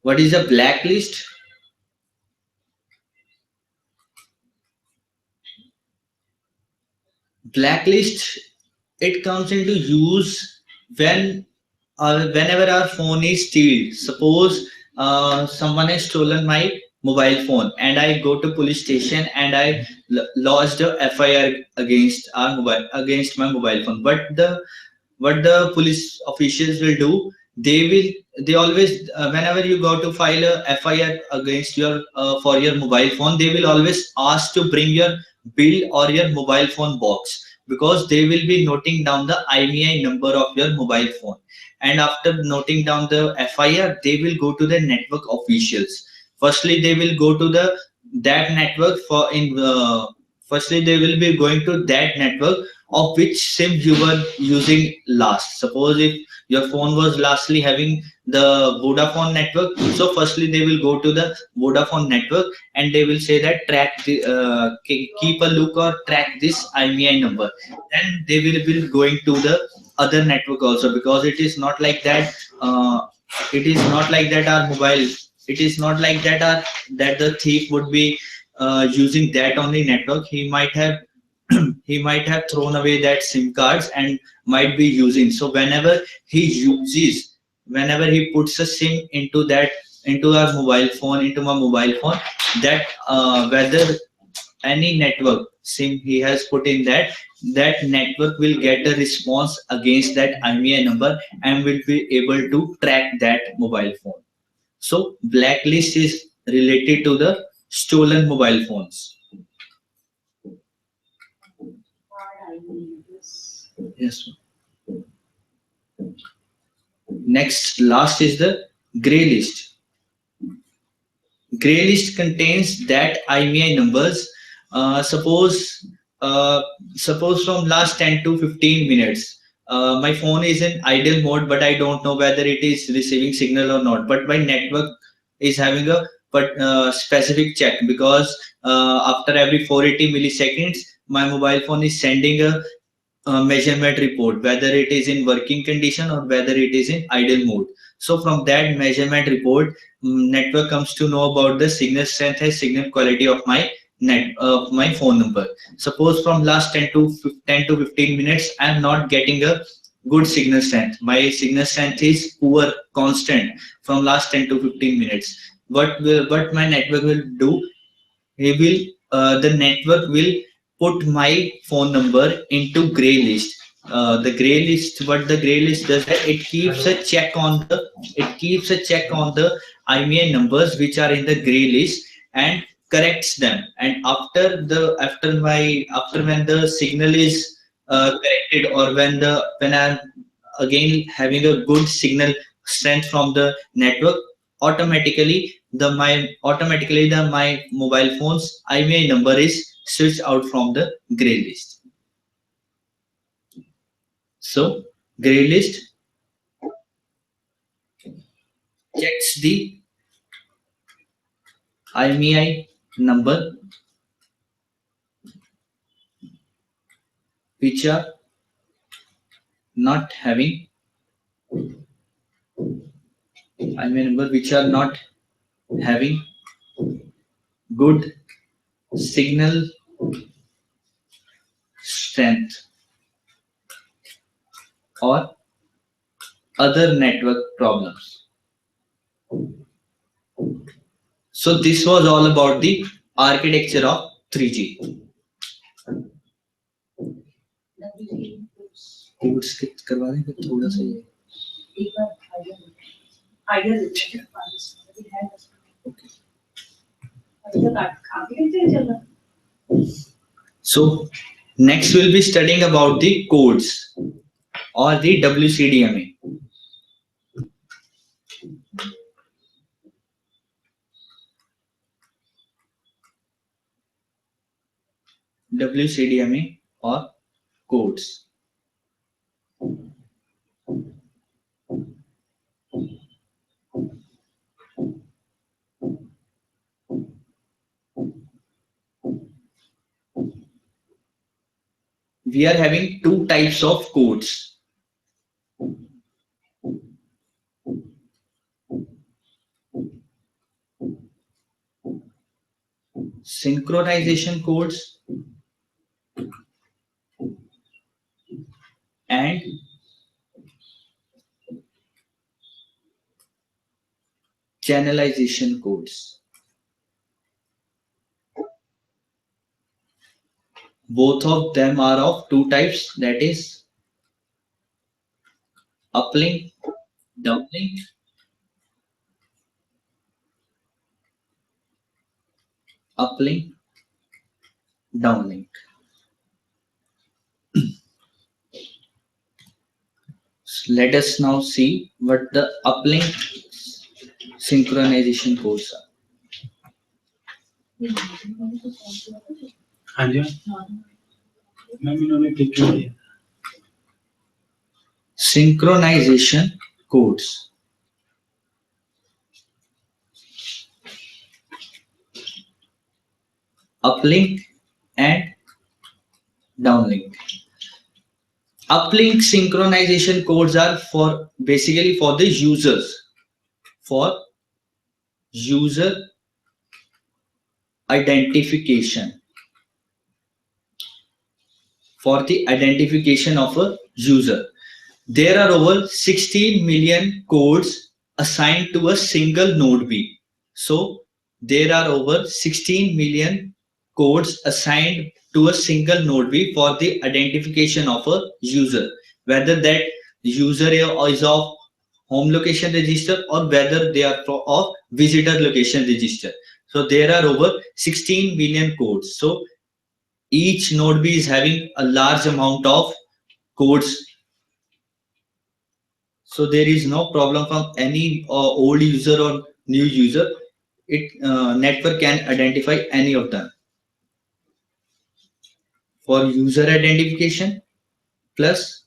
What is a blacklist? Blacklist, it comes into use when whenever our phone is stolen. Suppose someone has stolen my mobile phone and I go to police station and I lodged a FIR against my mobile phone. But what the police officials will do, they always whenever you go to file a FIR against your for your mobile phone, they will always ask to bring your bill or your mobile phone box, because they will be noting down the IMEI number of your mobile phone. And after noting down the FIR, they will go to the network officials. Firstly, they will go to that network firstly they will be going to that network of which SIM you were using last. Suppose if your phone was lastly having the Vodafone network, so firstly they will go to the Vodafone network and they will say that keep a look or track this IMEI number. Then they will be going to the other network also, because it is not like that our mobile, it is not like that the thief would be using that only network. He might have thrown away that SIM cards and might be using. So whenever he puts a SIM into my mobile phone, that whether any network SIM he has put in that network will get a response against that IMEI number and will be able to track that mobile phone. So blacklist is related to the stolen mobile phones. Yes. Last is the gray list. Gray list contains that IMEI numbers. Suppose from last 10 to 15 minutes, my phone is in idle mode, but I don't know whether it is receiving signal or not. But my network is having a specific check, because after every 480 milliseconds, my mobile phone is sending a measurement report, whether it is in working condition or whether it is in idle mode. So from that measurement report, network comes to know about the signal strength and signal quality of my my phone number. Suppose from last 10 to 15 minutes, I am not getting a good signal strength. My signal strength is poor, constant from last 10 to 15 minutes. What my network will do? The network will put my phone number into gray list. The gray list, what the gray list does, that it keeps a check on the IMEI numbers which are in the gray list and corrects them. And after when the signal is corrected, or when I'm again having a good signal strength from the network, automatically my mobile phone's IMEI number is switched out from the gray list. So gray list checks the IMEI number which are not having good signal strength or other network problems. So this was all about the architecture of 3G. Code skip करवा देंगे थोड़ा सा ये एक बार idea देते हैं okay so next we'll be studying about the codes or the WCDMA. WCDMA or codes. We are having two types of codes. Synchronization codes and channelization codes. Both of them are of two types, that is uplink, downlink. Uplink, downlink. So let us now see what the uplink synchronization codes are. हाँ जी ma'am इन्होंने click किया Synchronization codes. Uplink and downlink. Uplink synchronization codes are basically for the users, for user identification, for the identification of a user. There are over 16 million codes assigned to a single node B. So there are over 16 million codes assigned to a single node B for the identification of a user, whether that user is of home location register or whether they are of visitor location register. So there are over 16 million codes. So each node B is having a large amount of codes. So there is no problem from any old user or new user. Network can identify any of them. For user identification plus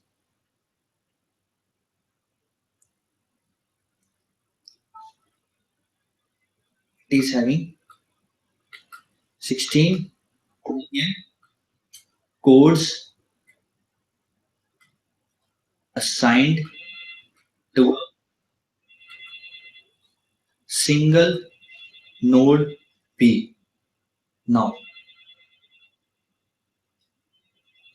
it is having 16 million codes assigned to a single node P. Now,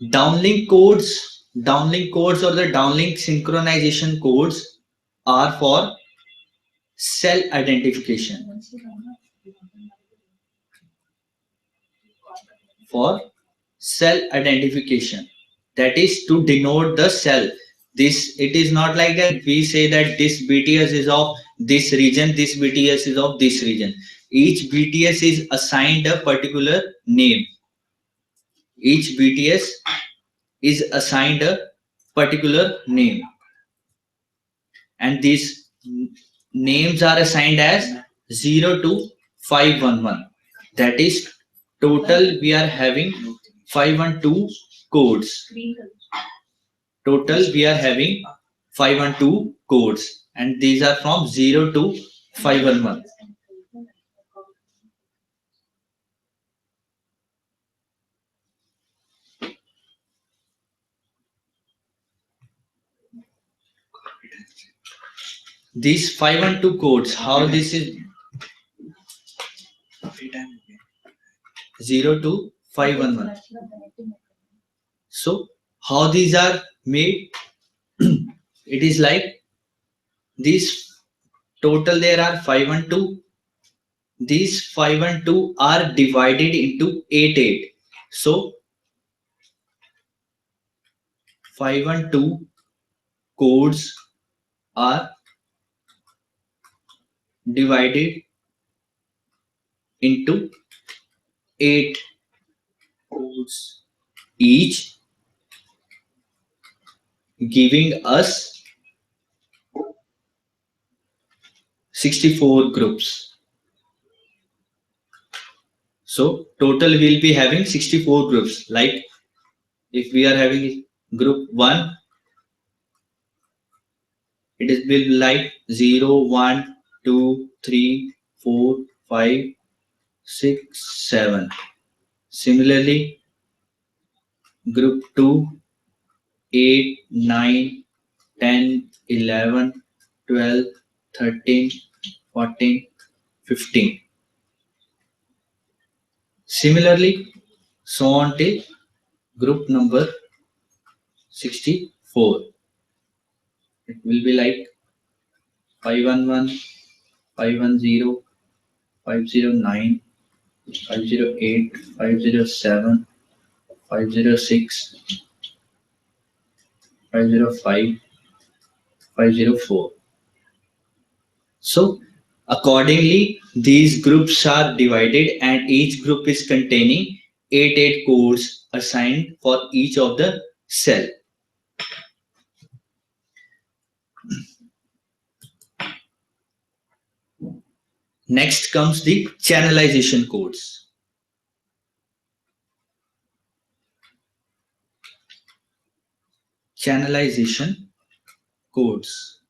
downlink codes or the downlink synchronization codes are for cell identification. For cell identification, that is to denote the cell. It is not like that we say that this BTS is of this region, this BTS is of this region. Each BTS is assigned a particular name. Each BTS is assigned a particular name, and these names are assigned as 0 to 511. That is total we are having 512 codes. Total we are having 512 codes, and these are from 0 to 511. These 512 codes, how this is 0 to 511. So how these are made? It is like these total there are 512. These 512 are divided into 88. So 512 codes are divided into 8 codes each, giving us 64 groups. So total we'll be having 64 groups. Like if we are having group 1, it is will be like 0, 1, 2, 3, 4, 5, 6, 7. Similarly, group 2, 8, 9, 10, 11, 12, 13, 14, 15. Similarly, so on till group number 64. It will be like 511, 510, 509, 508, 507, 506, 505, 504. So accordingly, these groups are divided, and each group is containing 88 codes assigned for each of the cell. Next comes the channelization codes. Channelization codes.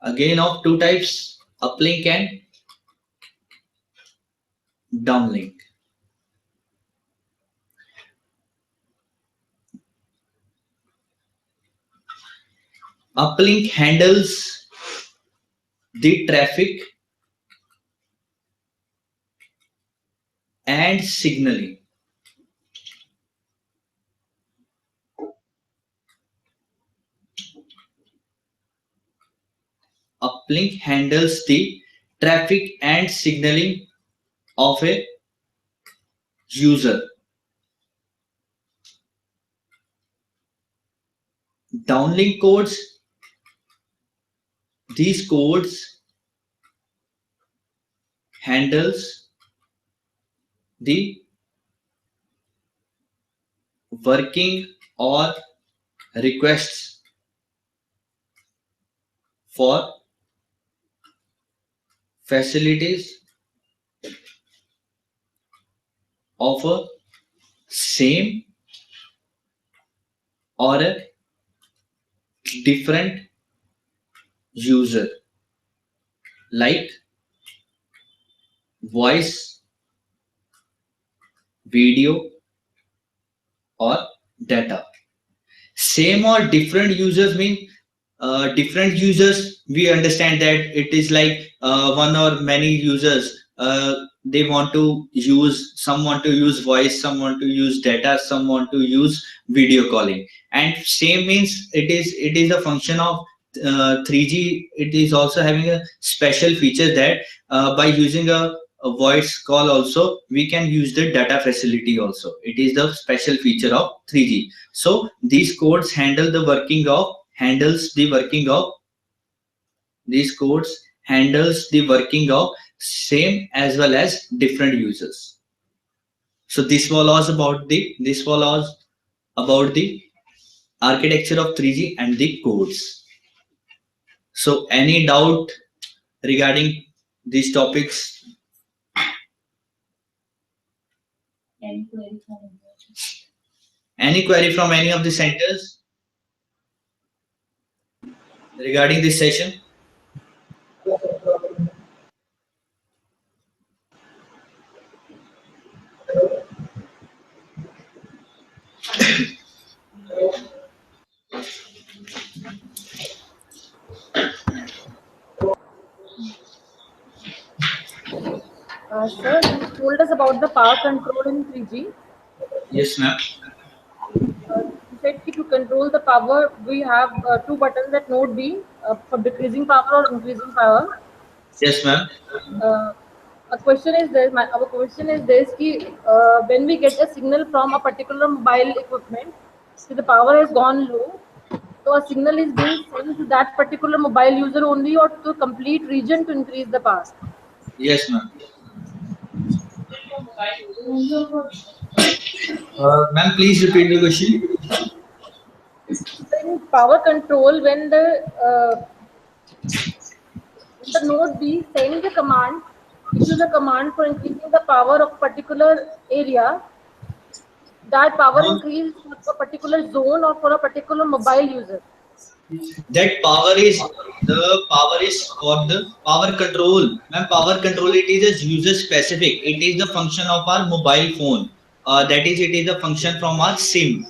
Again of two types, uplink and downlink. Uplink handles the traffic and signaling. Uplink handles the traffic and signaling of a user. Downlink codes, these codes handles the working or requests for facilities of a same or a different user, like voice, video, or data. Same or different users mean different users. We understand that it is like one or many users. They want to use, some want to use voice, some want to use data, some want to use video calling. And same means it is a function of 3G. It is also having a special feature that by using a voice call also we can use the data facility also. It is the special feature of 3G. So these codes handles the working of these codes handles the working of same as well as different users. So this was about the architecture of 3G and the codes. So any doubt regarding these topics? Any query from any of the centers regarding this session? Sir, you told us about the power control in 3G. Yes, ma'am. You said to control the power, we have two buttons at node B for decreasing power or increasing power. Yes, ma'am. Our question is this: when we get a signal from a particular mobile equipment, so the power has gone low, so a signal is being sent to that particular mobile user only, or to a complete region to increase the power? Yes, ma'am. Ma'am, please repeat the question. In power control, when the node B sends a command, issues a command for increasing the power of a particular area, that power increase for a particular zone or for a particular mobile user. That power is for the power control. Ma'am, power control, it is a user specific. It is the function of our mobile phone. That is, it is a function from our SIM.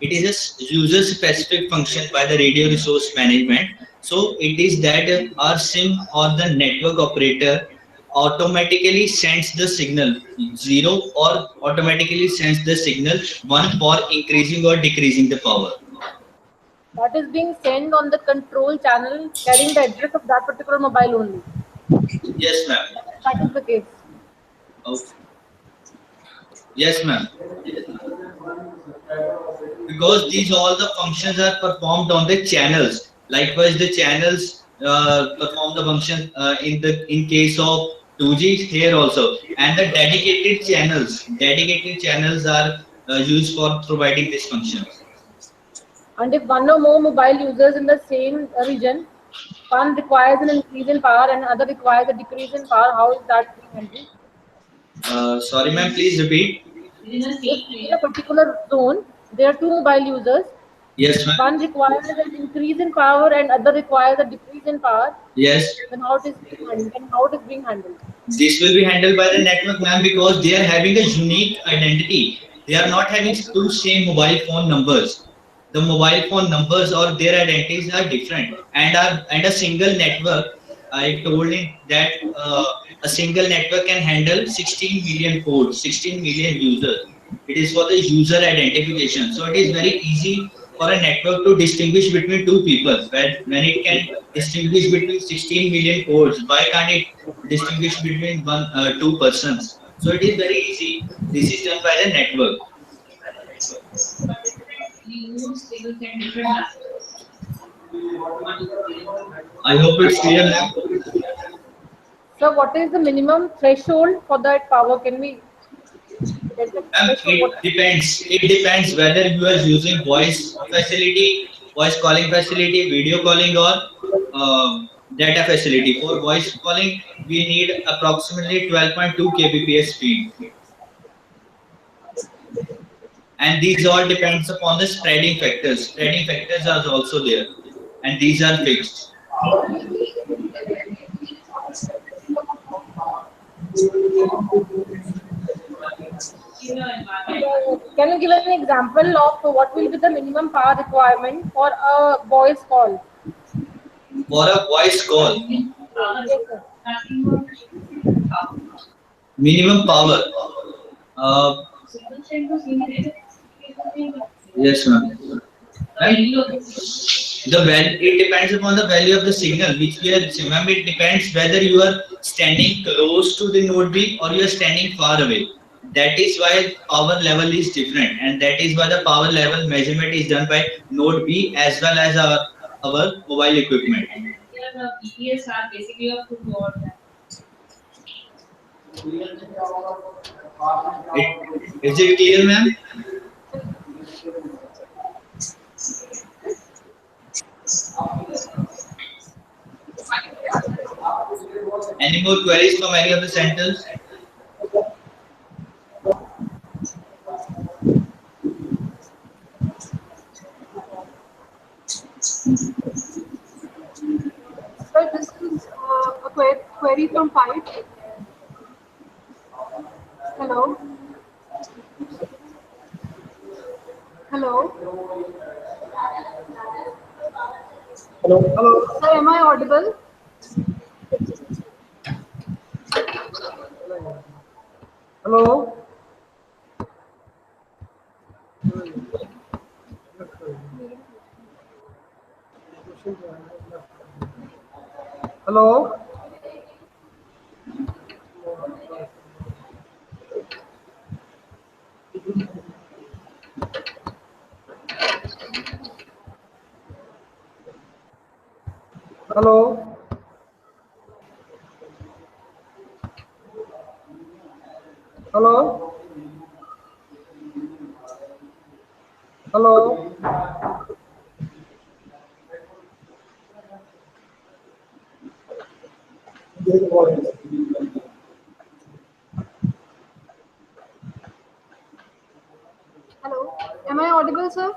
It is a user specific function by the radio resource management. So it is that our SIM or the network operator automatically sends the signal 0 or automatically sends the signal 1 for increasing or decreasing the power. That is being sent on the control channel carrying the address of that particular mobile only. Yes, ma'am. That is the case. Okay. Yes, ma'am. Because these all the functions are performed on the channels. Likewise, the channels perform the function in case of 2G here also, and the dedicated channels are used for providing this function. And if one or more mobile users in the same region, one requires an increase in power and another requires a decrease in power, how is that being handled? Sorry, ma'am, please repeat. In a particular zone, there are two mobile users. Yes, ma'am. One requires an increase in power and other requires a decrease in power. Yes. Then how it is being handled? This will be handled by the network, ma'am, because they are having a unique identity. They are not having two same mobile phone numbers. The mobile phone numbers or their identities are different, and a single network, I told him that a single network can handle 16 million codes, 16 million users. It is for the user identification. So it is very easy for a network to distinguish between two people. When it can distinguish between 16 million codes, why can't it distinguish between two persons? So it is very easy. This is done by the network. I hope it's clear now. So what is the minimum threshold for that power? Can we get the threshold? It depends. It depends whether you are using voice calling facility, video calling, or data facility. For voice calling, we need approximately 12.2 kbps speed. And these all depends upon the spreading factors. Spreading factors are also there, and these are fixed. Can you give us an example of what will be the minimum power requirement for a voice call? For a voice call, Yes, sir. minimum power. Uh, yes, ma'am. It depends upon the value of the signal which we are receiving. Ma'am, it depends whether you are standing close to the node B or you are standing far away. That is why power level is different, and that is why the power level measurement is done by node B as well as our mobile equipment. Is it clear, ma'am? Any more queries from any of the centers? So this is a query from Pipe. Hello. Hello. Hello. Sir, am I audible? Hello. Hello. Hello. Hello. Hello. Hello. Am I audible, sir?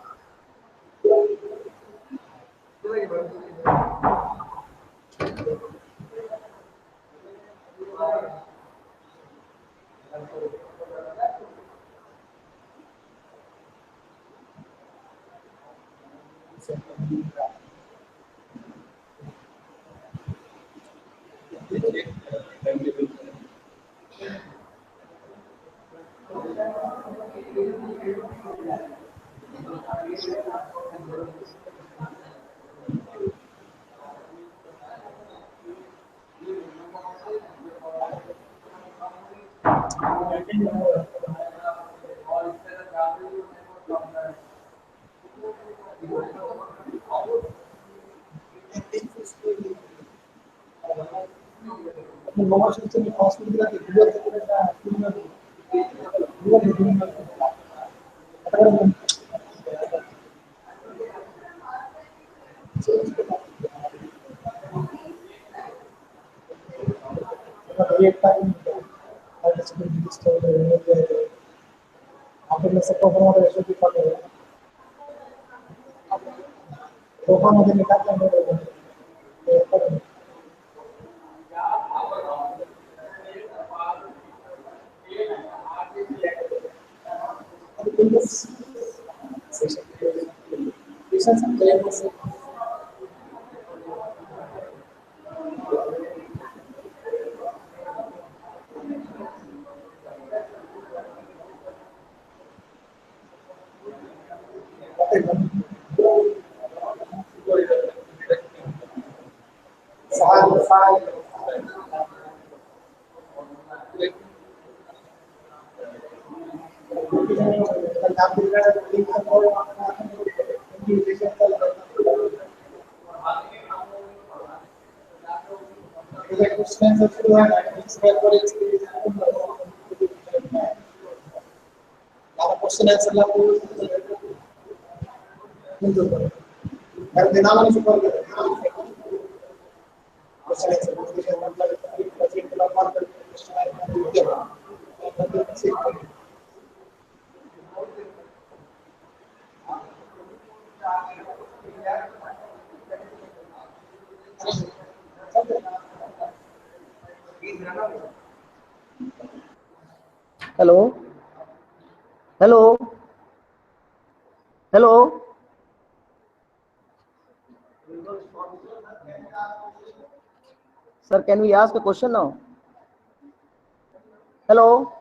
Hello? Hello? Hello? Sir, can we ask a question now? Hello?